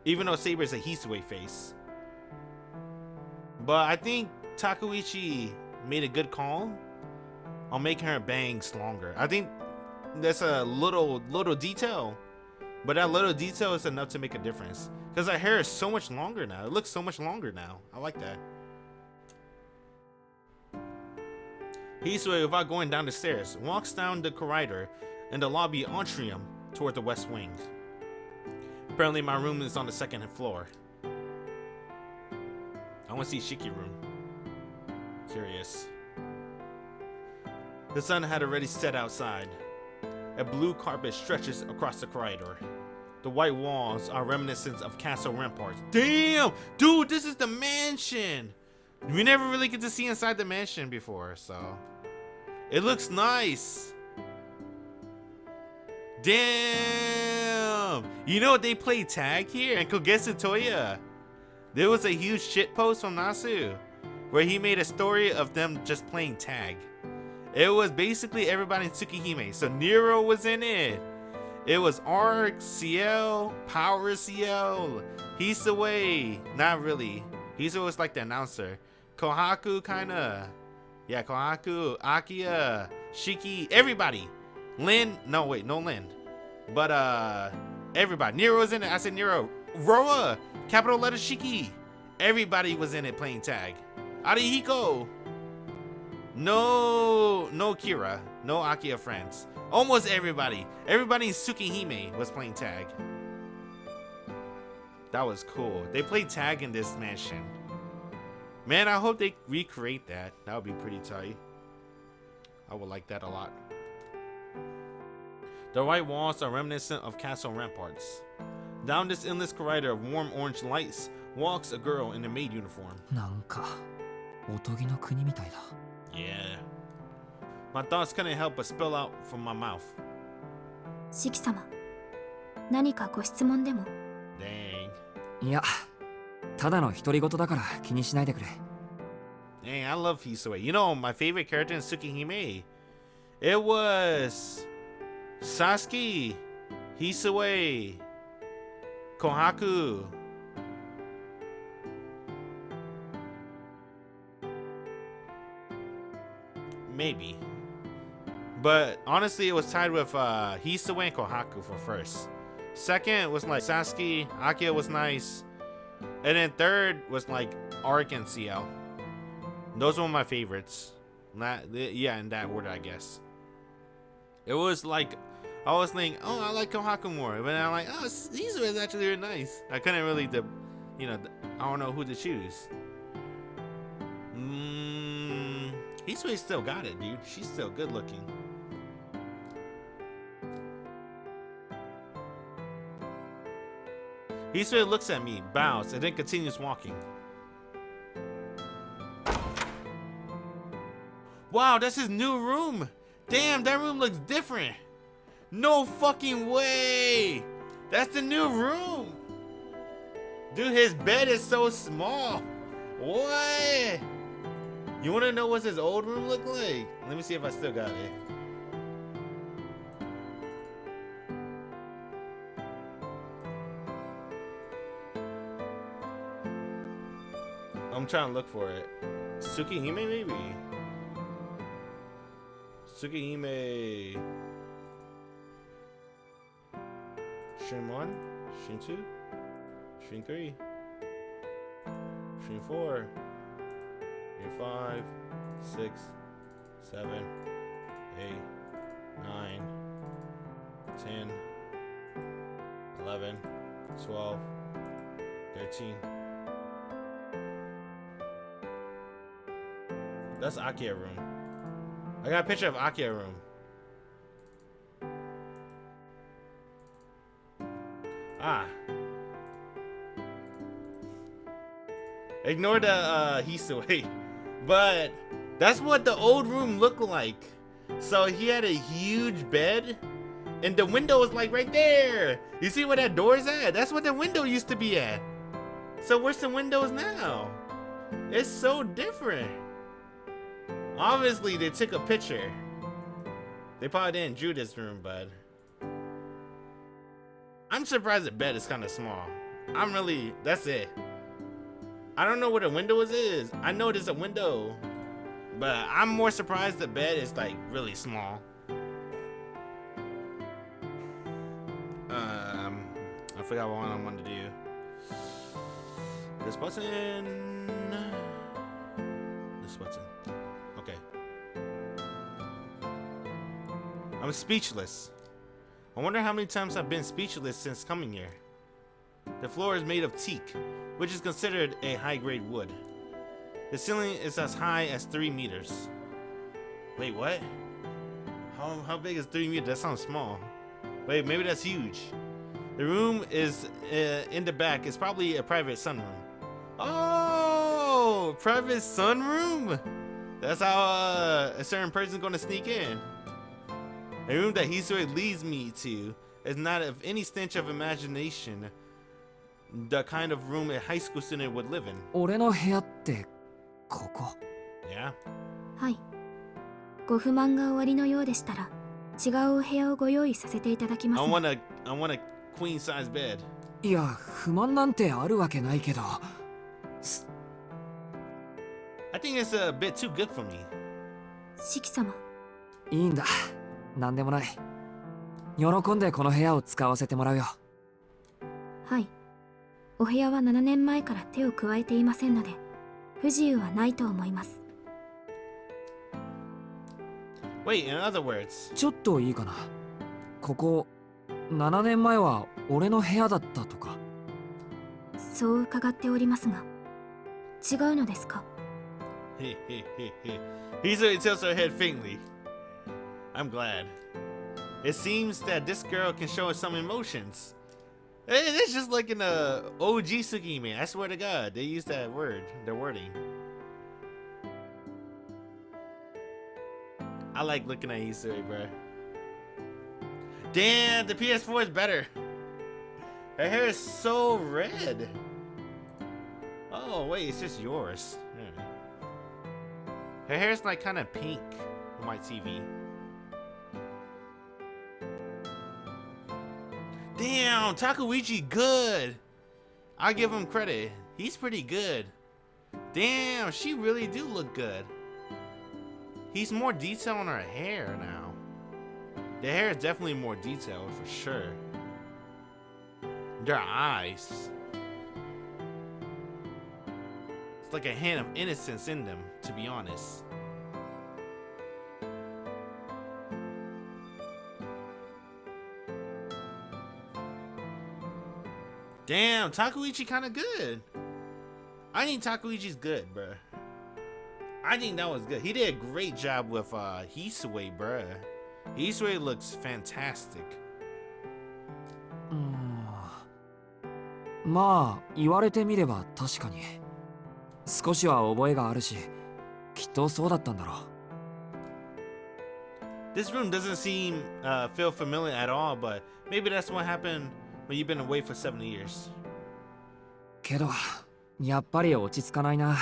Even though Saber is a Hisue face. But I think Takeuchi made a good call on making her bangs longer. I think that's a little detail. But that little detail is enough to make a difference. Because her hair is so much longer now. It looks so much longer now. I like that. Hisue, without going down the stairs, walks down the corridor and the lobby atrium toward the west wing. Apparently my room is on the second floor. I want to see Shiki room. Curious. The sun had already set outside. A blue carpet stretches across the corridor. The white walls are reminiscent of castle ramparts. Damn! Dude, this is the mansion! We never really get to see inside the mansion before, so... It looks nice! Damn! You know what, they play tag here in Kogetsu Toya. There was a huge shitpost from Nasu where he made a story of them just playing tag. It was basically everybody in Tsukihime. So Nero was in it. It was Arc, Ciel, Power Ciel, Hisue. Not really. Hisue was like the announcer. Kohaku kinda. Yeah, Kohaku, Akiha, Shiki, everybody. Lin, no wait, no Lin. But everybody. Nero was in it. I said Nero. Roa, capital letter Shiki. Everybody was in it playing tag. Arihiko. No Kira. No Akiha friends. Almost everybody. Everybody in Tsukihime was playing tag. That was cool. They played tag in this mansion. Man, I hope they recreate that. That would be pretty tight. I would like that a lot. The white walls are reminiscent of castle ramparts. Down this endless corridor of warm orange lights walks a girl in a maid uniform. なんかおとぎの国みたいだ。 Yeah. My thoughts couldn't help but spill out from my mouth. 四季様、何かご質問でも？ Dang. いや、ただの独り言だから気にしないでくれ。 Dang, I love Hisue. You know, my favorite character in Tsukihime, it was Sasuke, Hisue, Kohaku. Maybe. But honestly, it was tied with Hisue and Kohaku for first. Second was like Sasuke, Akiha was nice. And then third was like Arc and Ciel. Those were my favorites. Yeah, in that order, I guess. It was like, I was thinking, oh, I like Kohaku more. But then I'm like, oh, Hisue is actually really nice. I couldn't really, I don't know who to choose. Hisue still got it, dude. She's still good looking. Hisue looks at me, bows, and then continues walking. Wow, that's his new room. Damn, that room looks different. No fucking way. That's the new room. Dude, his bed is so small. What? You want to know what his old room looked like? Let me see if I still got it. I'm trying to look for it. Tsukihime, maybe? Tsukihime. Stream 1, Stream 2, Stream 3, Stream 4, Stream 5, 6, 7, 8, 9, 10, 11, 12, 13. That's Akiha room. I got a picture of Akiha room. Ah. Ignore the Hisue. But that's what the old room looked like. So he had a huge bed and the window was like right there. You see where that door is at? That's what the window used to be at. So where's the windows now? It's so different. Obviously they took a picture. They probably didn't drew this room, but I'm surprised the bed is kind of small. That's it. I don't know where the window is. I know there's a window, but I'm more surprised the bed is like really small. I forgot what one I wanted to do. This button. This button. Okay. I'm speechless. I wonder how many times I've been speechless since coming here. The floor is made of teak, which is considered a high-grade wood. The ceiling is as high as 3 meters. Wait, what? How big is 3 meters? That sounds small. Wait, maybe that's huge. The room is in the back. It's probably a private sunroom. Oh, private sunroom? That's how a certain person's gonna sneak in. A room that Hisue leads me to is not of any stench of imagination. The kind of room a high school student would live in. 俺の部屋ってここ Yeah. はい。ご不満が終わりのようでしたら、違うお部屋をご用意させていただきます。 I want a queen size bed. いや不満なんてあるわけないけど I think it's a bit too good for me. 四季様。いいんだなんでもない喜んでこの部屋を使わせてもらうよはい。お部屋は7年前から手を加えていませんので、不自由はないと思います。 Wait, in other words. ちょっといいかなここ7年前は俺の部屋だったとかそう伺っておりますが、違うのですか？ Hisue tilts her head faintly. I'm glad. It seems that this girl can show us some emotions. Hey, it's just like in the OG Tsukihime. I swear to God, they use that word, the wording. I like looking at Hisue, bro. Damn, the PS4 is better. Her hair is so red. Oh, wait, it's just yours. Yeah. Her hair is like kind of pink on my TV. Damn, Takeuchi good. I'll give him credit. He's pretty good. Damn, she really do look good. He's more detailed on her hair now. The hair is definitely more detailed for sure. Their eyes. It's like a hint of innocence in them, to be honest. Damn, Takeuchi kind of good. I think Takeuchi's good, bruh. I think that was good. He did a great job with Hisue, bruh. Hisue looks fantastic. まあ言われてみれば確かに少しは覚えがあるしきっとそうだったんだろう。 This room doesn't seem feel familiar at all, but maybe that's what happened when you've been away for 70 years. けどやっぱり落ち着かないな。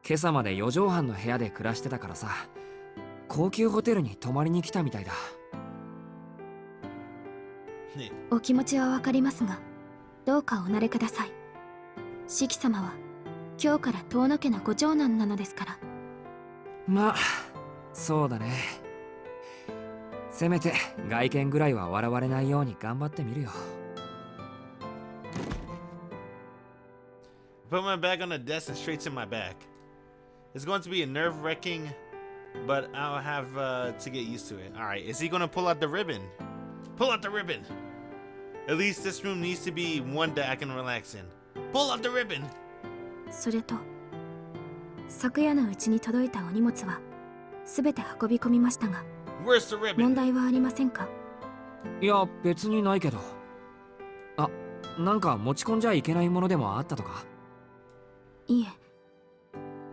今朝まで4畳半の部屋で暮らしてたからさ、高級ホテルに泊まりに来たみたいだ。お気持ちはわかりますが、どうかお慣れください。四季様は今日から遠野家のご長男なのですから。まあそうだね。せめて外見ぐらいは笑われないように頑張ってみるよ。 Put my bag on the desk and straight to my back. It's going to be a nerve-wracking, but I'll have to get used to it. All right, is he going to pull out the ribbon? Pull out the ribbon. At least this room needs to be one that I can relax in. Pull out the ribbon. それと、昨夜のうちに届いたお荷物はすべて運び込みましたが、 Where's the ribbon? 問題はありませんか？いや別にないけど。あ、なんか持ち込んじゃいけないものでもあったとか？いえ、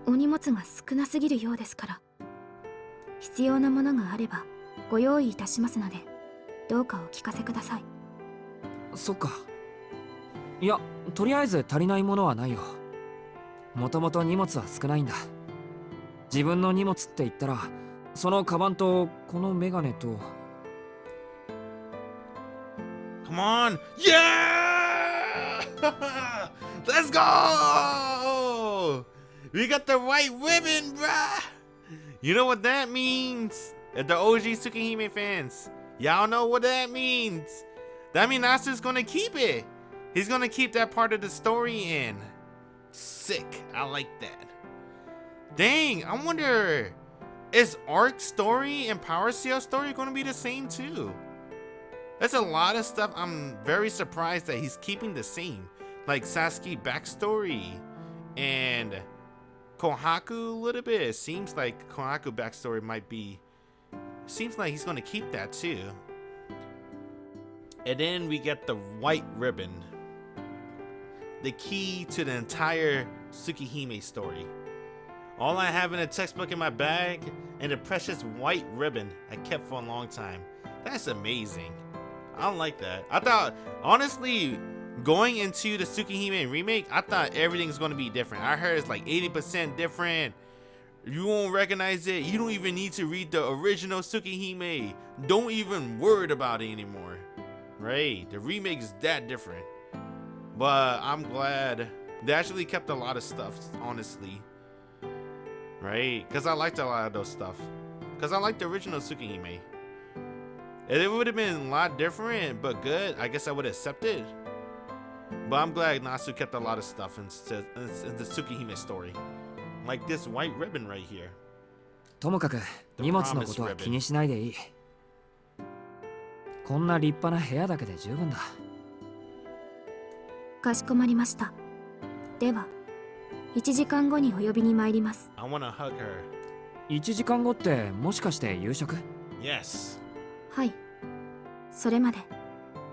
お荷物が少なすぎるようですから、必要なものがあればご用意いたしますので、どうかお聞かせください。そっか。いや、とりあえず足りないものはないよ。もともと荷物は少ないんだ。自分の荷物って言ったら、そのカバンとこのメガネと。Come on! Yeah! Let's go! We got the white ribbon, bruh! You know what that means? If the OG Tsukihime fans, y'all know what that means. That means Nasu's gonna keep it. He's gonna keep that part of the story in. Sick. I like that. Dang, I wonder, is Arc's story and Power Ciel's story gonna be the same too? That's a lot of stuff. I'm very surprised that he's keeping the same. Like Sasuke backstory and Kohaku a little bit. It seems like Kohaku backstory might be. Seems like he's gonna keep that too. And then we get the white ribbon. The key to the entire Tsukihime story. All I have in a textbook in my bag and a precious white ribbon I kept for a long time. That's amazing. I like that. I thought, honestly, going into the Tsukihime remake, I thought everything's going to be different. I heard it's like 80% different. You won't recognize it. You don't even need to read the original Tsukihime. Don't even worry about it anymore. Right? The remake is that different. But I'm glad they actually kept a lot of stuff, honestly. Right? Because I liked a lot of those stuff. Because I liked the original Tsukihime. If it would have been a lot different, but good, I guess I would accept it. But I'm glad Nasu kept a lot of stuff in the Tsukihime story. Like this white ribbon right here. ともかく荷物のことは気にしないでいい。こんな立派な部屋だけで十分だ。かしこまりました。では、1時間後にお呼びに参ります。I wanna hug her. 1時間後ってもしかして夕食？ Yes. はい。それまで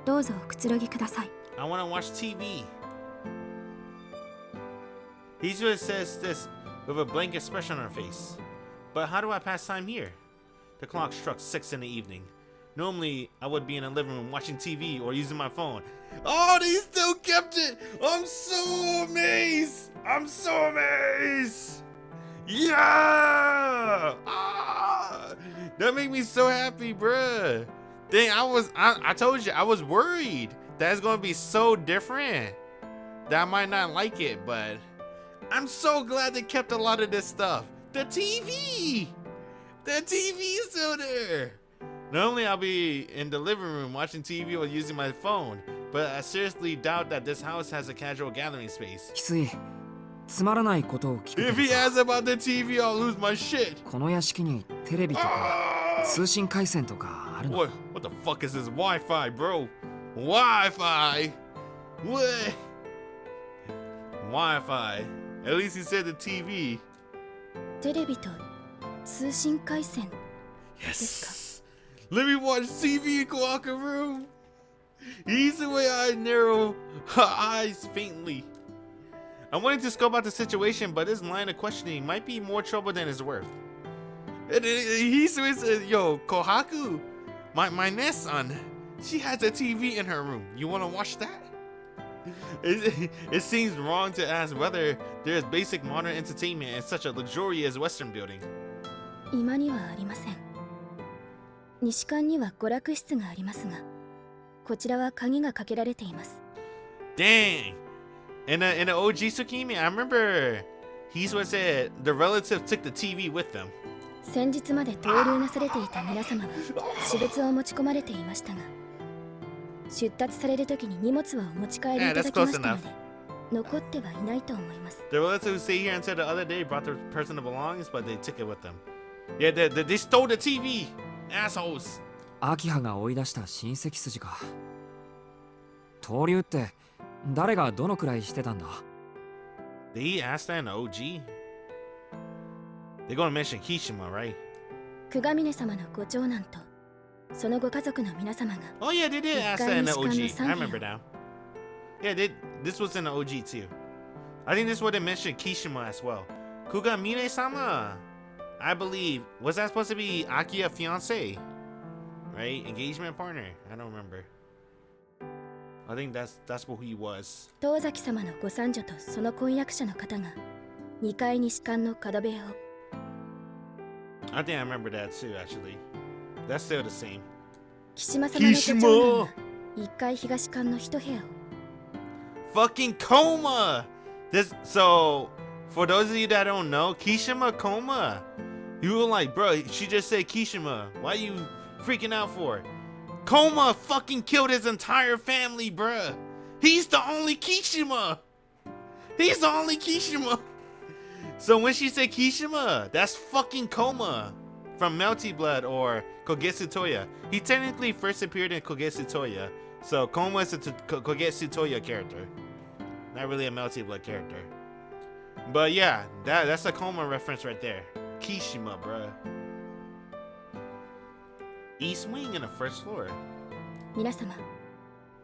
どうぞおくつろぎください。I wanna watch TV. He usually says this with a blank expression on her face. But how do I pass time here? The clock struck 6 in the evening. Normally, I would be in the living room watching TV or using my phone. Oh, they still kept it! I'm so amazed! I'm so amazed! Yeah! Ah! That made me so happy, bruh! Dang, I told you, I was worried that it's gonna be so different that I might not like it, but I'm so glad they kept a lot of this stuff. The TV is still there. Normally I'll be in the living room watching TV or using my phone, but I seriously doubt that this house has a casual gathering space. きつい。つまらないことを聞くけ If ど he さ asks about the TV, I'll lose my shit. この屋敷にテレビとか通信回線とかあるの？ What the fuck is this Wi-Fi, bro? Wi-Fi? What? Wi-Fi. At least he said the TV. テレビと通信回線 Yes. Let me watch TV in Kohaku room. Easy way I narrow her eyes faintly. I wanted to scope out the situation, but this line of questioning might be more trouble than it's worth. He says, yo, Kohaku, my next son, she has a TV in her room. You want to watch that? It seems wrong to ask whether there's basic modern entertainment in such a luxurious Western building. 今にはありません。西館には娯楽室がありますが、こちらは鍵がかけられています。 Dang! In the OG Tsukihime, I remember Hisui said the relative took the TV with them. 先日まで登竜なされていた皆様は私物を持ち込まれていましたが、出立される時に荷物はお持ち帰りいただきましたので、残ってはいないと思います。 The relatives stayed here until the other day brought their personal belongings, but they took it with them. Yeah, they stole the TV! Assholes! アキハが追い出した親戚筋か。登竜って誰がどのくらいしてたんだ？ Did he ask that in the OG? They're gonna mention Kishima, right? 久我峰様のご長男とそのご家族の皆様が Oh yeah, they did ask that in the OG. I remember now. Yeah, this was in the OG too. I think this would have mentioned Kishima as well. Kugamine-sama, I believe, was that supposed to be Akiha fiance? Right? Engagement partner? I don't remember. I think that's what he was. 東崎様のご三女とその婚約者の方が2階西館の角部屋を I think I remember that too, actually. That's still the same. 岸間様のご長男が1階東館の一部屋を Fucking Coma! So, for those of you that don't know, Kishima Coma. You were like, bro, she just said Kishima. Why you freaking out for it? Coma fucking killed his entire family, bruh. He's the only Kishima. He's the only Kishima. So when she said Kishima, that's fucking Coma from Melty Blood or Kogetsu Toya. He technically first appeared in Kogetsu Toya. So Coma is a Kogetsu Toya character. Not really a Melty Blood character. But yeah, that's a Coma reference right there. Kishima, bruh. East wing in the first floor. 皆様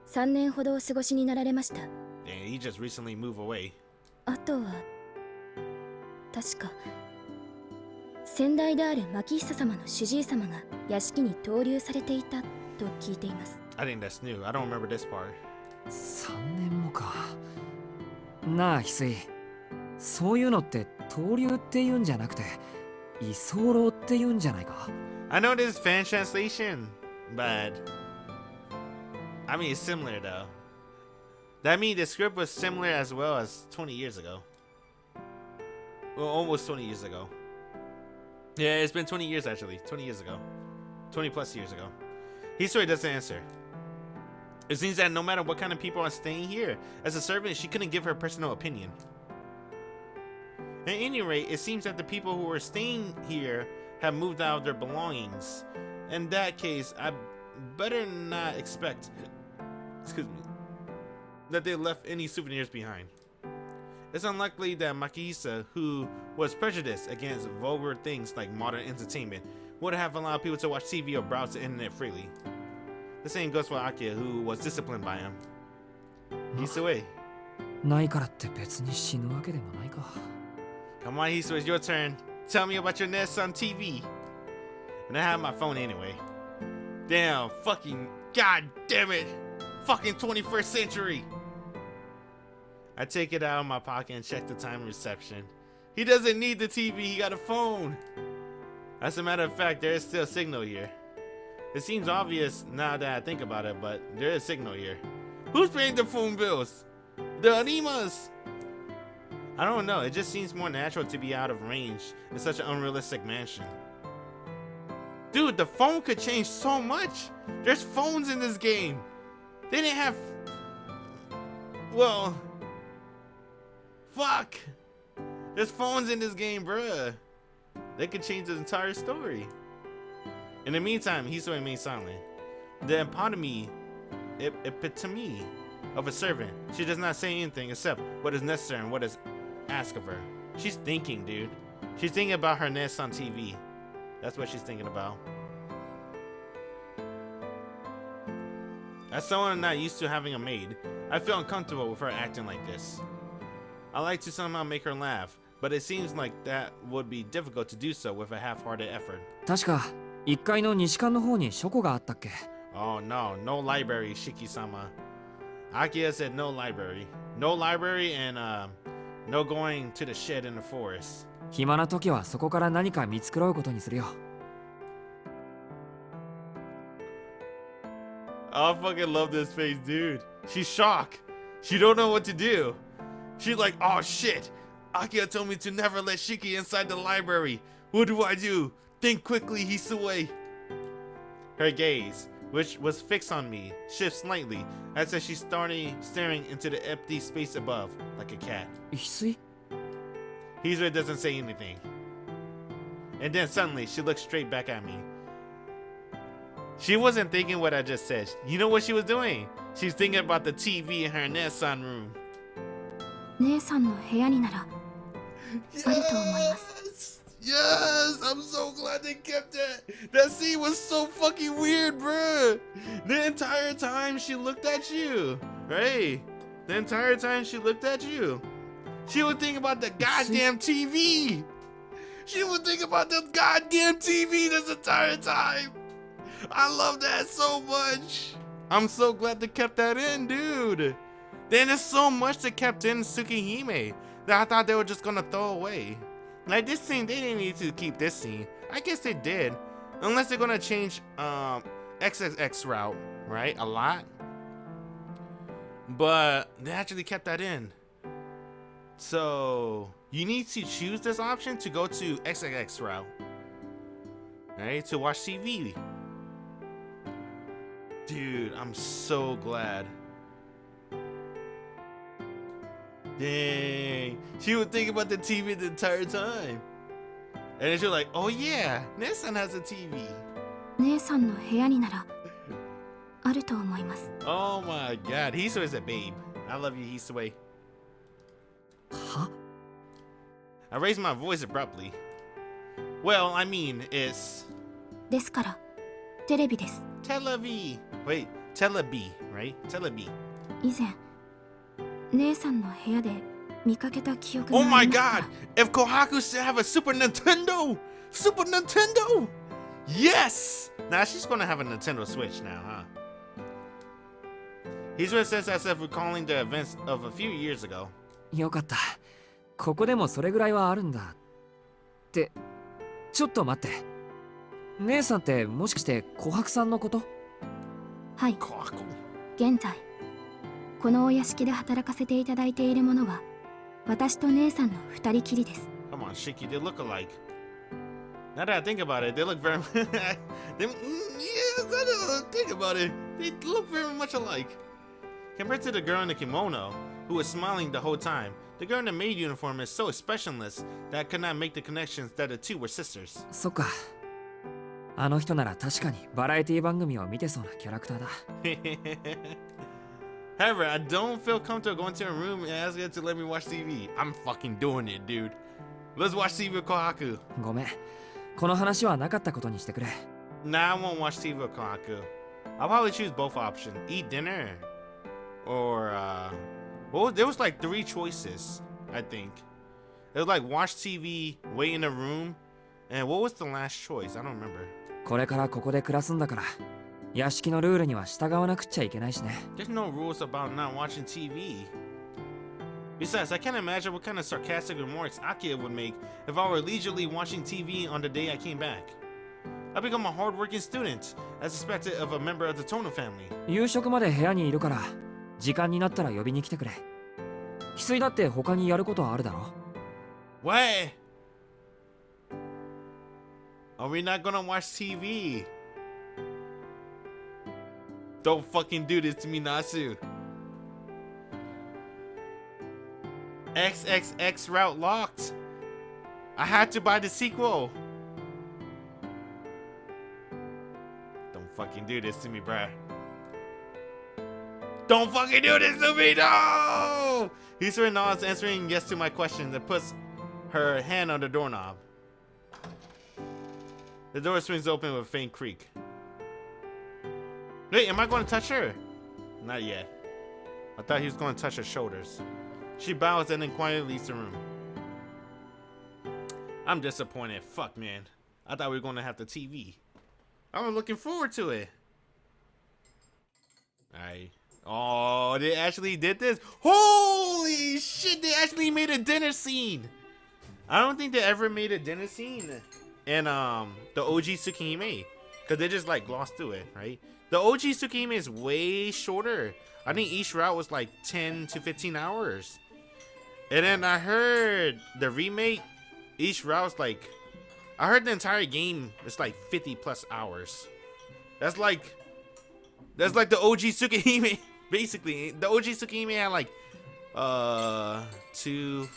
3年ほどお過ごしになられました。 Dang, he just recently moved away. あとは確か先代である牧久様の主治医様が屋敷に投留されていたと聞いています。 I think that's new. I don't remember this part. 3年もか。なあ翡翠、そういうのって登竜って言うんじゃなくて居候って言うんじゃないか？ I know this is fan translation, but I mean it's similar though. That means the script was similar as well as 20 years ago. Well, almost 20 years ago. Yeah, it's been 20 years actually. 20 years ago. 20 plus years ago. Hisui doesn't answer. It seems that no matter what kind of people are staying here, as a servant, she couldn't give her personal opinion. At any rate, it seems that the people who are staying here have moved out of their belongings. In that case, I better not expect, excuse me, that they left any souvenirs behind. It's unlikely that Makihisa, who was prejudiced against vulgar things like modern entertainment, would have allowed people to watch TV or browse the internet freely. The same goes for Akiha, who was disciplined by him. Hisui. ないからって別に死ぬわけでもないか。 Come on, Hisui, it's your turn. Tell me about your nest on TV. And I have my phone anyway. Damn, fucking, god damn it. Fucking 21st century. I take it out of my pocket and check the time reception. He doesn't need the TV, he got a phone. As a matter of fact, there is still signal here. It seems obvious now that I think about it, but there is signal here. Who's paying the phone bills? The Animas! I don't know, it just seems more natural to be out of range in such an unrealistic mansion. Dude, the phone could change so much! There's phones in this game! They didn't have... Well... Fuck! There's phones in this game, bruh. They could change the entire story. In the meantime, Hisui remains silent. The epitome of a servant. She does not say anything except what is necessary and what is asked of her. She's thinking, dude. She's thinking about her nest on TV. That's what she's thinking about. As someone not used to having a maid, I feel uncomfortable with her acting like this. I like to somehow make her laugh, but it seems like that would be difficult to do so with a half-hearted effort. 確か1階の西館の方に書庫があったっけ？ Oh no, no library, Shiki-sama. Akiha said no library. No library and no going to the shed in the forest. 暇な時はそこから何か見繕うことにするよ。 I fucking love this face, dude. She's shocked. She don't know what to do. She's like, oh shit. Akiha told me to never let Shiki inside the library. What do I do? Think quickly, Hisui. Her gaze, which was fixed on me, shifts slightly as if she's staring into the empty space above, like a cat. Hisui? Hisui doesn't say anything. And then suddenly, she looks straight back at me. She wasn't thinking what I just said. You know what she was doing? She's thinking about the TV in her Near-Side room. 姉さんの部屋にならあると思います。 Yes! I'm so glad they kept that! That scene was so fucking weird, bruh! The entire time she looked at you! Right? The entire time she looked at you. She was thinking about the goddamn TV! She was thinking about the goddamn TV this entire time! I love that so much! I'm so glad they kept that in, dude! Then there's so much they kept in Tsukihime that I thought they were just gonna throw away. Like this scene, they didn't need to keep this scene. I guess they did. Unless they're gonna change XXX route, right? A lot. But they actually kept that in. So you need to choose this option to go to XXX route. Right? To watch TV. Dude, I'm so glad. Dang. She would think about the TV the entire time. And then she was like, oh yeah, Nessan has a TV. 姉さんの部屋にならあると思います。 Oh my god, Hisui is a babe. I love you, Hisui. Huh? I raised my voice abruptly. Well, I mean, it's... ですからテレビです。 Televi. Wait, Telebi, right? Telebi. 以前姉さんの部屋で見かけた記憶が Oh あ my りますが god! If Kohaku should have a Super Nintendo! Super Nintendo! Yes! Now she's gonna have a Nintendo Switch now, huh? Hisui says as if recalling the events of a few years ago. よかった。ここでもそれぐらいはあるんだ。ってちょっと待って。姉さんってもしかして琥珀さんのこと？はい。 Kohaku. 現在このお屋敷で働かせていただいているものは私と姉さんの二人きりです。 Come on, Shiki, they look alike. Now that I think about it, they look very... yeah, now that I think about it, they look very much alike. Compared to the girl in the kimono, who was smiling the whole time, the girl in the maid uniform is so expressionless that I could not make the connections that the two were sisters. そっか。あの人なら確かにバラエティ番組を見てそうなキャラクターだ。However, I don't feel comfortable going to a room and asking her to let me watch TV. I'm fucking doing it, dude. Let's watch TV with Kohaku. ごめん。この話はなかったことにしてくれ。Nah, I won't watch TV with Kohaku. I'll probably choose both options. Eat dinner. Or, well, there was like 3 choices, I think. It was like watch TV, wait in a room, and what was the last choice? I don't remember. これからここで暮らすんだから、屋敷のルールには従わなくっちゃいけないしね。There's no rules about not watching TV. Besides, I can't imagine what kind of sarcastic remarks Akiha would make if I were leisurely watching TV on the day I came back. I become a hard-working student, as expected of a member of the Tono family. 夕食まで部屋にいるから時間になったら呼びに来てくれ。翡翠だって他にやることあるだろ。 What? Are we not gonna watch TV? Don't fucking do this to me, Nasu. XXX route locked. I had to buy the sequel. Don't fucking do this to me, bruh. Don't fucking do this to me, no! Hisuri nods, answering yes to my question, and puts her hand on the doorknob. The door swings open with a faint creak. Wait, am I going to touch her? Not yet. I thought he was going to touch her shoulders. She bows and then quietly leaves the room. I'm disappointed. Fuck, man. I thought we were going to have the TV. I was looking forward to it. Alright. Oh, they actually did this? Holy shit, they actually made a dinner scene. I don't think they ever made a dinner scene in the OG Tsukihime, because they just like glossed through it, right? The OG Tsukihime is way shorter. I think each route was like 10 to 15 hours. And then I heard the remake, each route's like, I heard the entire game is like 50 plus hours. That's like the OG Tsukihime. Basically, the OG Tsukihime had like 2,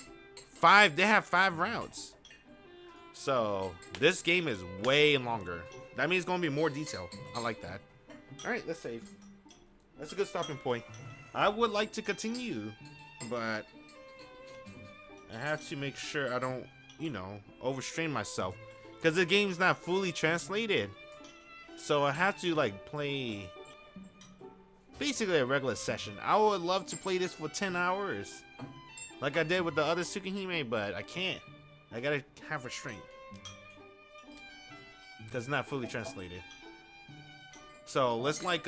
5. They have 5 routes. So this game is way longer. That means it's gonna be more detailed. I like that. All right, let's save. That's a good stopping point. I would like to continue, but I have to make sure I don't, you know, overstrain myself, because the game's not fully translated. So I have to like play basically a regular session. I would love to play this for 10 hours like I did with the other Tsukihime, but I can't. I gotta have restraint because it's not fully translated. So let's like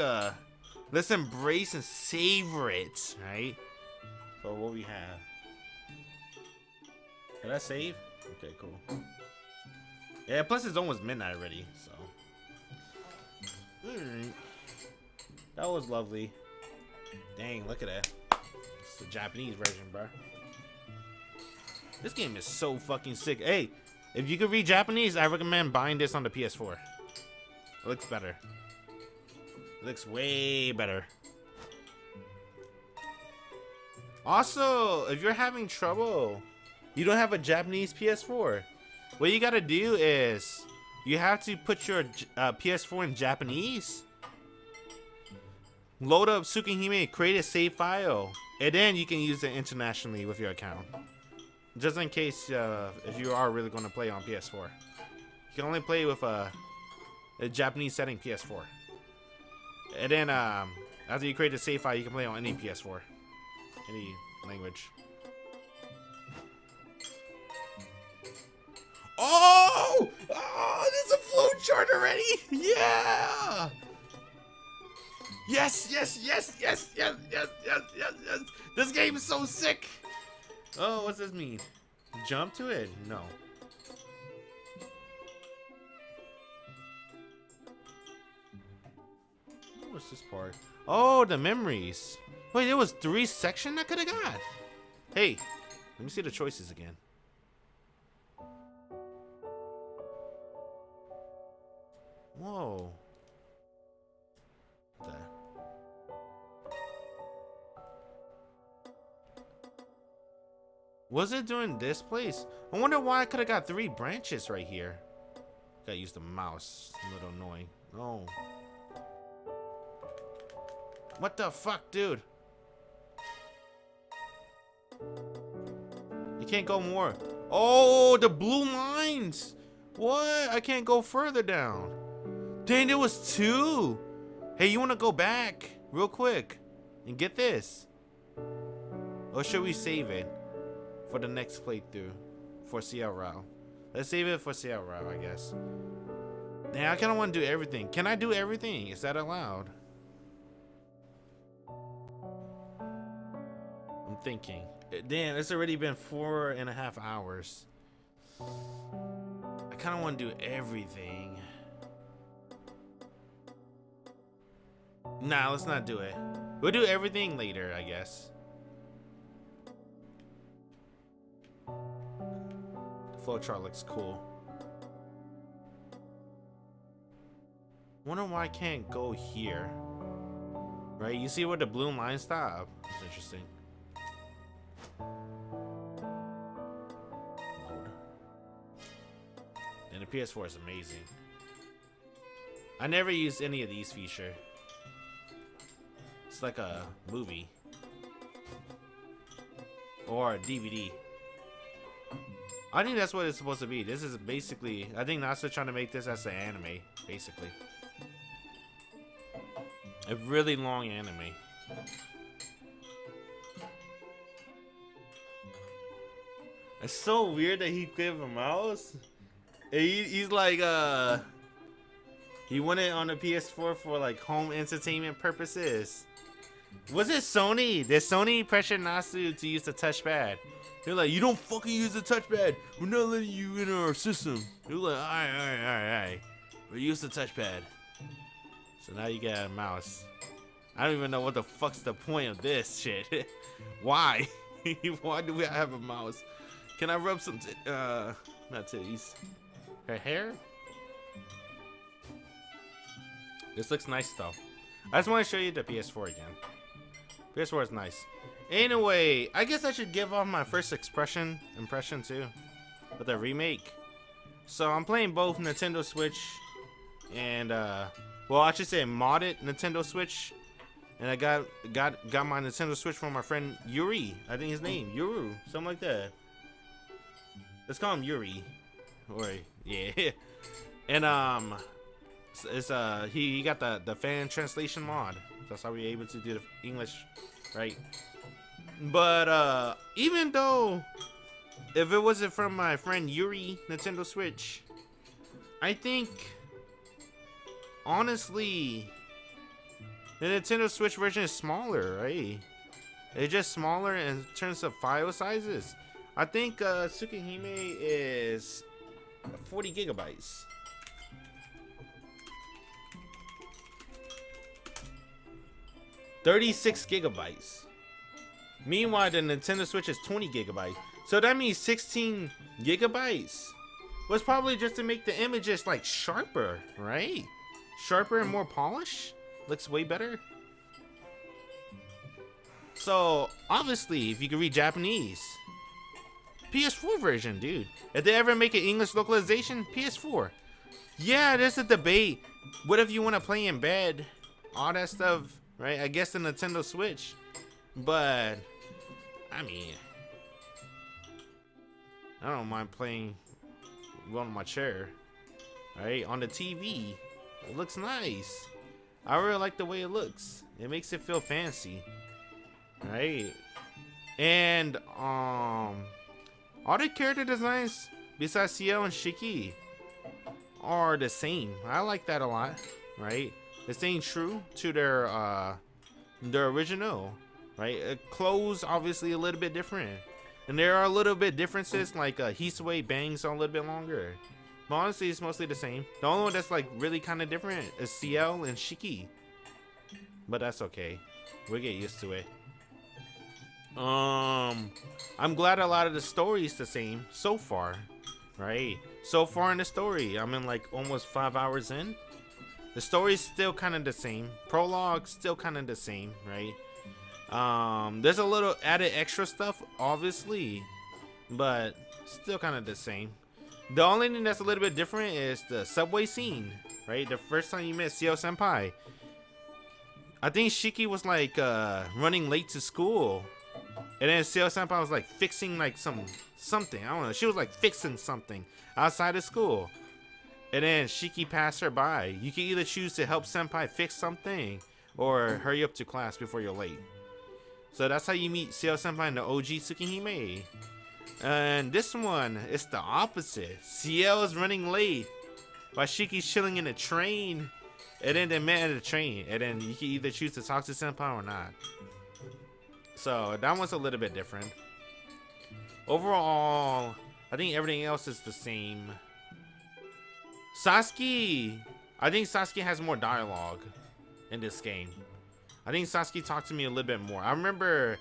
let's embrace and savor it, right? So what we have. Did I save? Okay, cool. Yeah, plus it's almost midnight already, so. Alright. That was lovely. Dang, look at that. It's the Japanese version, bro. This game is so fucking sick. Hey, if you could read Japanese, I recommend buying this on the PS4. It looks better. It looks way better. Also, if you're having trouble, you don't have a Japanese PS4, what you gotta do is you have to put your PS4 in Japanese, load up Tsukihime, create a save file, and then you can use it internationally with your account. Just in case if you are really going to play on PS4. You can only play with a Japanese setting PS4. And then after you create a save file, you can play on any PS4. Any language. Oh! Oh, there's a flowchart already! Yeah! Yes, yes, yes, yes, yes, yes, yes, yes, yes. This game is so sick. Oh, what's this mean? Jump to it? No. What's this part? Oh, the memories. Wait, there was 3 sections I could have got. Hey, let me see the choices again. Whoa. What the? Was it during this place? I wonder why I could have got 3 branches right here. Gotta use the mouse. A little annoying. Oh. What the fuck, dude? You can't go more. Oh, the blue lines. What? I can't go further down. Dang, there was 2. Hey, you want to go back real quick and get this? Or should we save it for the next playthrough for CL route? Let's save it for CL route, I guess. Dang, I kind of want to do everything. Can I do everything? Is that allowed? I'm thinking. Damn, it's already been 4.5 hours. I kind of want to do everything. Nah, let's not do it. We'll do everything later, I guess. The flowchart looks cool. Wonder why I can't go here. Right, you see where the blue line stop? It's interesting. Load. And the PS4 is amazing. I never used any of these features. It's like a movie or a DVD. I think that's what it's supposed to be. This is basically, I think Nasu trying to make this as an anime, basically. A really long anime. It's so weird that he gave a mouse. He's like, he won it on the PS4 for like home entertainment purposes. Was it Sony? Did Sony pressure Nasu to use the touchpad? They're like, you don't fucking use the touchpad. We're not letting you in our system. They're like, alright. We use the touchpad. So now you get a mouse. I don't even know what the fuck's the point of this shit. Why? Why do we have a mouse? Can I rub some not titties. Her hair? This looks nice though. I just want to show you the PS4 again. PS4 is nice. Anyway, I guess I should give off my first impression too. With the remake. So I'm playing both Nintendo Switch and well, I should say modded Nintendo Switch. And I got my Nintendo Switch from my friend Yuri. I think his name Yuru, something like that. Let's call him Yuri. Or yeah. And it's he got the fan translation mod. That's how we were able to do the English, right? But even though if it wasn't from my friend Yuri Nintendo Switch, I think honestly the Nintendo Switch version is smaller, right? It's just smaller in terms of file sizes. I think Tsukihime is 40 gigabytes. $36 gigabytes. Meanwhile, the Nintendo Switch is 20 gigabytes. So that means 16 gigabytes was probably just to make the images like sharper, right? Sharper and more polished. Looks way better. So obviously, if you can read Japanese, PS4 version, dude. If they ever make an English localization, PS4. Yeah, there's a debate. What if you want to play in bed? All that stuff, right? I guess the Nintendo Switch. But I mean, I don't mind playing on my chair, right? On the TV, it looks nice. I really like the way it looks. It makes it feel fancy, right? And all the character designs besides Ciel and Shiki are the same. I like that a lot, right? They're staying true to their original, right? Clothes obviously a little bit different, and there are a little bit differences, like Hisue bangs are a little bit longer. But honestly, it's mostly the same. The only one that's like really kind of different is Ciel and Shiki. But that's okay. We'll get used to it. I'm glad a lot of the story is the same so far, right? So far in the story, I'm in like almost 5 hours in. The story's still kind of the same. Prologue still kind of the same, right? There's a little added extra stuff, obviously, but still kind of the same. The only thing that's a little bit different is the subway scene, right? The first time you met Ciel Senpai, I think Shiki was like running late to school, and then Ciel Senpai was like fixing like something. I don't know. She was like fixing something outside of school, and then Shiki passed her by. You can either choose to help Senpai fix something or hurry up to class before you're late. So that's how you meet Ciel Senpai in the OG Tsukihime. And this one, it's the opposite. Ciel is running late while Shiki's chilling in a train. And then they met at a train. And then you can either choose to talk to Senpai or not. So that one's a little bit different. Overall, I think everything else is the same. Sasuke, I think Sasuke has more dialogue. in this game. I think Sasuke talked to me a little bit more. I remember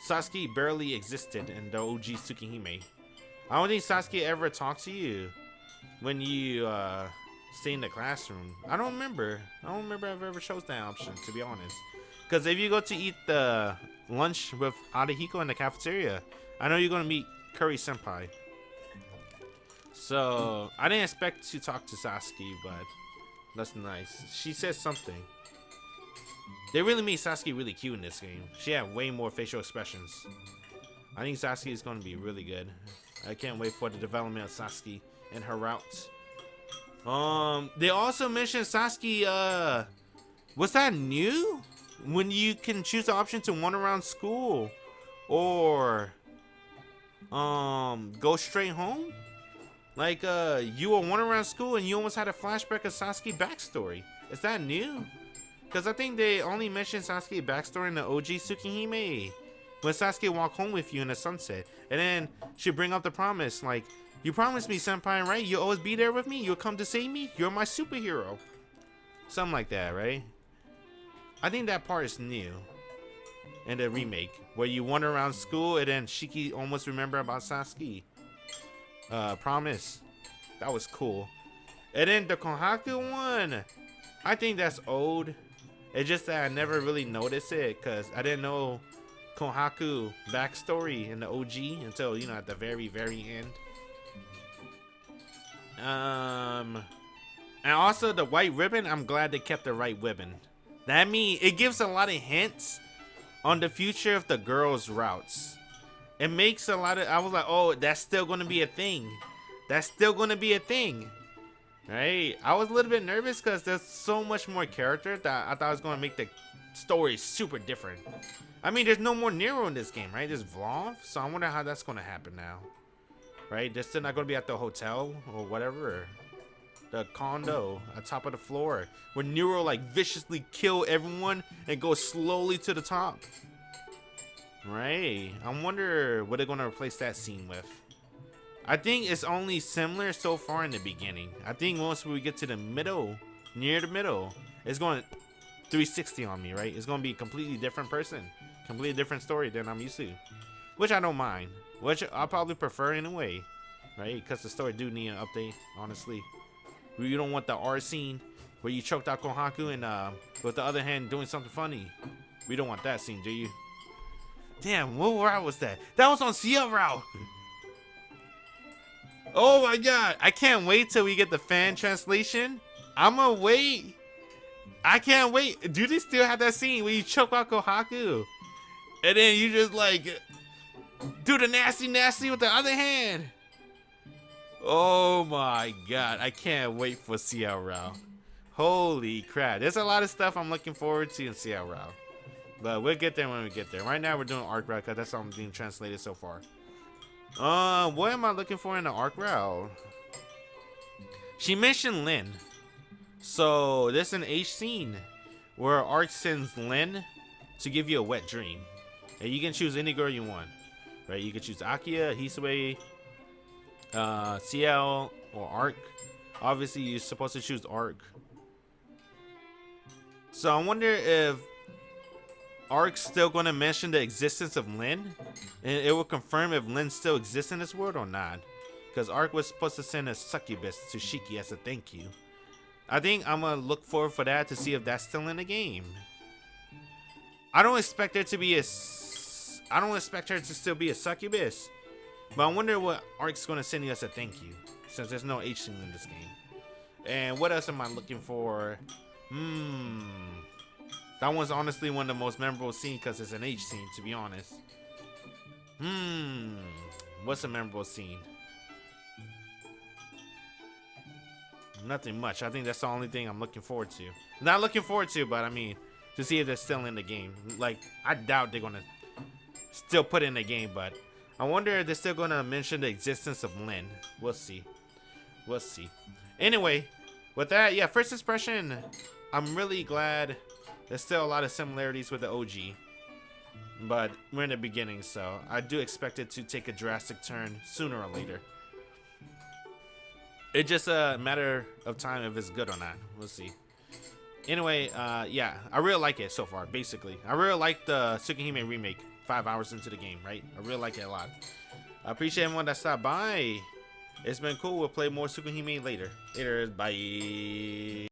Sasuke barely existed in the OG Tsukihime. I don't think Sasuke ever talked to you when you stay in the classroom. I don't remember I've ever chose that option, to be honest. Because if you go to eat the lunch with Arihiko in the cafeteria, I know you're going to meet Curry Senpai. So I didn't expect to talk to Sasuke, but that's nice. She said something. They really made Sasuke really cute in this game. She had way more facial expressions. I think Sasuke is going to be really good. I can't wait for the development of Sasuke and her routes. They also mentioned Sasuke, was that new? When you can choose the option to wander around school or go straight home? Like you were wandering around school and you almost had a flashback of Sasuke backstory. Is that new? Because I think they only mentioned Sasuke backstory in the OG Tsukihime. When Sasuke walked home with you in the sunset. And then she bring up the promise, like, you promised me, Senpai, right? You'll always be there with me? You'll come to save me? You're my superhero. Something like that, right? I think that part is new in the remake. Where you wander around school and then Shiki almost remember about Sasuke. Promise. That was cool. And then the Kohaku one, I think that's old. It's just that I never really noticed it because I didn't know Kohaku backstory in the OG until, you know, at the very, very end. And also the white ribbon, I'm glad they kept the white ribbon. That means it gives a lot of hints on the future of the girls' routes. It makes a lot of, I was like, oh, that's still going to be a thing. That's still going to be a thing. Right? I was a little bit nervous because there's so much more character that I thought it was going to make the story super different. I mean, there's no more Nero in this game, right? There's Vlov, so I wonder how that's going to happen now. Right? They're still not going to be at the hotel or whatever. Or the condo on top of the floor where Nero like viciously kill everyone and go slowly to the top. Right? I wonder what they're going to replace that scene with. I think it's only similar so far in the beginning. I think once we get to the middle, near the middle, it's going to 360 on me, right? It's going to be a completely different person. Completely different story than I'm used to. Which I don't mind. Which I'll probably prefer in a way. Right? Because the story do need an update, honestly. You don't want the R scene where you choked out Kohaku and with the other hand doing something funny. We don't want that scene, do you? Damn, what route was that? That was on Ciel route. Oh my god, I can't wait till we get the fan translation. I'ma wait. I can't wait. Do they still have that scene where you choke out Kohaku? And then you just like do the nasty with the other hand. Oh my god, I can't wait for Ciel route. Holy crap. There's a lot of stuff I'm looking forward to in Ciel route. But we'll get there when we get there. Right now we're doing arc route because that's all I'm being translated so far. What am I looking for in the arc route? She mentioned Lin. So this is an H scene where Arc sends Lin to give you a wet dream. And you can choose any girl you want. Right? You can choose Akiha, Hisue, Ciel, or Arc. Obviously you're supposed to choose Arc. So I wonder if Arc's still going to mention the existence of Lin, and it will confirm if Lin still exists in this world or not. Because Arc was supposed to send a succubus to Shiki as a thank you. I think I'm going to look forward for that to see if that's still in the game. I don't expect there to be I don't expect her to still be a succubus. But I wonder what Arc's going to send you as a thank you, since there's no H scene in this game. And what else am I looking for? That one's honestly one of the most memorable scenes because it's an H scene, to be honest. What's a memorable scene? Nothing much. I think that's the only thing I'm looking forward to. Not looking forward to, but I mean, to see if they're still in the game. Like, I doubt they're going to still put it in the game, but I wonder if they're still going to mention the existence of Lin. We'll see. We'll see. Anyway, with that, yeah, first impression, I'm really glad. There's still a lot of similarities with the OG, but we're in the beginning, so I do expect it to take a drastic turn sooner or later. It's just a matter of time if it's good or not. We'll see. Anyway, yeah, I really like it so far. Basically, I really like the Tsukihime remake. 5 hours into the game, right? I really like it a lot. I appreciate everyone that stopped by. It's been cool. We'll play more Tsukihime later. Bye.